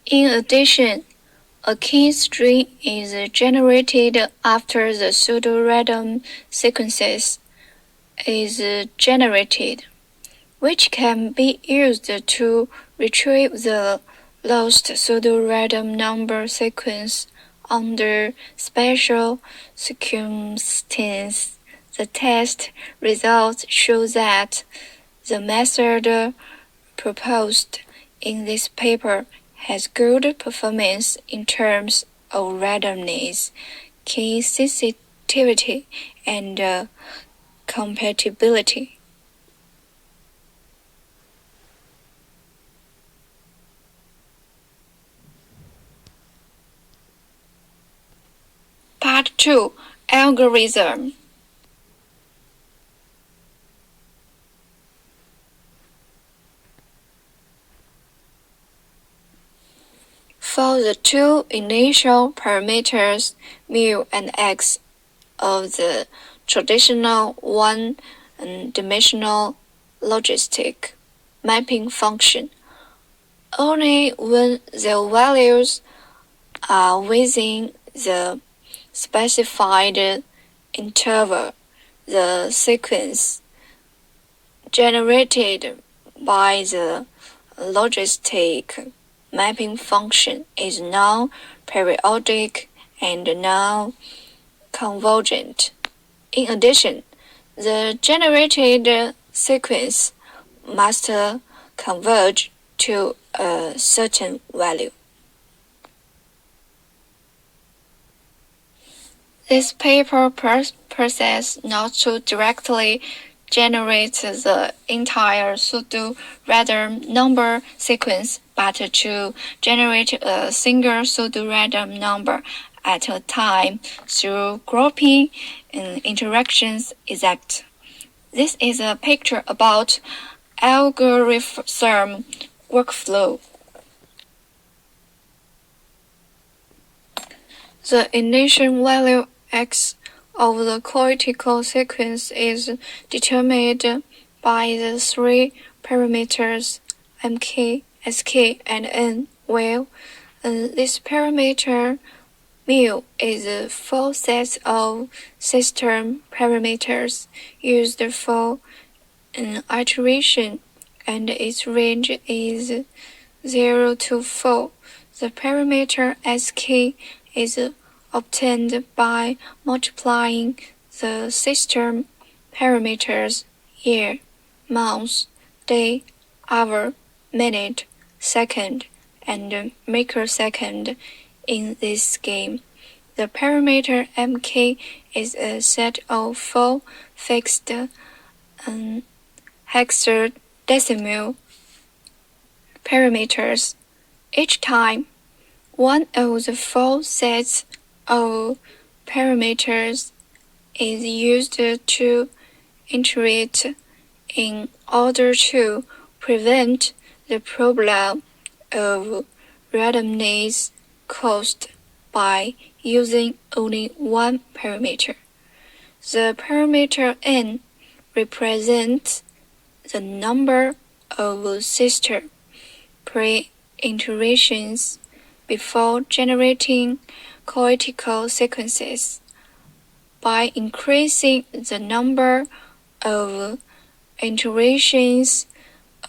Speaker 9: In addition, a key string is generated after the pseudo-random sequences is generated, which can be used to retrieve the lost pseudo-random number sequence under special circumstances. The test results show that the method proposed in this paper has good performance in terms of randomness, key sensitivity, and compatibility. Part 2. Algorithm. For the two initial parameters mu and x of the traditional one-dimensional logistic mapping function, only when the values are within the specified interval, the sequence generated by the logistic mapping function is non-periodic and non-convergent. In addition, the generated sequence must converge to a certain value. This paper purports not to directly generate the entire pseudo-random number sequence, but to generate a single pseudo-random number at a time through grouping and interactions exact. This is a picture about algorithm workflow. The initial value x of the critical sequence is determined by the three parameters mk, sk, and n, where this parameter mu is a full set of system parameters used for an iteration, and its range is 0 to 4. The parameter sk is obtained by multiplying the system parameters year, month, day, hour, minute, second, and microsecond in this scheme. The parameter mk is a set of 4 fixed hexadecimal parameters. Each time, one of the 4 sets of parameters is used to iterate in order to prevent the problem of randomness caused by using only one parameter. The parameter n represents the number of system pre-iterations before generating critical sequences. By increasing the number of iterations,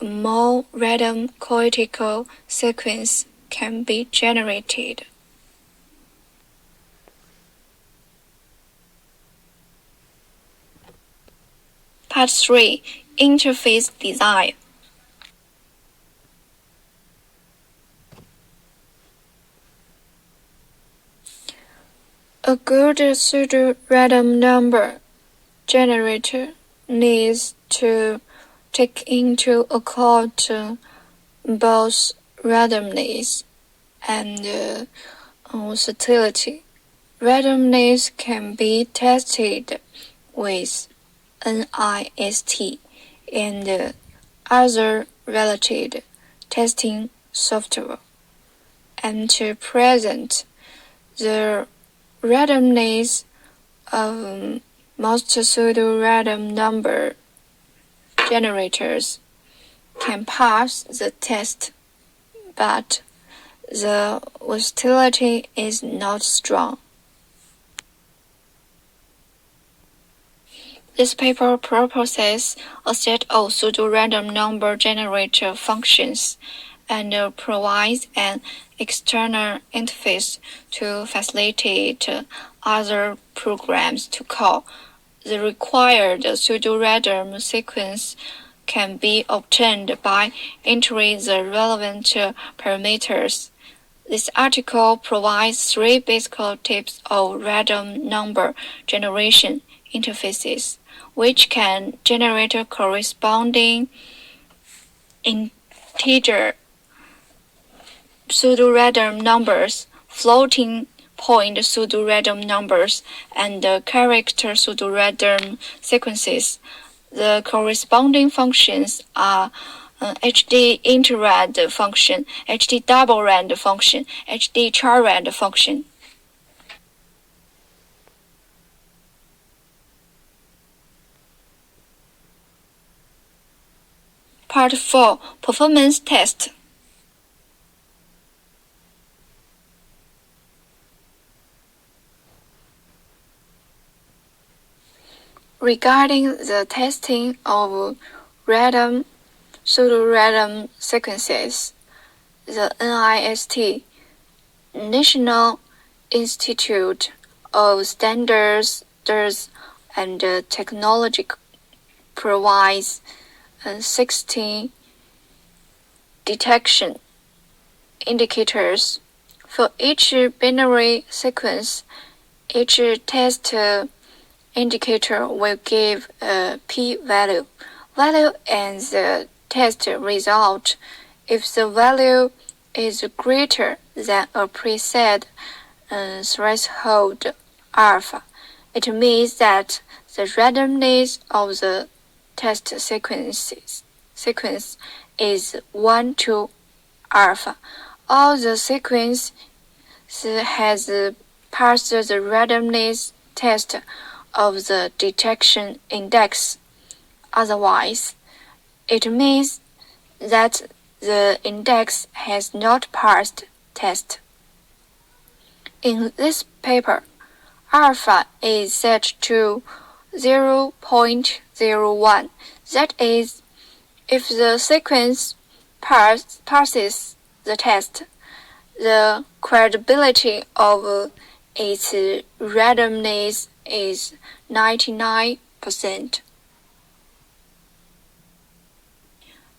Speaker 9: a more random critical sequence can be generated. Part 3. Interface Design. A good pseudo-random number generator needs to take into account both randomness and versatility. Randomness can be tested with NIST and other related testing software, and to present the randomness of most pseudo-random number generators can pass the test, but the versatility is not strong. This paper proposes a set of pseudo-random number generator functions and provides an external interface to facilitate other programs to call. The required pseudo-random sequence can be obtained by entering the relevant parameters. This article provides 3 basic types of random number generation interfaces, which can generate corresponding integer pseudo-random numbers, floating point pseudo-random numbers, and character pseudo-random sequences. The corresponding functions are HD interrand function, HD double rand function, HD char-rand function. Part 4. Performance Test. Regarding the testing of random, pseudo-random sequences, the NIST, National Institute of Standards and Technology, provides 16 detection indicators. For each binary sequence, each test indicator will give a p-value and the test result. If the value is greater than a preset threshold alpha, it means that the randomness of the test sequence is 1 to alpha. All the sequence has passed the randomness test of the detection index. Otherwise, it means that the index has not passed test. In this paper, alpha is set to 0.01. That is, if the sequence passes the test, the credibility of its randomness is 99%.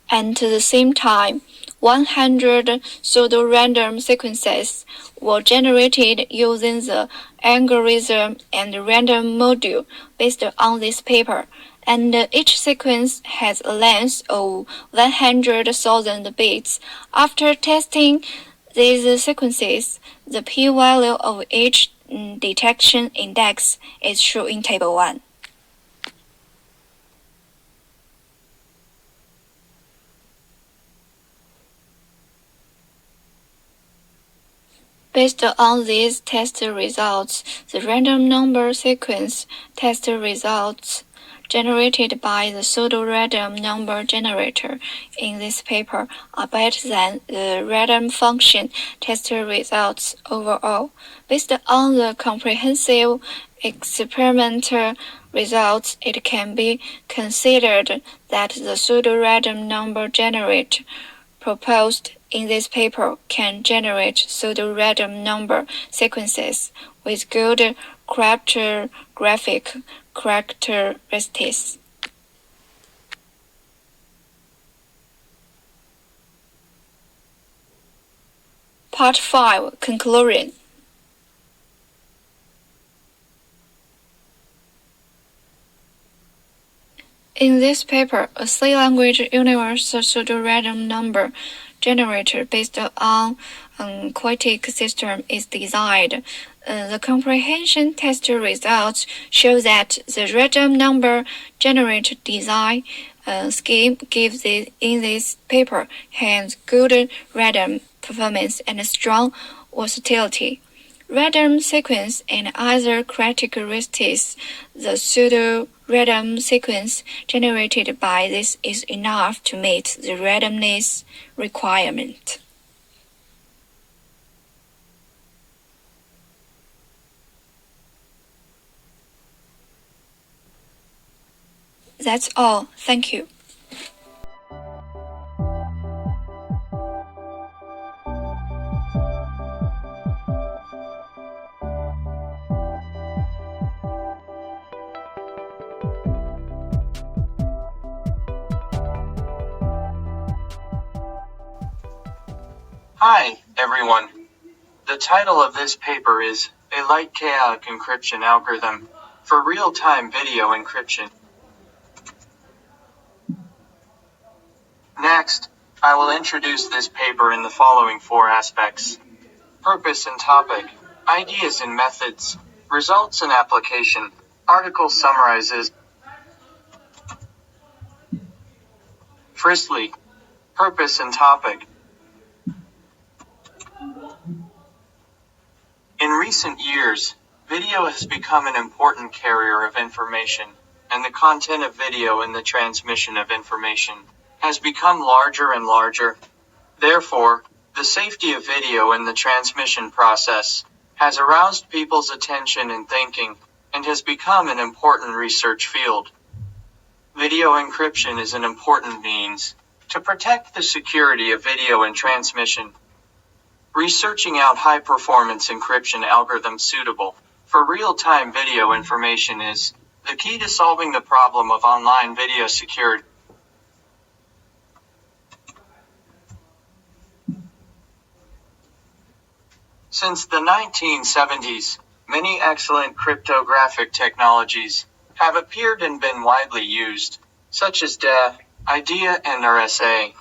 Speaker 9: At the same time, 100 pseudo-random sequences were generated using the algorithm and random module based on this paper, and each sequence has a length of 100,000 bits. After testing these sequences, the p-value of each detection index is shown in Table 1. Based on these test results, the random number sequence test results generated by the pseudo-random number generator in this paper are better than the random function test results overall. Based on the comprehensive experimental results, it can be considered that the pseudo-random number generator proposed in this paper can generate pseudo-random number sequences with good cryptographic characteristics. Part 5. Conclusion. In this paper, a C-language universal pseudo-random number generator based on a quotic system is designed. The comprehension test results show that the random number generator design scheme gives in this paper has good random performance and strong versatility. Random sequence and other characteristics. The pseudo-random sequence generated by this is enough to meet the randomness requirement. That's all. Thank you.
Speaker 10: Hi, everyone. The title of this paper is A Light Chaotic Encryption Algorithm for Real-Time Video Encryption. Next, I will introduce this paper in the following 4 aspects: purpose and topic, ideas and methods, results and application. Article summarizes. Firstly, purpose and topic. In recent years, video has become an important carrier of information, and the content of video in the transmission of information has become larger and larger. Therefore, the safety of video in the transmission process has aroused people's attention and thinking, and has become an important research field. Video encryption is an important means to protect the security of video in transmission. Researching out high-performance encryption algorithms suitable for real-time video information is the key to solving the problem of online video security. Since the 1970s, many excellent cryptographic technologies have appeared and been widely used, such as DE, IDEA, and RSA.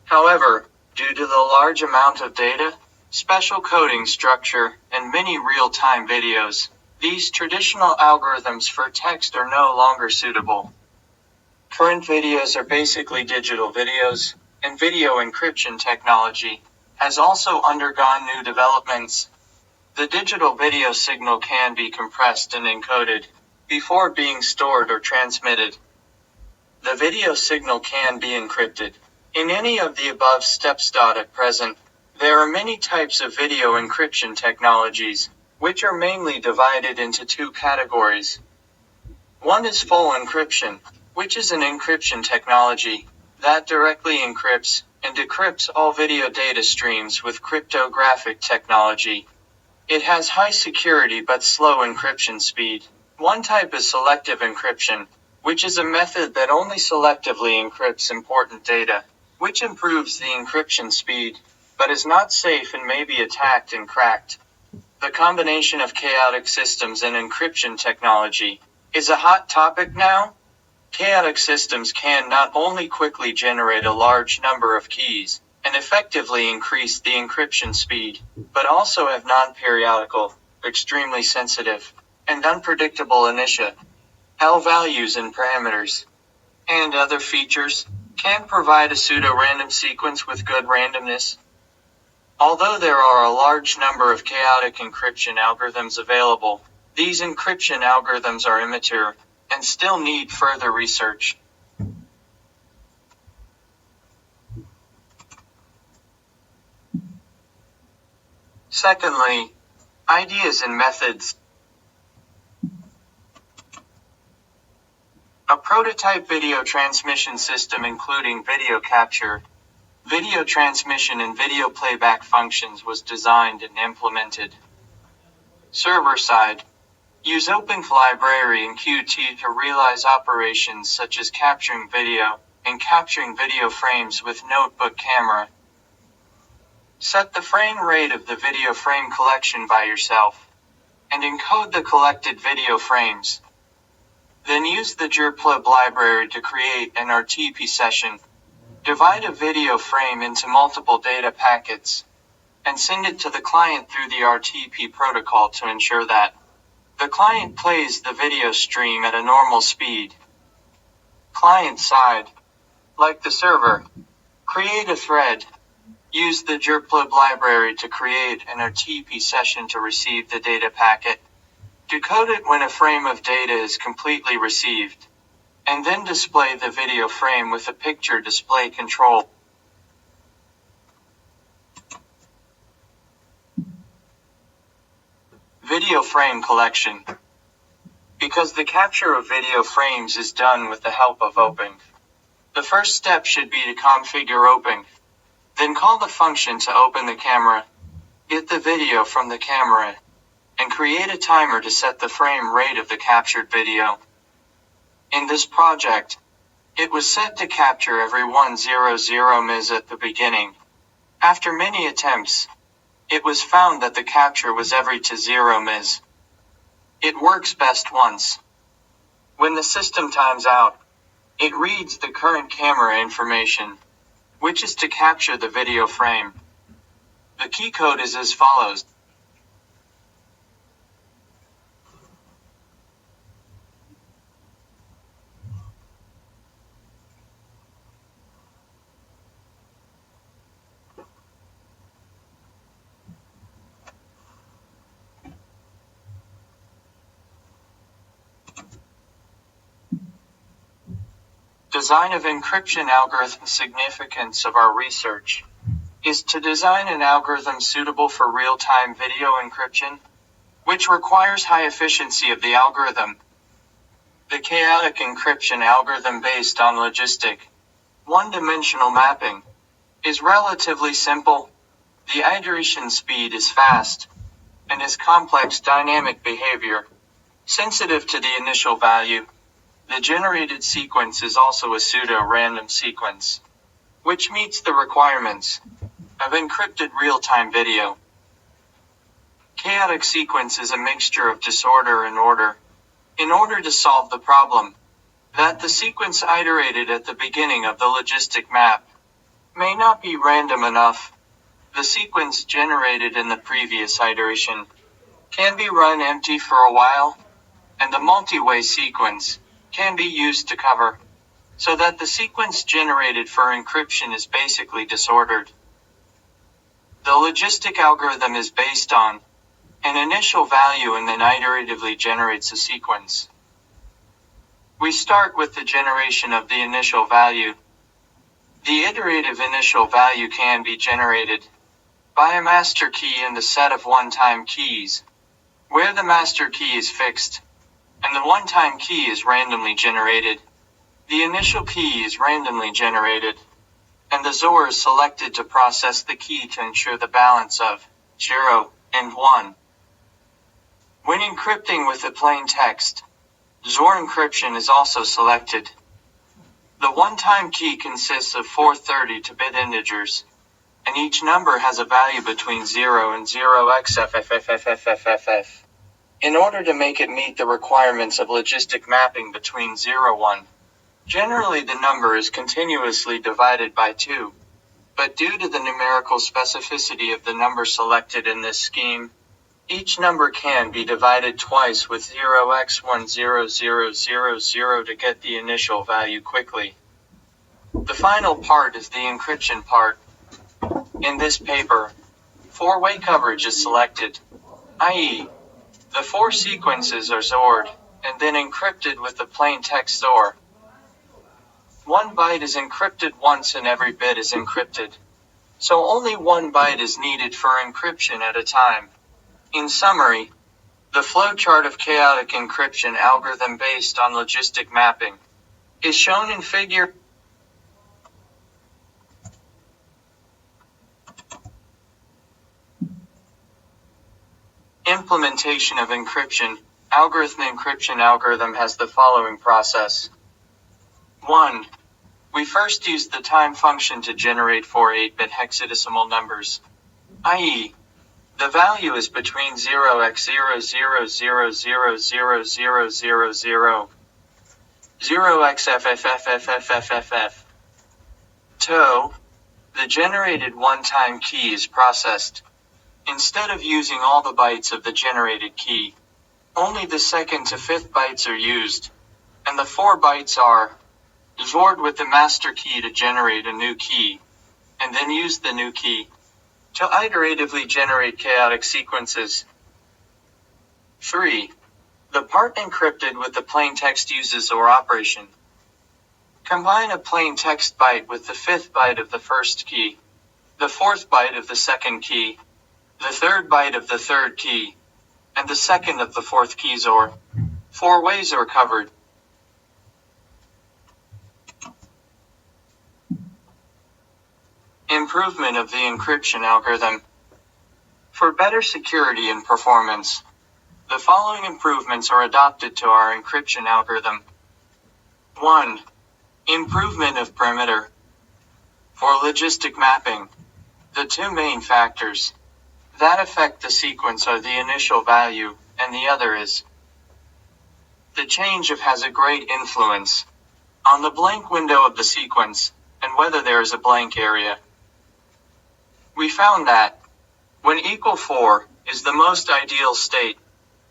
Speaker 10: However, due to the large amount of data, special coding structure, and many real-time videos, these traditional algorithms for text are no longer suitable. Current videos are basically digital videos, and video encryption technology has also undergone new developments. The digital video signal can be compressed and encoded before being stored or transmitted. The video signal can be encrypted. In any of the above steps. At present, there are many types of video encryption technologies, which are mainly divided into 2 categories. One is full encryption, which is an encryption technology that directly encrypts and decrypts all video data streams with cryptographic technology. It has high security but slow encryption speed. One type is selective encryption, which is a method that only selectively encrypts important data, which improves the encryption speed, but is not safe and may be attacked and cracked. The combination of chaotic systems and encryption technology is a hot topic now. Chaotic systems can not only quickly generate a large number of keys and effectively increase the encryption speed, but also have non-periodical, extremely sensitive, and unpredictable initial values and parameters, and other features, can provide a pseudo-random sequence with good randomness. Although there are a large number of chaotic encryption algorithms available, these encryption algorithms are immature and still need further research. Secondly, ideas and methods. A prototype video transmission system including video capture, video transmission and video playback functions was designed and implemented. Server-side. Use OpenF library and Qt to realize operations such as capturing video and capturing video frames with notebook camera. Set the frame rate of the video frame collection by yourself, and encode the collected video frames. Then use the gerplib library to create an RTP session. Divide a video frame into multiple data packets, and send it to the client through the RTP protocol to ensure that the client plays the video stream at a normal speed. Client side, like the server, create a thread. Use the gerplib library to create an RTP session to receive the data packet. Decode it when a frame of data is completely received, and then display the video frame with a picture display control. Video frame collection. Because the capture of video frames is done with the help of Openg, the first step should be to configure Openg. Then call the function to open the camera, get the video from the camera, and create a timer to set the frame rate of the captured video. In this project, it was set to capture every 100 ms at the beginning. After many attempts, it was found that the capture was every 20 ms. It works best once. When the system times out, it reads the current camera information, which is to capture the video frame. The key code is as follows. Design of encryption algorithm. Significance of our research is to design an algorithm suitable for real-time video encryption, which requires high efficiency of the algorithm. The chaotic encryption algorithm based on logistic, one-dimensional mapping, is relatively simple. The iteration speed is fast, and has complex dynamic behavior, sensitive to the initial value. The generated sequence is also a pseudo-random sequence, which meets the requirements of encrypted real-time video. Chaotic sequence is a mixture of disorder and order. In order to solve the problem that the sequence iterated at the beginning of the logistic map may not be random enough, the sequence generated in the previous iteration can be run empty for a while, and the multi-way sequence can be used to cover, so that the sequence generated for encryption is basically disordered. The logistic algorithm is based on an initial value and then iteratively generates a sequence. We start with the generation of the initial value. The iterative initial value can be generated by a master key and a set of one-time keys, where the master key is fixed, and the one-time key is randomly generated. The initial key is randomly generated, and the XOR is selected to process the key to ensure the balance of 0 and 1. When encrypting with a plain text, XOR encryption is also selected. The one-time key consists of 4 32-bit integers, and each number has a value between 0 and 0xFFFFFFF. In order to make it meet the requirements of logistic mapping between 0 and 1, generally the number is continuously divided by 2, but due to the numerical specificity of the number selected in this scheme, each number can be divided twice with 0x100000 to get the initial value quickly. The final part is the encryption part. In this paper, 4-way coverage is selected, i.e., the 4 sequences are XORed, and then encrypted with the plain text XOR. 1 byte is encrypted once and every bit is encrypted, so only 1 byte is needed for encryption at a time. In summary, the flowchart of chaotic encryption algorithm based on logistic mapping is shown in figure. Implementation of encryption. Encryption algorithm has the following process. 1. We first use the time function to generate 4 8-bit hexadecimal numbers. i.e., the value is between 0x00000000, 0xFFFFFFFF. To, the generated one-time key is processed. Instead of using all the bytes of the generated key, only the second to fifth bytes are used, and the 4 bytes are stored with the master key to generate a new key, and then use the new key to iteratively generate chaotic sequences. 3. The part encrypted with the plain text uses OR operation. Combine a plain text byte with the 5th byte of the first key, the 4th byte of the second key, the 3rd byte of the third key, and the 2nd of the 4th keys OR. 4 ways are covered. Improvement of the encryption algorithm. For better security and performance, the following improvements are adopted to our encryption algorithm. 1. Improvement of perimeter. For logistic mapping, the 2 main factors that affect the sequence are the initial value, and the other is the change of has a great influence on the blank window of the sequence, and whether there is a blank area. We found that when equal 4 is the most ideal state,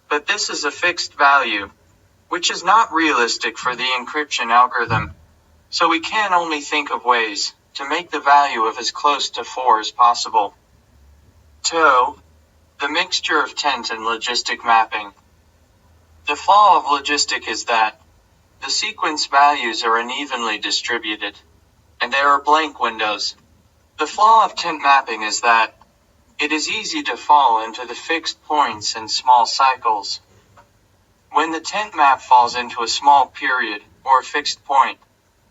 Speaker 10: but this is a fixed value, which is not realistic for the encryption algorithm, so we can only think of ways to make the value of as close to 4 as possible. 2. The mixture of tent and logistic mapping. The flaw of logistic is that the sequence values are unevenly distributed, and there are blank windows. The flaw of tent mapping is that it is easy to fall into the fixed points and small cycles. When the tent map falls into a small period or a fixed point,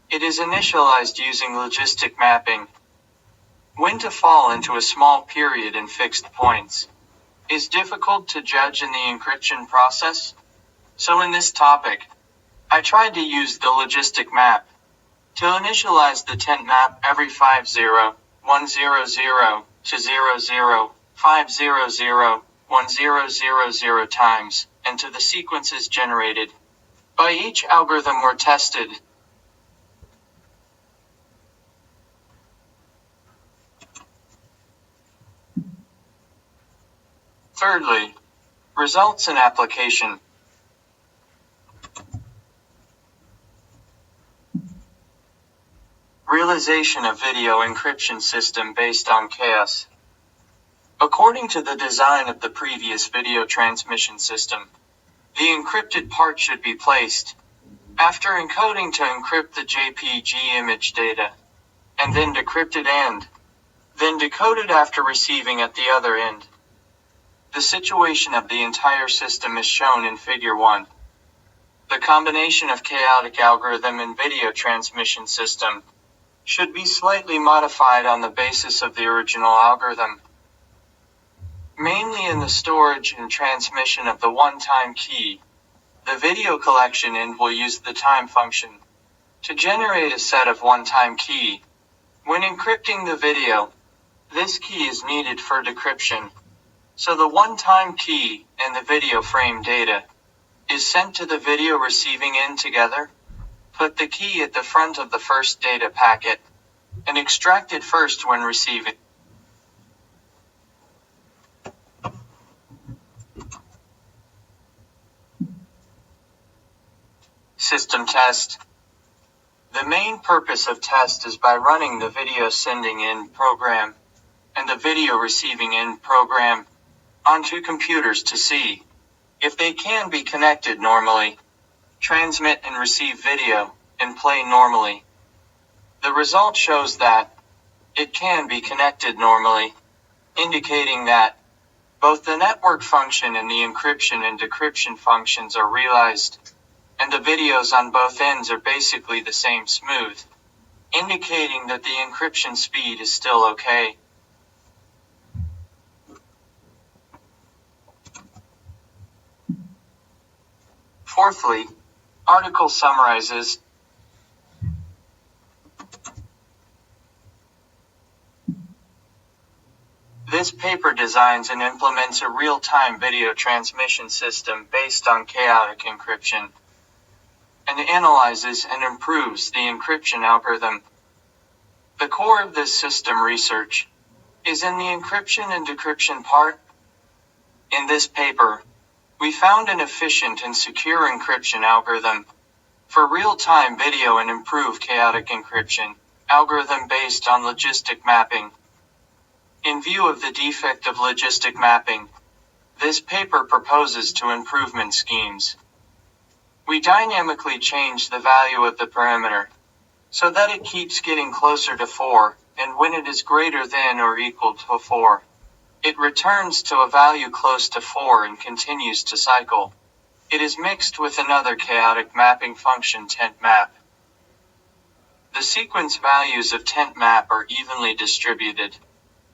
Speaker 10: it is initialized using logistic mapping. When to fall into a small period and fixed points is difficult to judge in the encryption process. So in this topic, I tried to use the logistic map to initialize the tent map every 50, 100 to 00, 500, 1000 times, and to the sequences generated by each algorithm were tested. Thirdly, results and application. Realization of video encryption system based on chaos. According to the design of the previous video transmission system, the encrypted part should be placed after encoding to encrypt the JPG image data, and then decrypted and then decoded after receiving at the other end. The situation of the entire system is shown in Figure 1. The combination of chaotic algorithm and video transmission system should be slightly modified on the basis of the original algorithm. Mainly in the storage and transmission of the one-time key, the video collection end will use the time function to generate a set of one-time key. When encrypting the video, this key is needed for decryption, so the one-time key and the video frame data is sent to the video receiving end together. Put the key at the front of the first data packet and extract it first when receiving. System test. The main purpose of test is by running the video sending in program and the video receiving in program onto computers to see if they can be connected normally, transmit and receive video, and play normally. The result shows that it can be connected normally, indicating that both the network function and the encryption and decryption functions are realized, and the videos on both ends are basically the same smooth, indicating that the encryption speed is still okay. Fourthly, article summarizes. This paper designs and implements a real-time video transmission system based on chaotic encryption and analyzes and improves the encryption algorithm. The core of this system research is in the encryption and decryption part. In this paper, we found an efficient and secure encryption algorithm for real-time video and improved chaotic encryption algorithm based on logistic mapping. In view of the defect of logistic mapping, this paper proposes two improvement schemes. We dynamically change the value of the parameter so that it keeps getting closer to 4, and when it is greater than or equal to 4, it returns to a value close to 4 and continues to cycle. It is mixed with another chaotic mapping function, tentMap. The sequence values of tentMap are evenly distributed,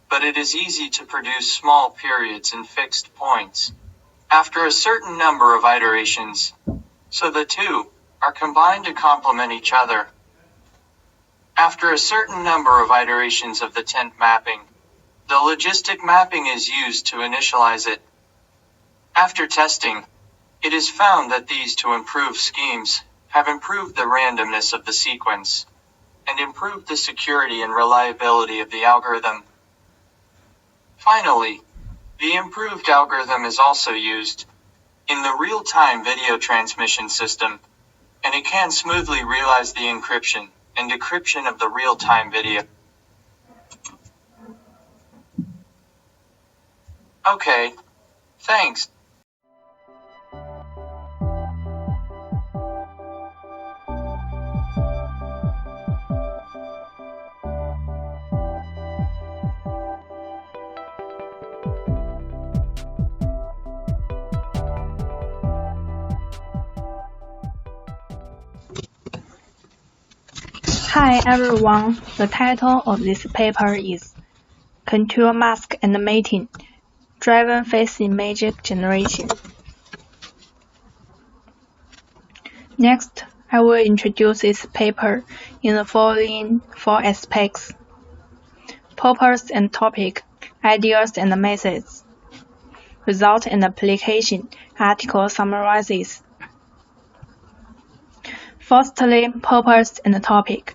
Speaker 10: but it is easy to produce small periods and fixed points after a certain number of iterations, so the two are combined to complement each other. After a certain number of iterations of the tent mapping, the logistic mapping is used to initialize it. After testing, it is found that these two improved schemes have improved the randomness of the sequence and improved the security and reliability of the algorithm. Finally, the improved algorithm is also used in the real-time video transmission system, and it can smoothly realize the encryption and decryption of the real-time video. Okay, thanks.
Speaker 11: Hi everyone, the title of this paper is Contour Mask and Mating, Driven Face Image Generation. Next, I will introduce this paper in the following 4 aspects: purpose and topic, ideas and methods, result and application, article summarizes. Firstly, purpose and topic.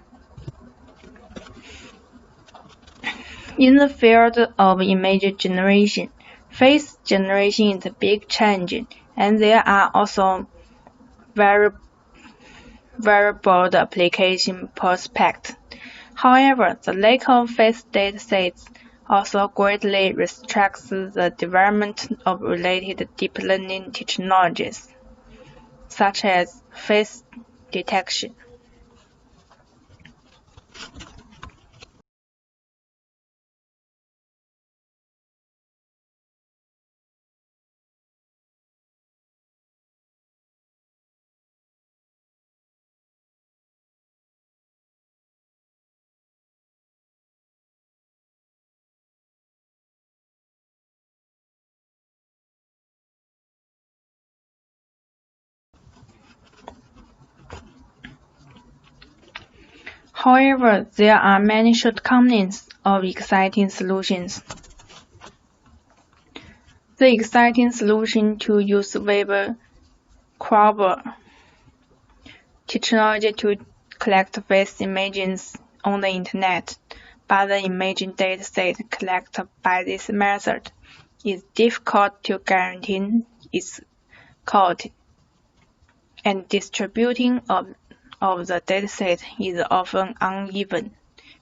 Speaker 11: In the field of image generation, face generation is a big change, and there are also very broad application prospects. However, the lack of face datasets also greatly restricts the development of related deep learning technologies, such as face detection. However, there are many shortcomings of exciting solutions. The exciting solution to use web crawler technology to collect face images on the internet, but the image dataset collected by this method is difficult to guarantee its quality, and distributing of the dataset is often uneven,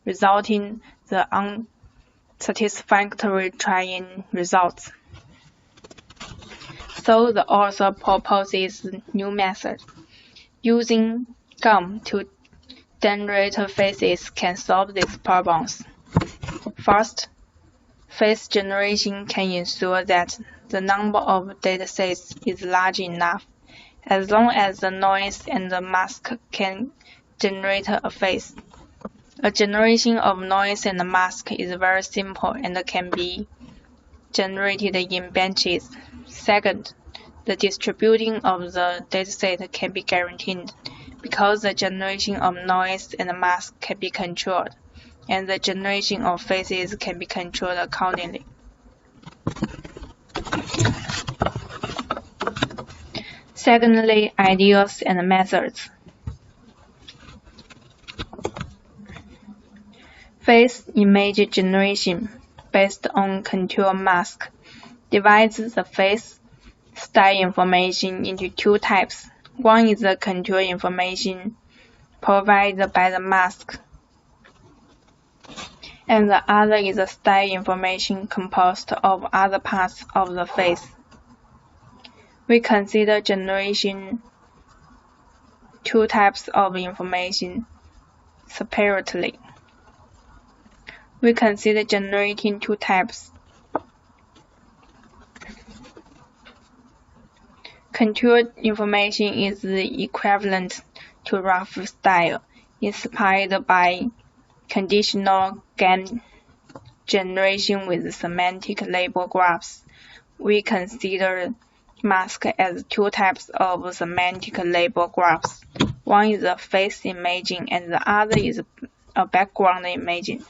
Speaker 11: resulting in unsatisfactory training results. So the author proposes a new method. Using GUM to generate faces can solve these problems. First, face generation can ensure that the number of datasets is large enough, as long as the noise and the mask can generate a face. A generation of noise and mask is very simple and can be generated in batches. Second, the distributing of the dataset can be guaranteed, because the generation of noise and mask can be controlled, and the generation of faces can be controlled accordingly. Secondly, ideas and methods. Face image generation based on contour mask divides the face style information into two types. One is the contour information provided by the mask, and the other is the style information composed of other parts of the face. We consider generation two types of information separately. We consider generating two types. Contour information is the equivalent to rough style, inspired by conditional GAN generation with semantic label graphs. We consider mask as two types of semantic label graphs. One is a face imaging and the other is a background imaging.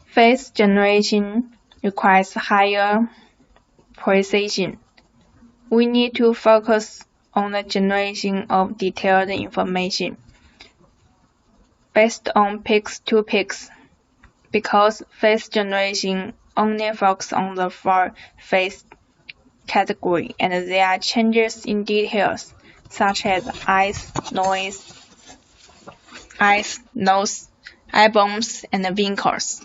Speaker 11: Face generation requires higher precision. We need to focus on the generation of detailed information based on peaks to peaks, because face generation only focuses on the face category and there are changes in details such as eyes, nose, eye bones, and wrinkles.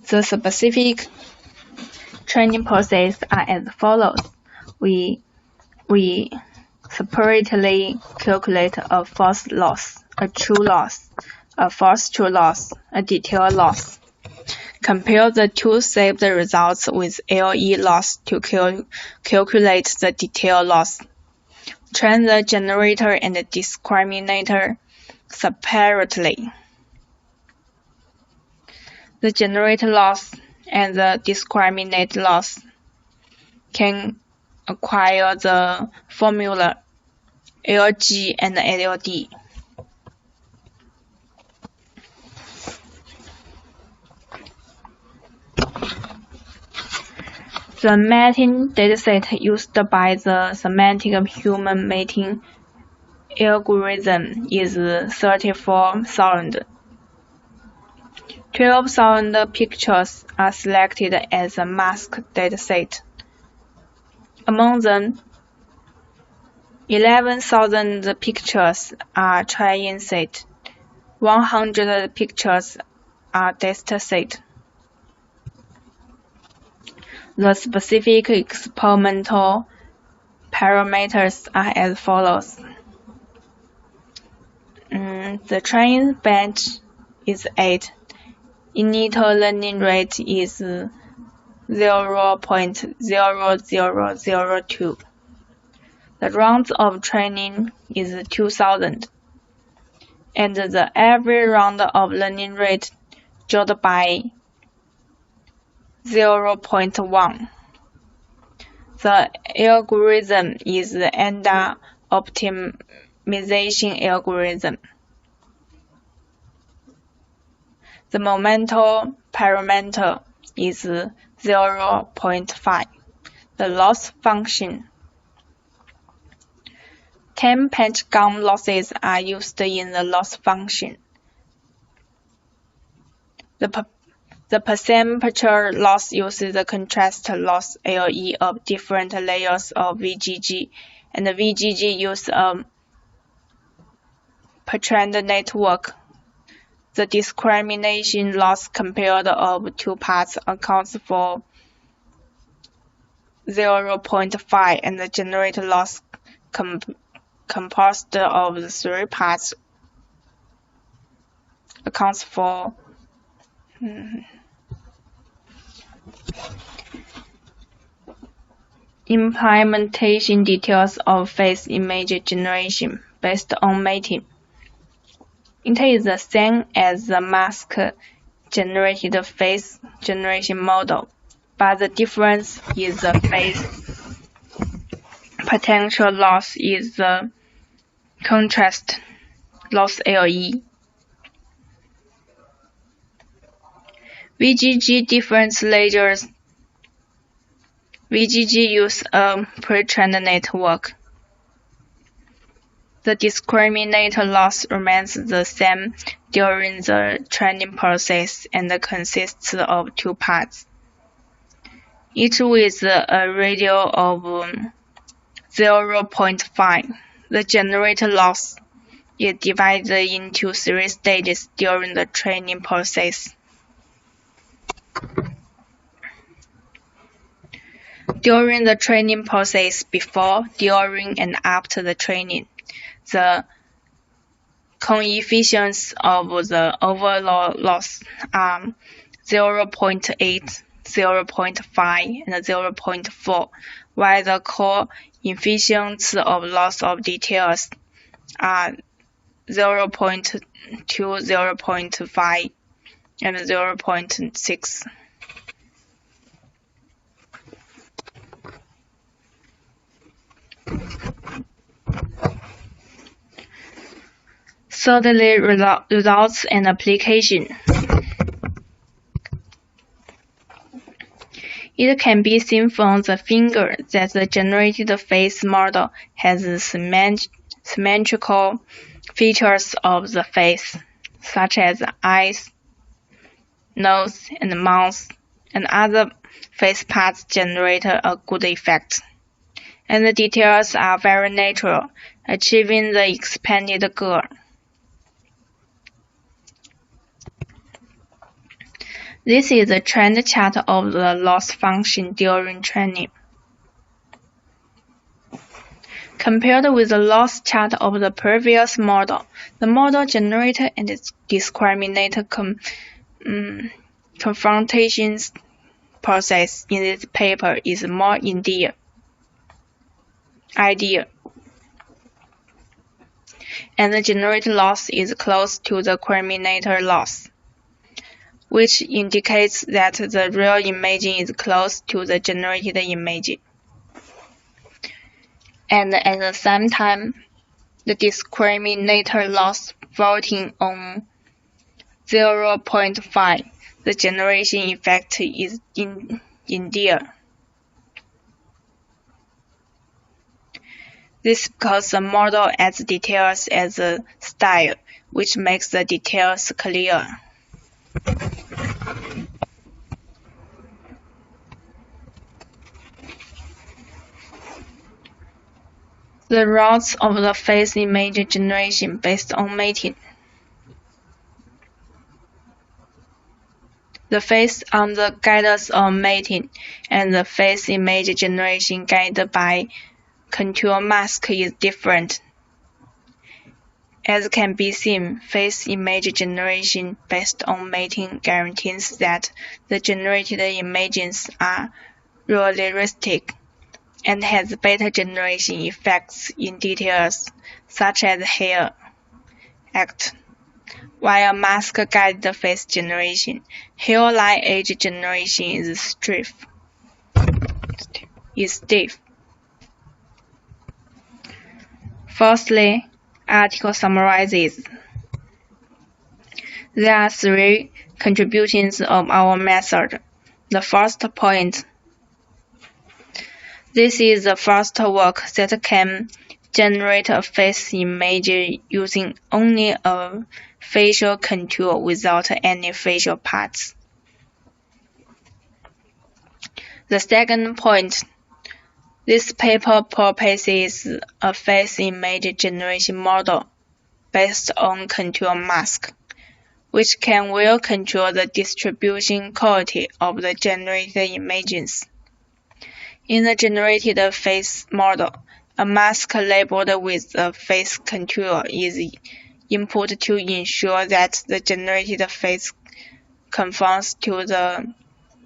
Speaker 11: The specific training process are as follows. We separately calculate a false loss, a true loss, a false true loss, a detail loss. Compare the two saved results with LE loss to calculate the detail loss. Train the generator and the discriminator separately. The generator loss and the discriminate loss can acquire the formula LG and LD. The mating dataset used by the semantic human mating algorithm is 34,000. 12,000 pictures are selected as a mask dataset. Among them, 11,000 pictures are training set. 100 pictures are test set. The specific experimental parameters are as follows. The training batch is 8. Initial learning rate is 0.0002. The rounds of training is 2,000. And the every round of learning rate judged by 0.1. The algorithm is the ANDA optimization algorithm. The momentum parameter is 0.5. The loss function. 10 patch gum losses are used in the loss function. The percentage loss uses the contrast loss LE of different layers of VGG, and the VGG uses a per-trend network. The discrimination loss compared of two parts accounts for 0.5 and the generator loss composed of the 3 parts accounts for implementation details of face image generation based on mating. It is the same as the mask-generated face generation model, but the difference is the face potential loss is the contrast loss LE. VGG difference layers. VGG use a pre-trained network. The discriminator loss remains the same during the training process and consists of 2 parts, each with a radius of 0.5. The generator loss is divided into 3 stages during the training process. During the training process, before, during, and after the training, the coefficients of the overall loss are 0.8, 0.5, and 0.4, while the coefficients of loss of details are 0.2, 0.5, and 0.6. Thirdly, results and application. It can be seen from the figure that the generated face model has symmetrical features of the face, such as eyes, nose, and mouth, and other face parts generate a good effect. And the details are very natural, achieving the expanded goal. This is a trend chart of the loss function during training. Compared with the loss chart of the previous model, the model generator and its discriminator confrontations process in this paper is more ideal, and the generator loss is close to the discriminator loss, which indicates that the real imaging is close to the generated image. And at the same time, the discriminator loss floating on 0.5, the generation effect is ideal. This because the model adds details as a style, which makes the details clear. The routes of the face image generation based on mating. The face on the guidance of mating and the face image generation guided by contour mask is different. As can be seen, face image generation based on mating guarantees that the generated images are realistic and has better generation effects in details such as hair, act, while mask-guided face generation, hairline edge generation is stiff. Firstly, article summarizes. There are 3 contributions of our method. The first point. This is the first work that can generate a face image using only a facial contour without any facial parts. The second point. This paper proposes a face image generation model based on contour mask, which can well control the distribution quality of the generated images. In the generated face model, a mask labeled with a face contour is input to ensure that the generated face conforms to the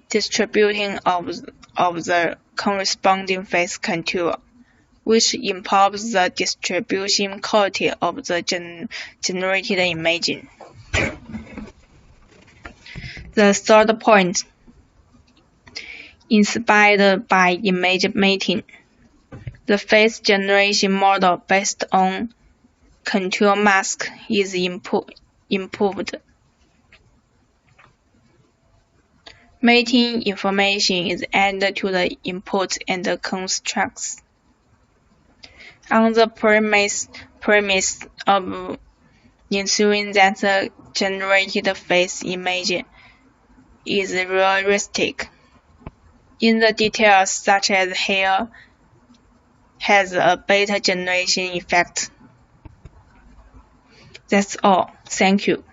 Speaker 11: distribution of the corresponding face contour, which improves the distribution quality of the generated image. The third point, inspired by image mating. The face generation model based on contour mask is improved. Mating information is added to the input and constructs on the premise of ensuring that the generated face image is realistic. In the details such as hair has a beta generation effect. That's all. Thank you.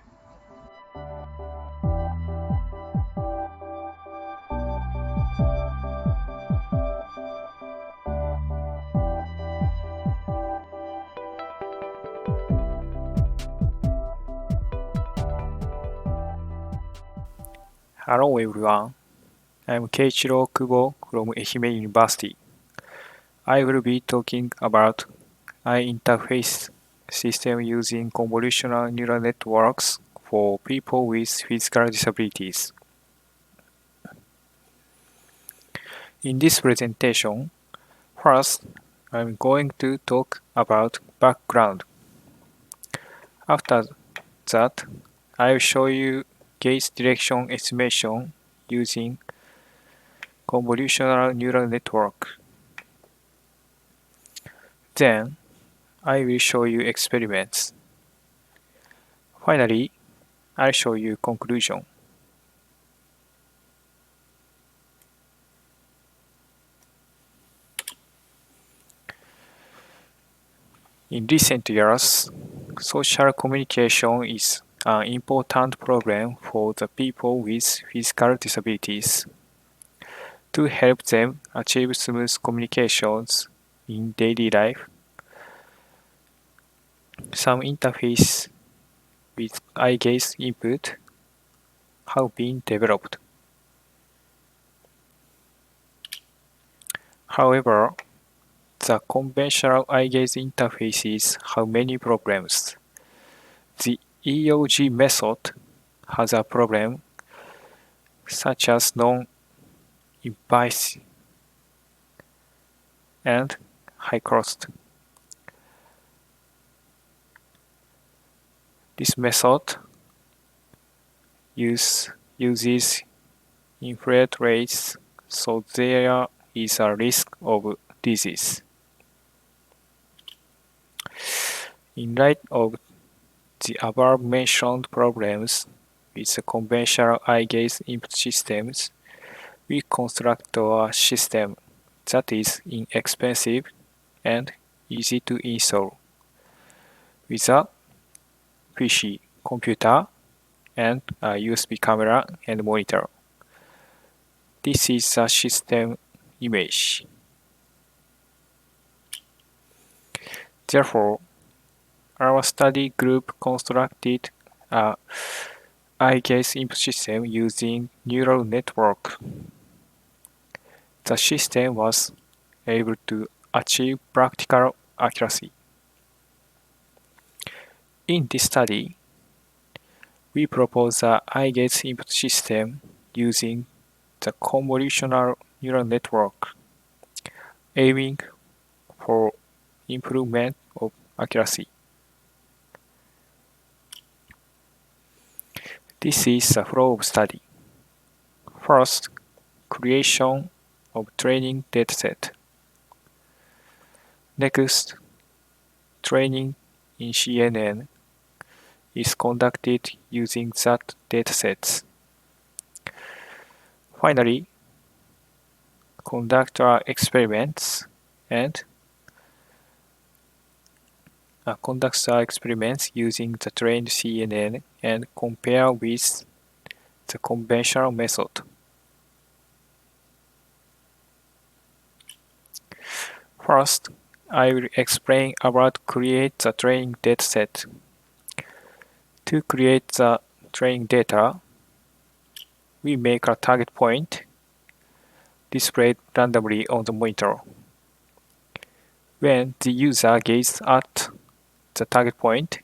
Speaker 12: Hello everyone, I'm Keiichiro Kubo from Ehime University. I will be talking about eye interface system using convolutional neural networks for people with physical disabilities. In this presentation, first, I'm going to talk about background. After that, I'll show you gaze direction estimation using convolutional neural network. Then, I will show you experiments. Finally, I'll show you conclusion. In recent years, social communication is an important problem for the people with physical disabilities. To help them achieve smooth communications in daily life, some interfaces with eye gaze input have been developed. However, the conventional eye gaze interfaces have many problems. The EOG method has a problem such as non-invasive and high cost. This method uses infrared rays, so there is a risk of disease. In light of the above-mentioned problems with the conventional eye gaze input systems, we construct a system that is inexpensive and easy to install, with a PC, computer, and a USB camera and monitor. This is the system image. Therefore, our study group constructed a eye gaze input system using neural network. The system was able to achieve practical accuracy. In this study, we propose the eye gaze input system using the convolutional neural network, aiming for improvement of accuracy. This is the flow of study. First, creation of training dataset. Next, training in CNN is conducted using that datasets. Finally, conduct our experiments and using the trained CNN and compare with the conventional method. First, I will explain about create the training dataset. To create the training data, we make a target point displayed randomly on the monitor. When the user gazes at the target point,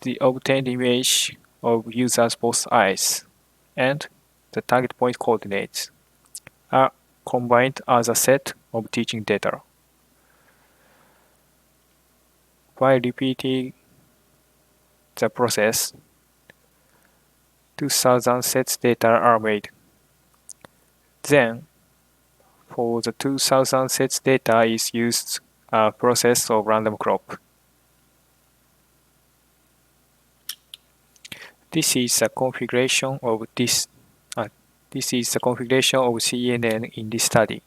Speaker 12: the obtained image of user's both eyes and the target point coordinates are combined as a set of teaching data. By repeating the process, 2000 sets data are made. Then, for the 2000 sets data is used a process of random crop. This is the configuration of CNN in this study.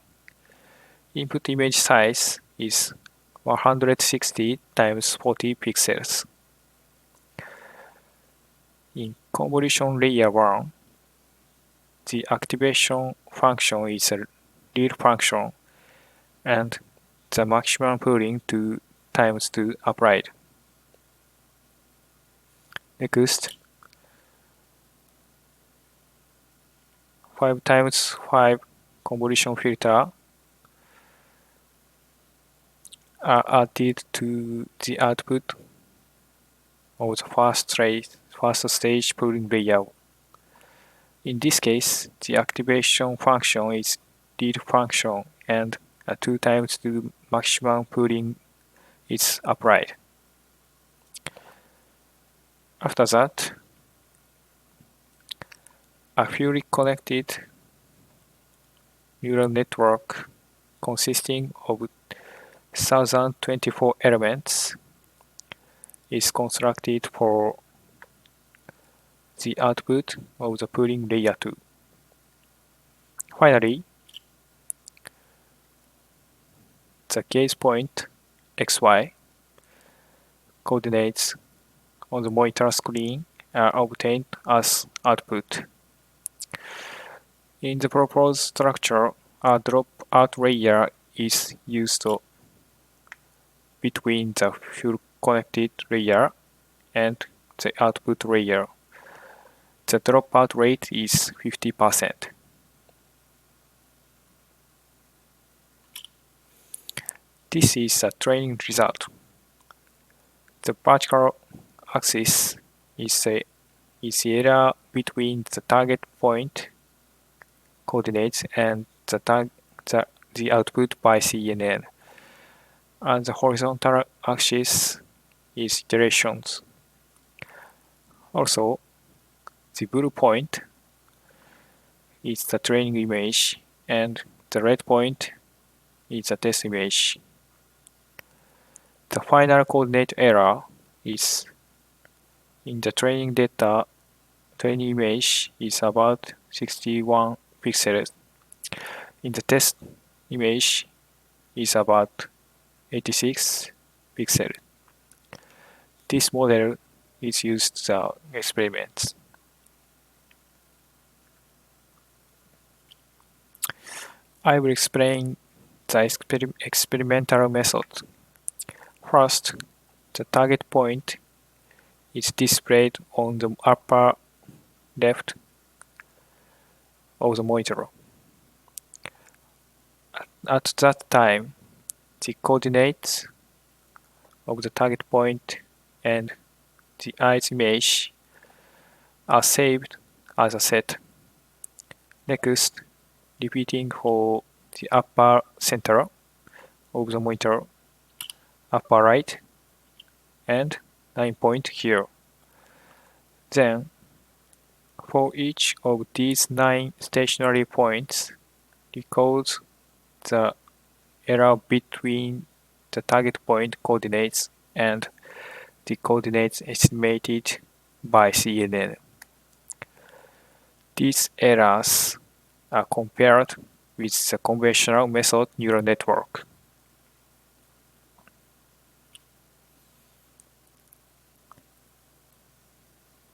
Speaker 12: Input image size is 160 times 40 pixels. In convolution layer 1, the activation function is a real function and the maximum pooling 2 times 2 applied. Next, 5 times 5 convolution filter are added to the output of the first stage pooling layer. In this case, the activation function is real function and a 2 times 2 maximum pooling is applied. After that, a fully connected neural network consisting of 1024 elements is constructed for the output of the pooling layer 2. Finally, the gaze point xy coordinates on the monitor screen are obtained as output. In the proposed structure, a dropout layer is used between the full connected layer and the output layer. The dropout rate is 50%. This is the training result. The vertical axis is the error between the target point coordinates and the output by CNN, and the horizontal axis is iterations. Also, the blue point is the training image and the red point is the test image. The final coordinate error is in the training data. Training image is about 61 pixels. In the test image is about 86 pixels. This model is used in experiments. I will explain the experimental method. First, the target point is displayed on the upper left of the monitor. At that time, the coordinates of the target point and the eyes image are saved as a set. Next, repeating for the upper center of the monitor, upper right, and 9 point here. Then, for each of these 9 stationary points, record the error between the target point coordinates and the coordinates estimated by CNN. These errors are compared with the conventional method neural network.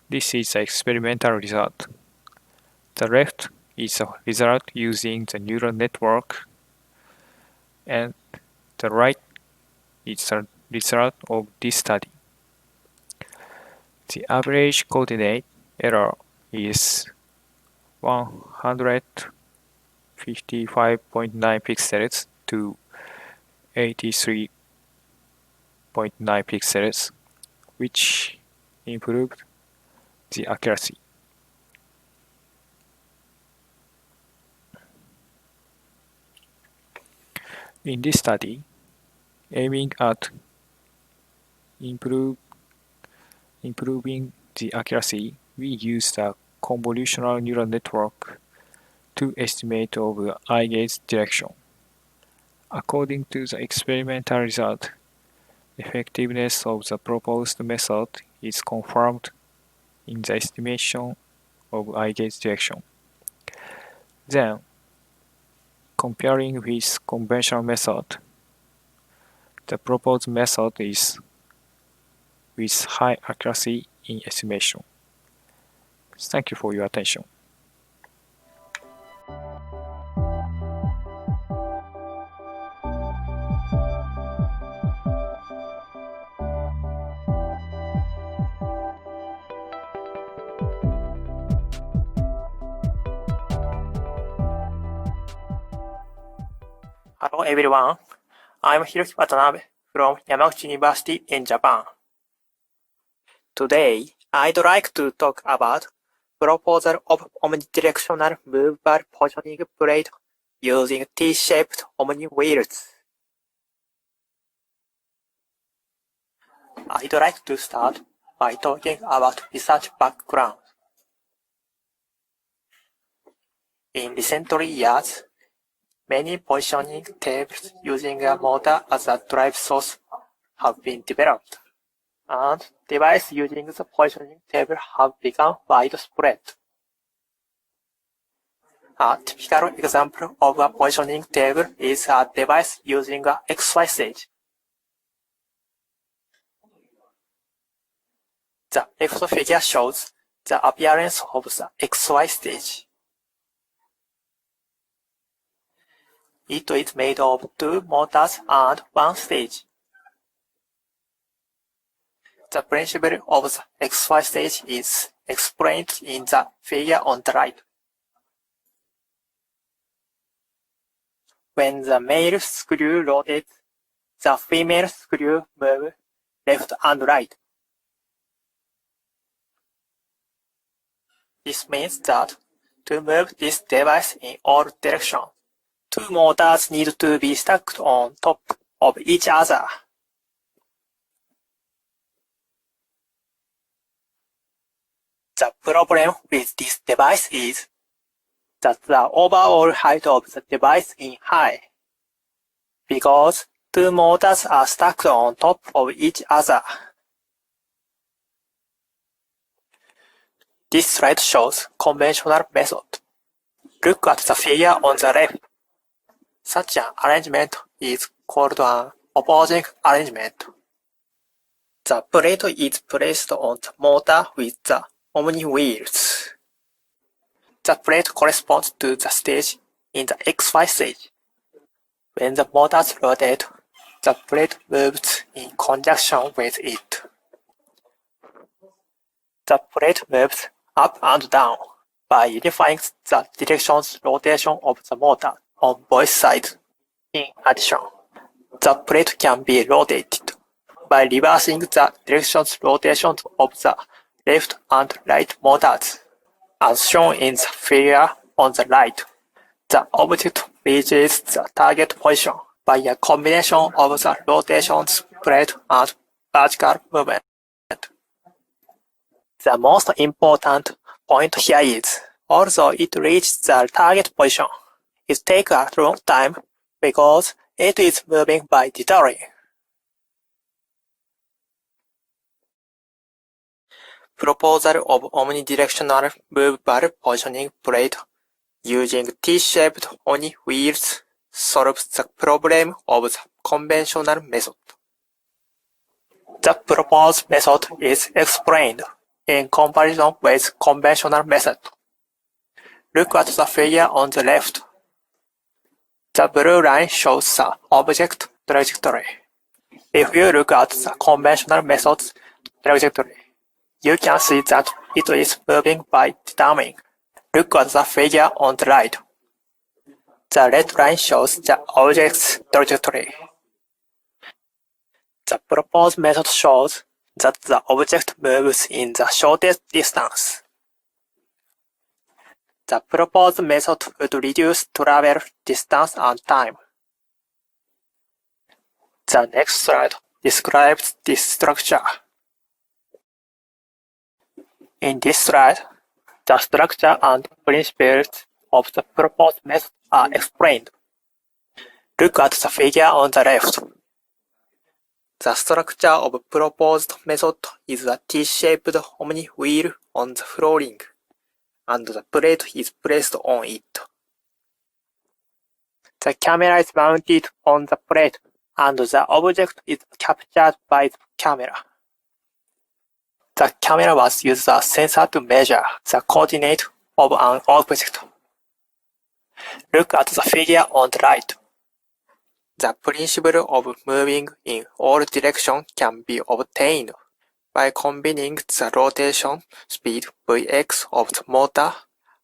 Speaker 12: This is the experimental result. The left is the result using the neural network and the right is the result of this study. The average coordinate error is 155.9 pixels to 83.9 pixels, which improved the accuracy. In this study, aiming at improving the accuracy, we used a convolutional neural network to estimate of eye gaze direction. According to the experimental result, effectiveness of the proposed method is confirmed in the estimation of eye gaze direction. Then, comparing with conventional method, the proposed method is with high accuracy in estimation. Thank you for your attention.
Speaker 13: Hello everyone, I'm Hiroshi Watanabe from Yamaguchi University in Japan. Today, I'd like to talk about proposal of omnidirectional movable positioning plate using T-shaped Omni wheels. I'd like to start by talking about research background. In recent years, many positioning tables using a motor as a drive source have been developed, and devices using the positioning table have become widespread. A typical example of a positioning table is a device using a XY stage. The left figure shows the appearance of the XY stage. It is made of 2 motors and 1 stage. The principle of the XY stage is explained in the figure on the right. When the male screw rotates, the female screw moves left and right. This means that to move this device in all directions, 2 motors need to be stacked on top of each other. The problem with this device is that the overall height of the device is high, because 2 motors are stacked on top of each other. This slide shows conventional method. Look at the figure on the left. Such an arrangement is called an opposing arrangement. The plate is placed on the motor with the Omni wheels. The plate corresponds to the stage in the XY stage. When the motors rotate, the plate moves in conjunction with it. The plate moves up and down by unifying the direction's rotation of the motor on both sides. In addition, the plate can be rotated by reversing the direction's rotation of the left and right motors. As shown in the figure on the right, the object reaches the target position by a combination of the rotations plate and vertical movement. The most important point here is, although it reaches the target position, it takes a long time because it is moving by jittering. Proposal of omnidirectional movable positioning plate using T-shaped Omni wheels solves the problem of the conventional method. The proposed method is explained in comparison with conventional method. Look at the figure on the left. The blue line shows the object trajectory. If you look at the conventional method's trajectory, you can see that it is moving by determining. Look at the figure on the right. The red line shows the object's trajectory. The proposed method shows that the object moves in the shortest distance. The proposed method would reduce travel distance and time. The next slide describes this structure. In this slide, the structure and principles of the proposed method are explained. Look at the figure on the left. The structure of proposed method is a T-shaped Omni wheel on the flooring, and the plate is placed on it. The camera is mounted on the plate, and the object is captured by the camera. The camera was used as a sensor to measure the coordinate of an object. Look at the figure on the right. The principle of moving in all directions can be obtained by combining the rotation speed Vx of the motor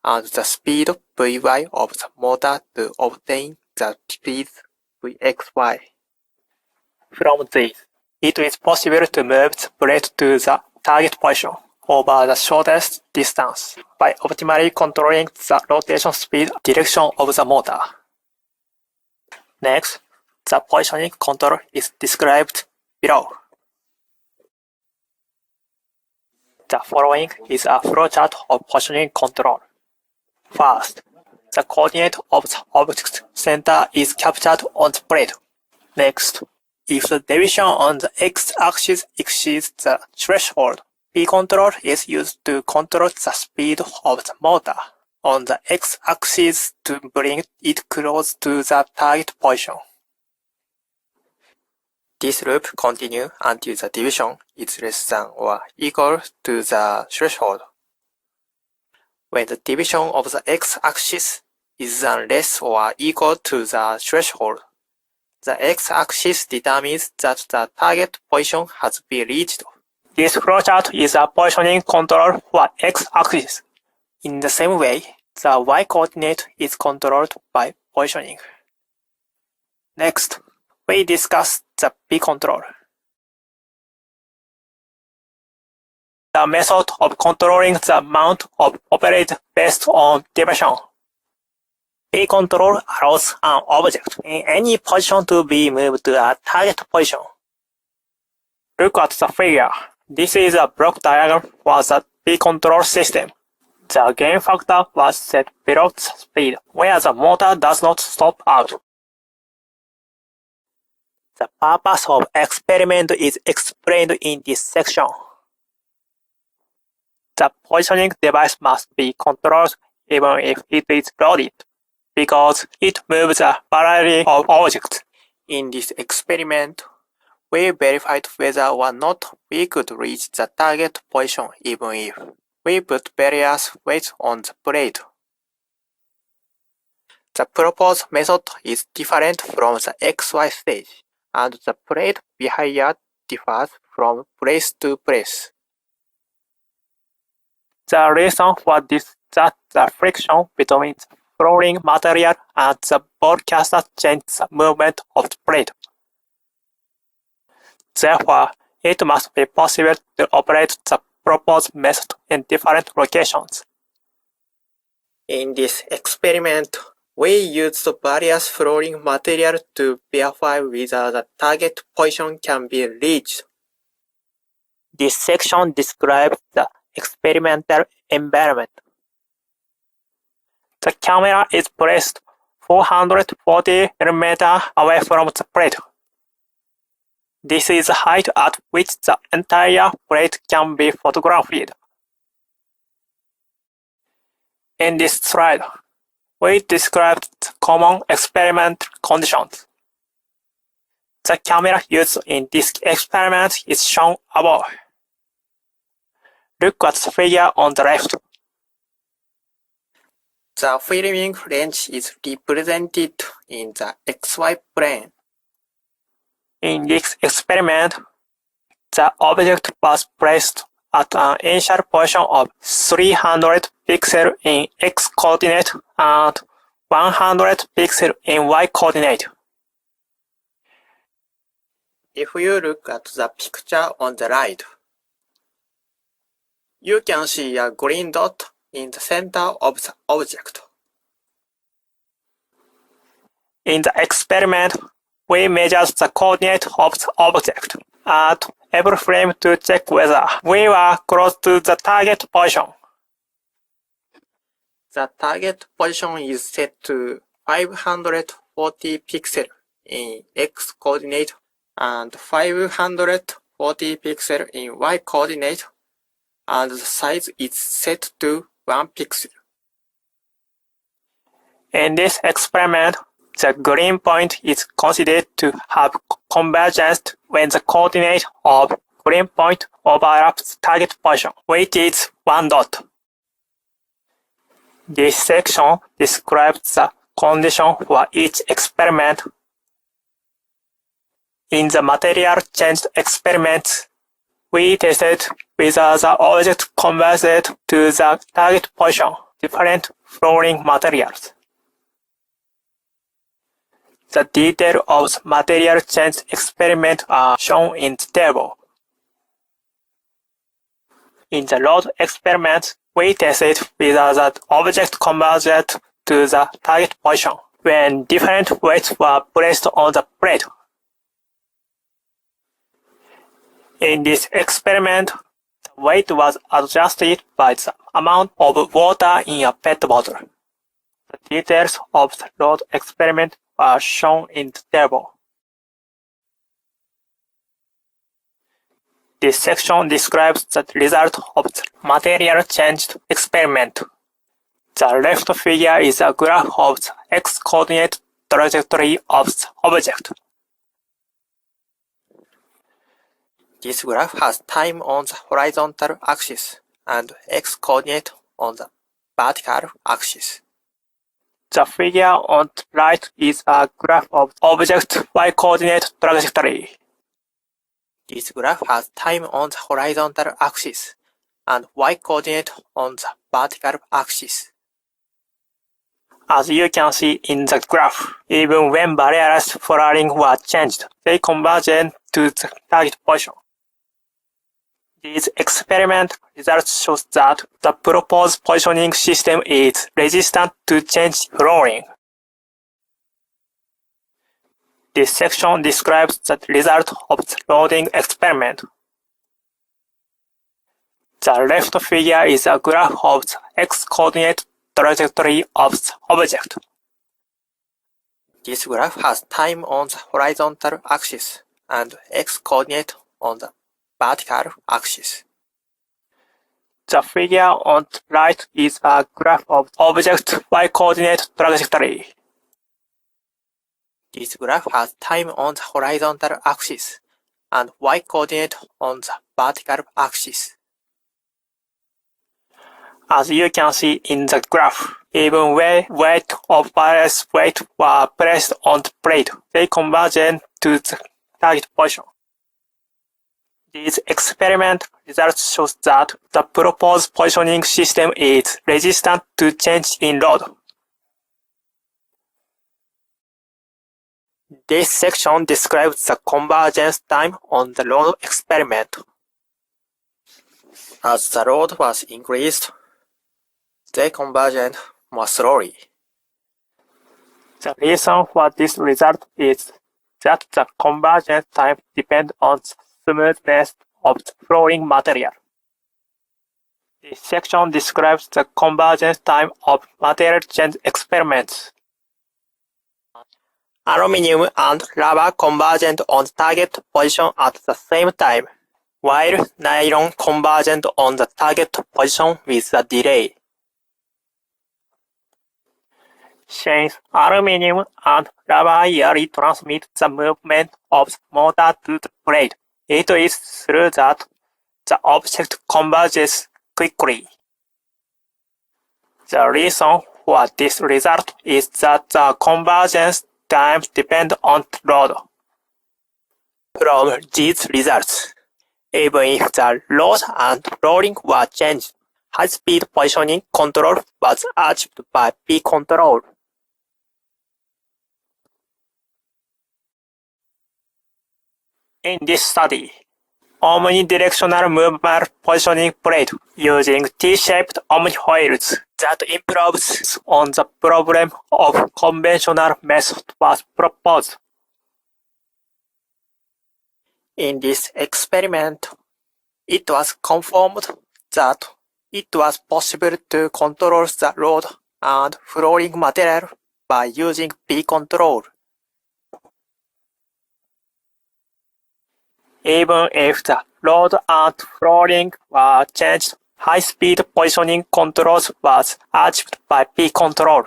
Speaker 13: and the speed Vy of the motor to obtain the speed Vxy. From this, it is possible to move the plate to the target position over the shortest distance by optimally controlling the rotation speed direction of the motor. Next, the positioning control is described below. The following is a flowchart of positioning control. First, the coordinate of the object center is captured on the plate. Next, if the deviation on the x-axis exceeds the threshold, P-control is used to control the speed of the motor on the x-axis to bring it close to the target position. This loop continues until the deviation is less than or equal to the threshold. When the division of the x-axis is then less or equal to the threshold, the x-axis determines that the target position has been reached. This flowchart is a positioning control for x-axis. In the same way, the y-coordinate is controlled by positioning. Next, we discuss the P-control. The method of controlling the amount of operates based on deviation. P-control allows an object in any position to be moved to a target position. Look at the figure. This is a block diagram for the P-control system. The gain factor was set below the speed, where the motor does not stop out. The purpose of experiment is explained in this section. The positioning device must be controlled even if it is loaded, because it moves a variety of objects. In this experiment, we verified whether or not we could reach the target position even if we put various weights on the plate. The proposed method is different from the XY stage, and the plate behavior differs from place to place. The reason for this is that the friction between the flooring material and the ball caster changes the movement of the plate. Therefore, it must be possible to operate the proposed method in different locations. In this experiment, we used various flooring material to verify whether the target position can be reached. This section describes the experimental environment. The camera is placed 440 mm away from the plate. This is the height at which the entire plate can be photographed. In this slide, we described common experimental conditions. The camera used in this experiment is shown above. Look at the figure on the left. The filming range is represented in the xy plane. In this experiment, the object was placed at an initial position of 300 pixels in x-coordinate and 100 pixels in y-coordinate. If you look at the picture on the right, you can see a green dot in the center of the object. In the experiment, we measured the coordinate of the object at every frame to check whether we were close to the target position. The target position is set to 540 pixels in x-coordinate and 540 pixels in y-coordinate, and the size is set to 1 pixel. In this experiment, the green point is considered to have convergence when the coordinate of green point overlaps target position, which is 1 dot. This section describes the condition for each experiment. In the material change experiment, we tested whether the object converged to the target position, different flooring materials. The details of the material change experiment are shown in the table. In the load experiment, we tested whether the object converged to the target position when different weights were placed on the plate. In this experiment, the weight was adjusted by the amount of water in a PET bottle. The details of the load experiment are shown in the table. This section describes the result of the material changed experiment. The left figure is a graph of the x-coordinate trajectory of the object. This graph has time on the horizontal axis and x-coordinate on the vertical axis. The figure on the right is a graph of object y-coordinate trajectory. This graph has time on the horizontal axis and y-coordinate on the vertical axis. As you can see in the graph, even when various flooring were changed, they converged to the target position. These experiment results show that the proposed positioning system is resistant to change flooring. This section describes the result of the loading experiment. The left figure is a graph of the x-coordinate trajectory of the object. This graph has time on the horizontal axis and x-coordinate on the vertical axis. The figure on the right is a graph of object y-coordinate trajectory. This graph has time on the horizontal axis and y-coordinate on the vertical axis. As you can see in the graph, even when weight of various weights were placed on the plate, they converged to the target position. These experiment results show that the proposed positioning system is resistant to change in load. This section describes the convergence time on the load experiment. As the load was increased, they converged more slowly. The reason for this result is that the convergence time depends on the smoothness of the flooring material. This section describes the convergence time of material change experiments. Aluminium and rubber converged on target position at the same time, while nylon converged on the target position with a delay. Since aluminium and rubber easily transmit the movement of the motor to the plate, it is true that the object converges quickly. The reason for this result is that the convergence time depends on load. From these results, even if the load and rolling were changed, high-speed positioning control was achieved by P-control. In this study, omnidirectional movable positioning plate using T-shaped omnifoils that improves on the problem of conventional method was proposed. In this experiment, it was confirmed that it was possible to control the load and flowing material by using P-control. Even if the load and flooring were changed, high-speed positioning controls was achieved by P-control.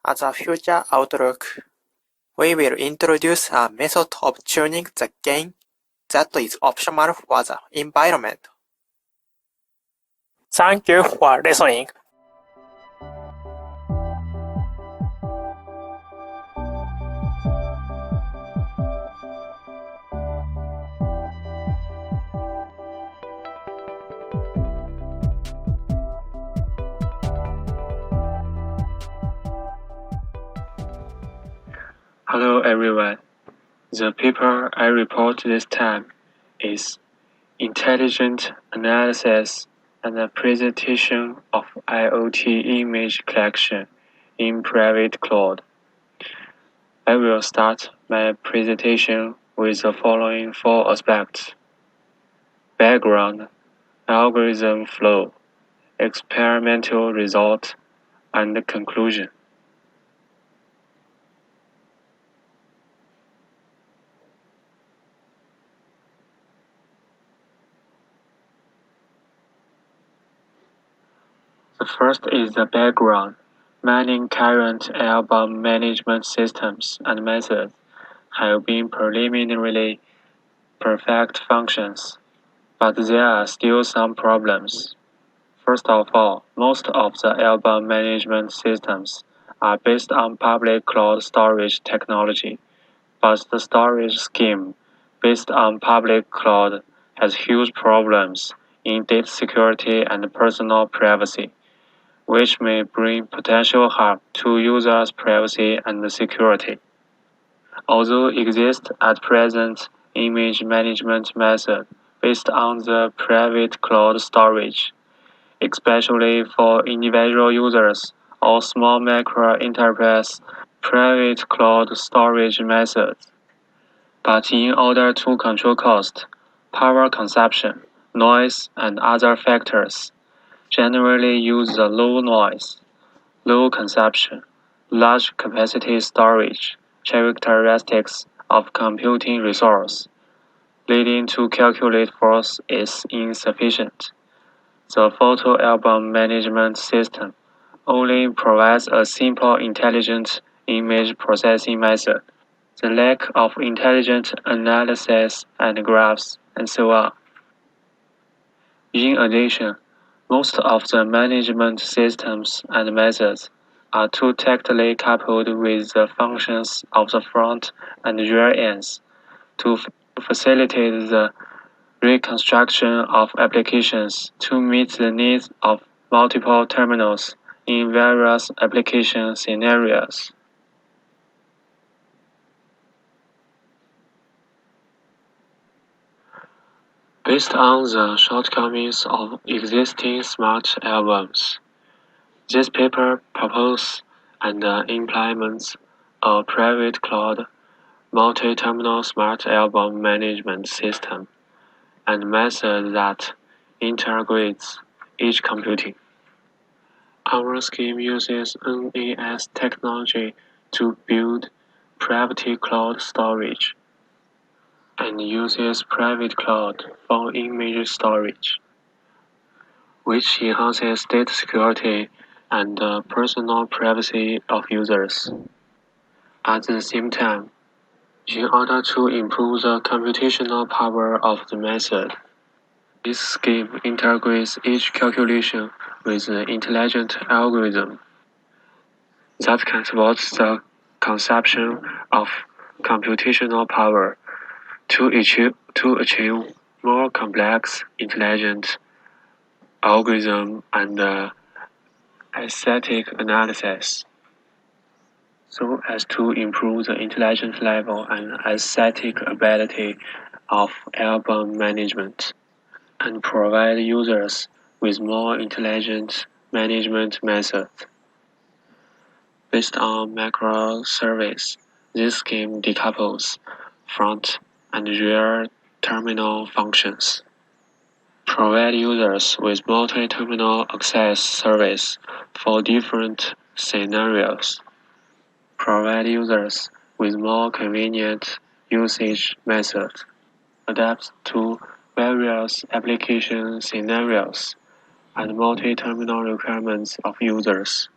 Speaker 13: As a future outlook, we will introduce a method of tuning the gain that is optimal for the environment. Thank you for listening.
Speaker 14: Hello everyone. The paper I report this time is Intelligent Analysis and Presentation of IoT Image Collection in Private Cloud. I will start my presentation with the following 4 aspects: background, algorithm flow, experimental result, and conclusion. The first is the background. Many current album management systems and methods have been preliminarily perfect functions, but there are still some problems. First of all, most of the album management systems are based on public cloud storage technology, but the storage scheme based on public cloud has huge problems in data security and personal privacy, which may bring potential harm to users' privacy and security. Although exist at present image management method based on the private cloud storage, especially for individual users or small micro enterprise private cloud storage methods. But in order to control cost, power consumption, noise, and other factors, generally use the low noise, low consumption, large capacity storage characteristics of computing resource, leading to calculate force is insufficient. The photo album management system only provides a simple intelligent image processing method. The lack of intelligent analysis and graphs, and so on. In addition, most of the management systems and methods are too tightly coupled with the functions of the front and rear ends to facilitate the reconstruction of applications to meet the needs of multiple terminals in various application scenarios. Based on the shortcomings of existing smart albums, this paper proposes and implements a private cloud multi-terminal smart album management system and method that integrates edge computing. Our scheme uses NAS technology to build private cloud storage and uses private cloud for image storage, which enhances data security and personal privacy of users. At the same time, in order to improve the computational power of the method, This scheme integrates each calculation with an intelligent algorithm that can support the consumption of computational power to achieve more complex, intelligent algorithm and aesthetic analysis, so as to improve the intelligence level and aesthetic ability of album management, and provide users with more intelligent management methods. Based on microservice, this scheme decouples front and rear terminal functions. Provide users with multi-terminal access service for different scenarios. Provide users with more convenient usage methods. Adapt to various application scenarios and multi-terminal requirements of users.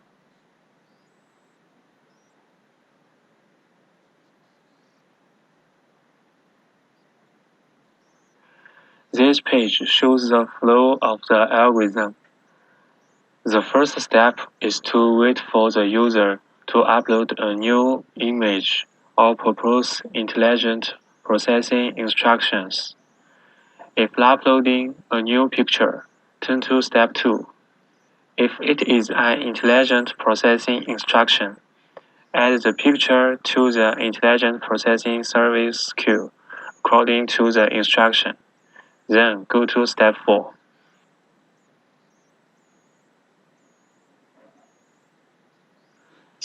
Speaker 14: This page shows the flow of the algorithm. The first step is to wait for the user to upload a new image or propose intelligent processing instructions. If uploading a new picture, turn to step 2. If it is an intelligent processing instruction, add the picture to the intelligent processing service queue according to the instruction. Then go to step 4.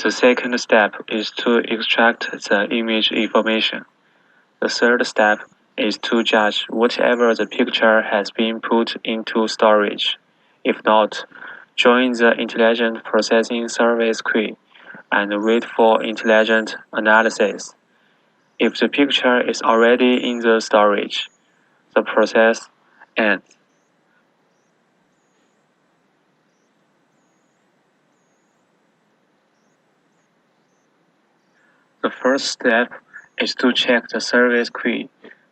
Speaker 14: The second step is to extract the image information. The third step is to judge whatever the picture has been put into storage. If not, join the intelligent processing service queue and wait for intelligent analysis. If the picture is already in the storage, the process ends. The first step is to check the service queue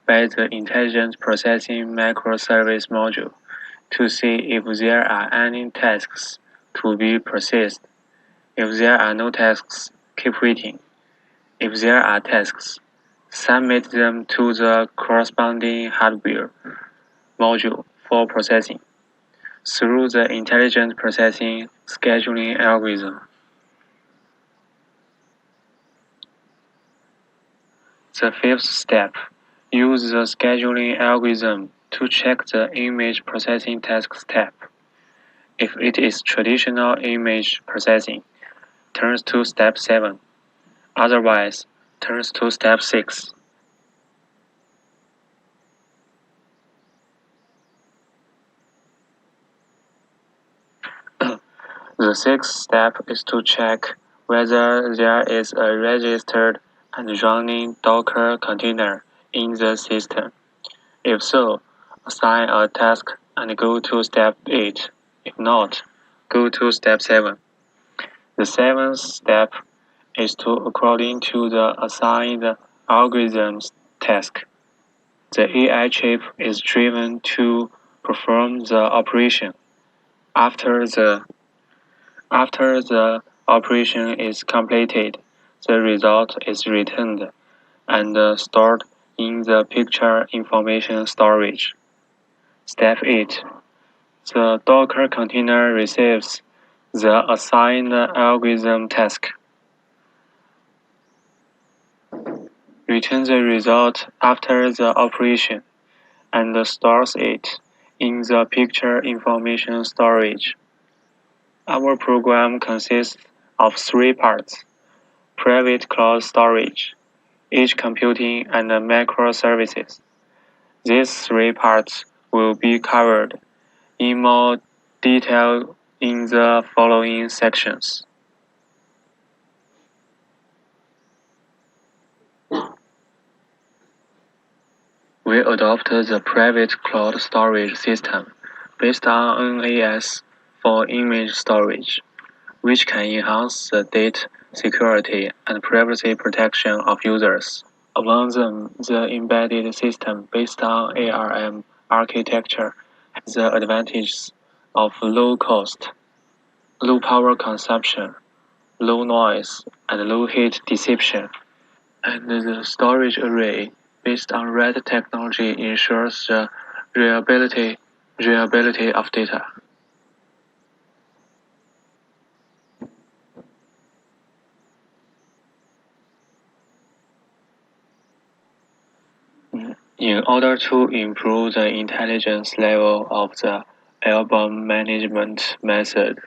Speaker 14: by the Intelligent Processing Microservice module to see if there are any tasks to be processed. If there are no tasks, keep waiting. If there are tasks, submit them to the corresponding hardware module for processing through the Intelligent Processing Scheduling algorithm. The fifth step, use the scheduling algorithm to check the image processing task step. If it is traditional image processing, turns to step 7. Otherwise, turns to step 6. The sixth step is to check whether there is a registered and running Docker container in the system. If so, assign a task and go to step 8. If not, go to step 7. The seventh step is to according to the assigned algorithm's task. The AI chip is driven to perform the operation. After the operation is completed, the result is returned and stored in the picture information storage. Step 8. The Docker container receives the assigned algorithm task, returns the result after the operation, and stores it in the picture information storage. Our program consists of 3 parts: private cloud storage, edge computing, and microservices. These 3 parts will be covered in more detail in the following sections. We adopt the private cloud storage system based on NAS for image storage, which can enhance the data security and privacy protection of users. Among them, the embedded system based on ARM architecture the advantages of low cost, low power consumption, low noise, and low heat dissipation. And the storage array based on RAID technology ensures the reliability of data. In order to improve the intelligence level of the album management method,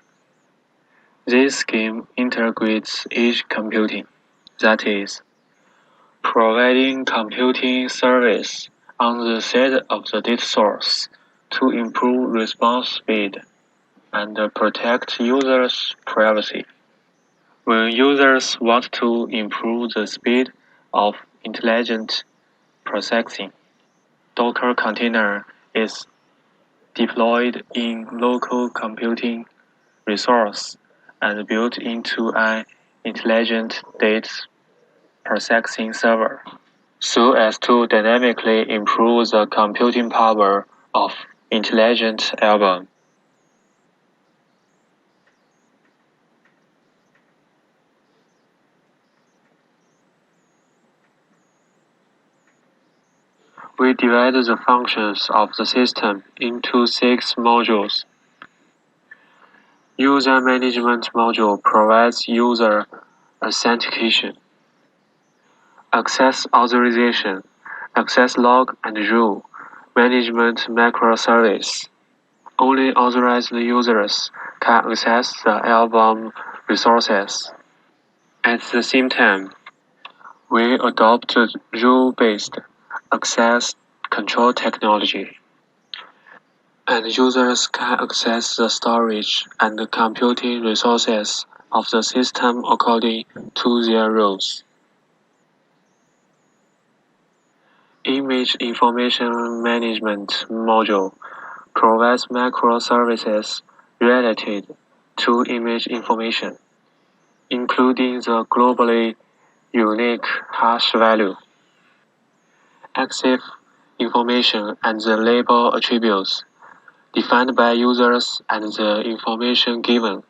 Speaker 14: this scheme integrates edge computing, that is, providing computing service on the side of the data source to improve response speed and protect users' privacy. When users want to improve the speed of intelligent processing, Docker container is deployed in local computing resource and built into an intelligent data processing server, so as to dynamically improve the computing power of intelligent album. We divide the functions of the system into 6 modules. User Management Module provides user authentication, access authorization, access log and rule, management microservice. Only authorized users can access the album resources. At the same time, we adopt rule-based access control technology, and users can access the storage and the computing resources of the system according to their rules. Image Information Management Module provides microservices related to image information, including the globally unique hash value, EXIF information, and the label attributes defined by users and the information given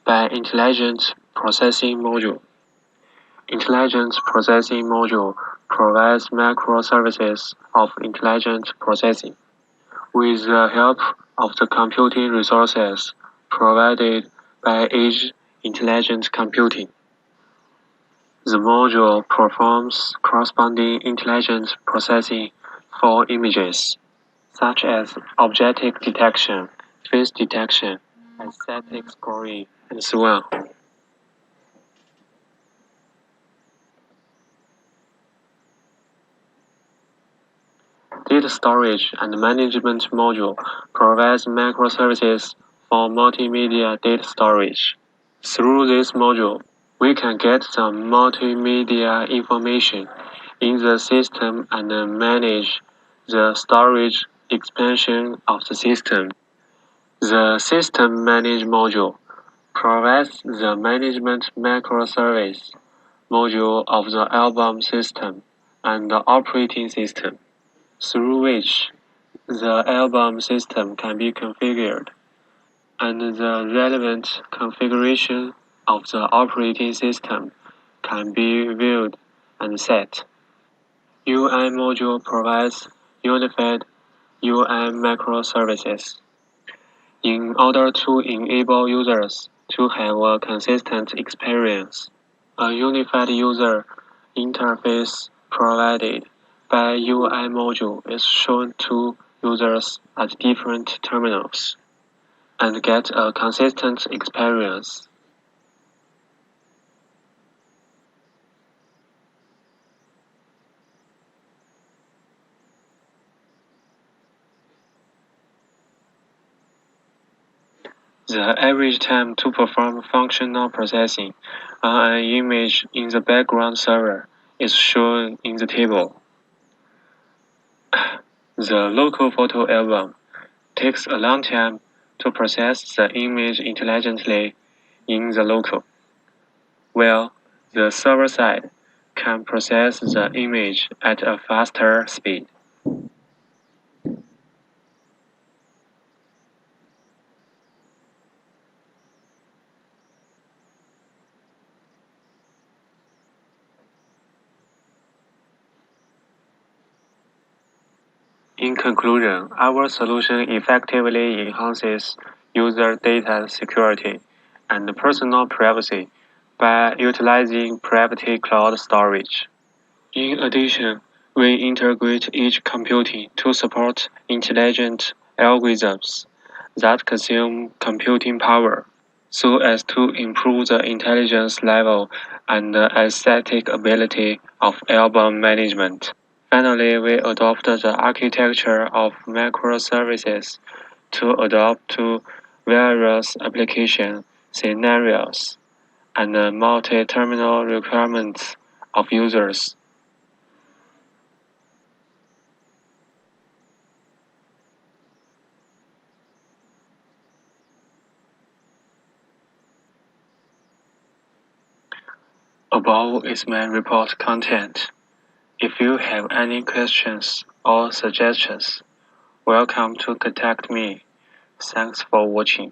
Speaker 14: by Intelligent Processing Module. Intelligent Processing Module provides microservices of intelligent processing with the help of the computing resources provided by Edge Intelligent Computing. The module performs corresponding intelligent processing for images, such as object detection, face detection, asset exploring, and so on. Data storage and management module provides microservices for multimedia data storage. Through this module, we can get the multimedia information in the system and manage the storage expansion of the system. The System Manage module provides the management microservice module of the album system and the operating system, through which the album system can be configured, and the relevant configuration of the operating system can be viewed and set. UI module provides unified UI microservices in order to enable users to have a consistent experience. A unified user interface provided by UI module is shown to users at different terminals and get a consistent experience. The average time to perform functional processing on an image in the background server is shown in the table. The local photo album takes a long time to process the image intelligently in the local, while the server side can process the image at a faster speed. In conclusion, our solution effectively enhances user data security and personal privacy by utilizing private cloud storage. In addition, we integrate edge computing to support intelligent algorithms that consume computing power, so as to improve the intelligence level and the aesthetic ability of album management. Finally, we adopt the architecture of microservices to adapt to various application scenarios and the multi-terminal requirements of users. Above is my report content. If you have any questions or suggestions, welcome to contact me. Thanks for watching.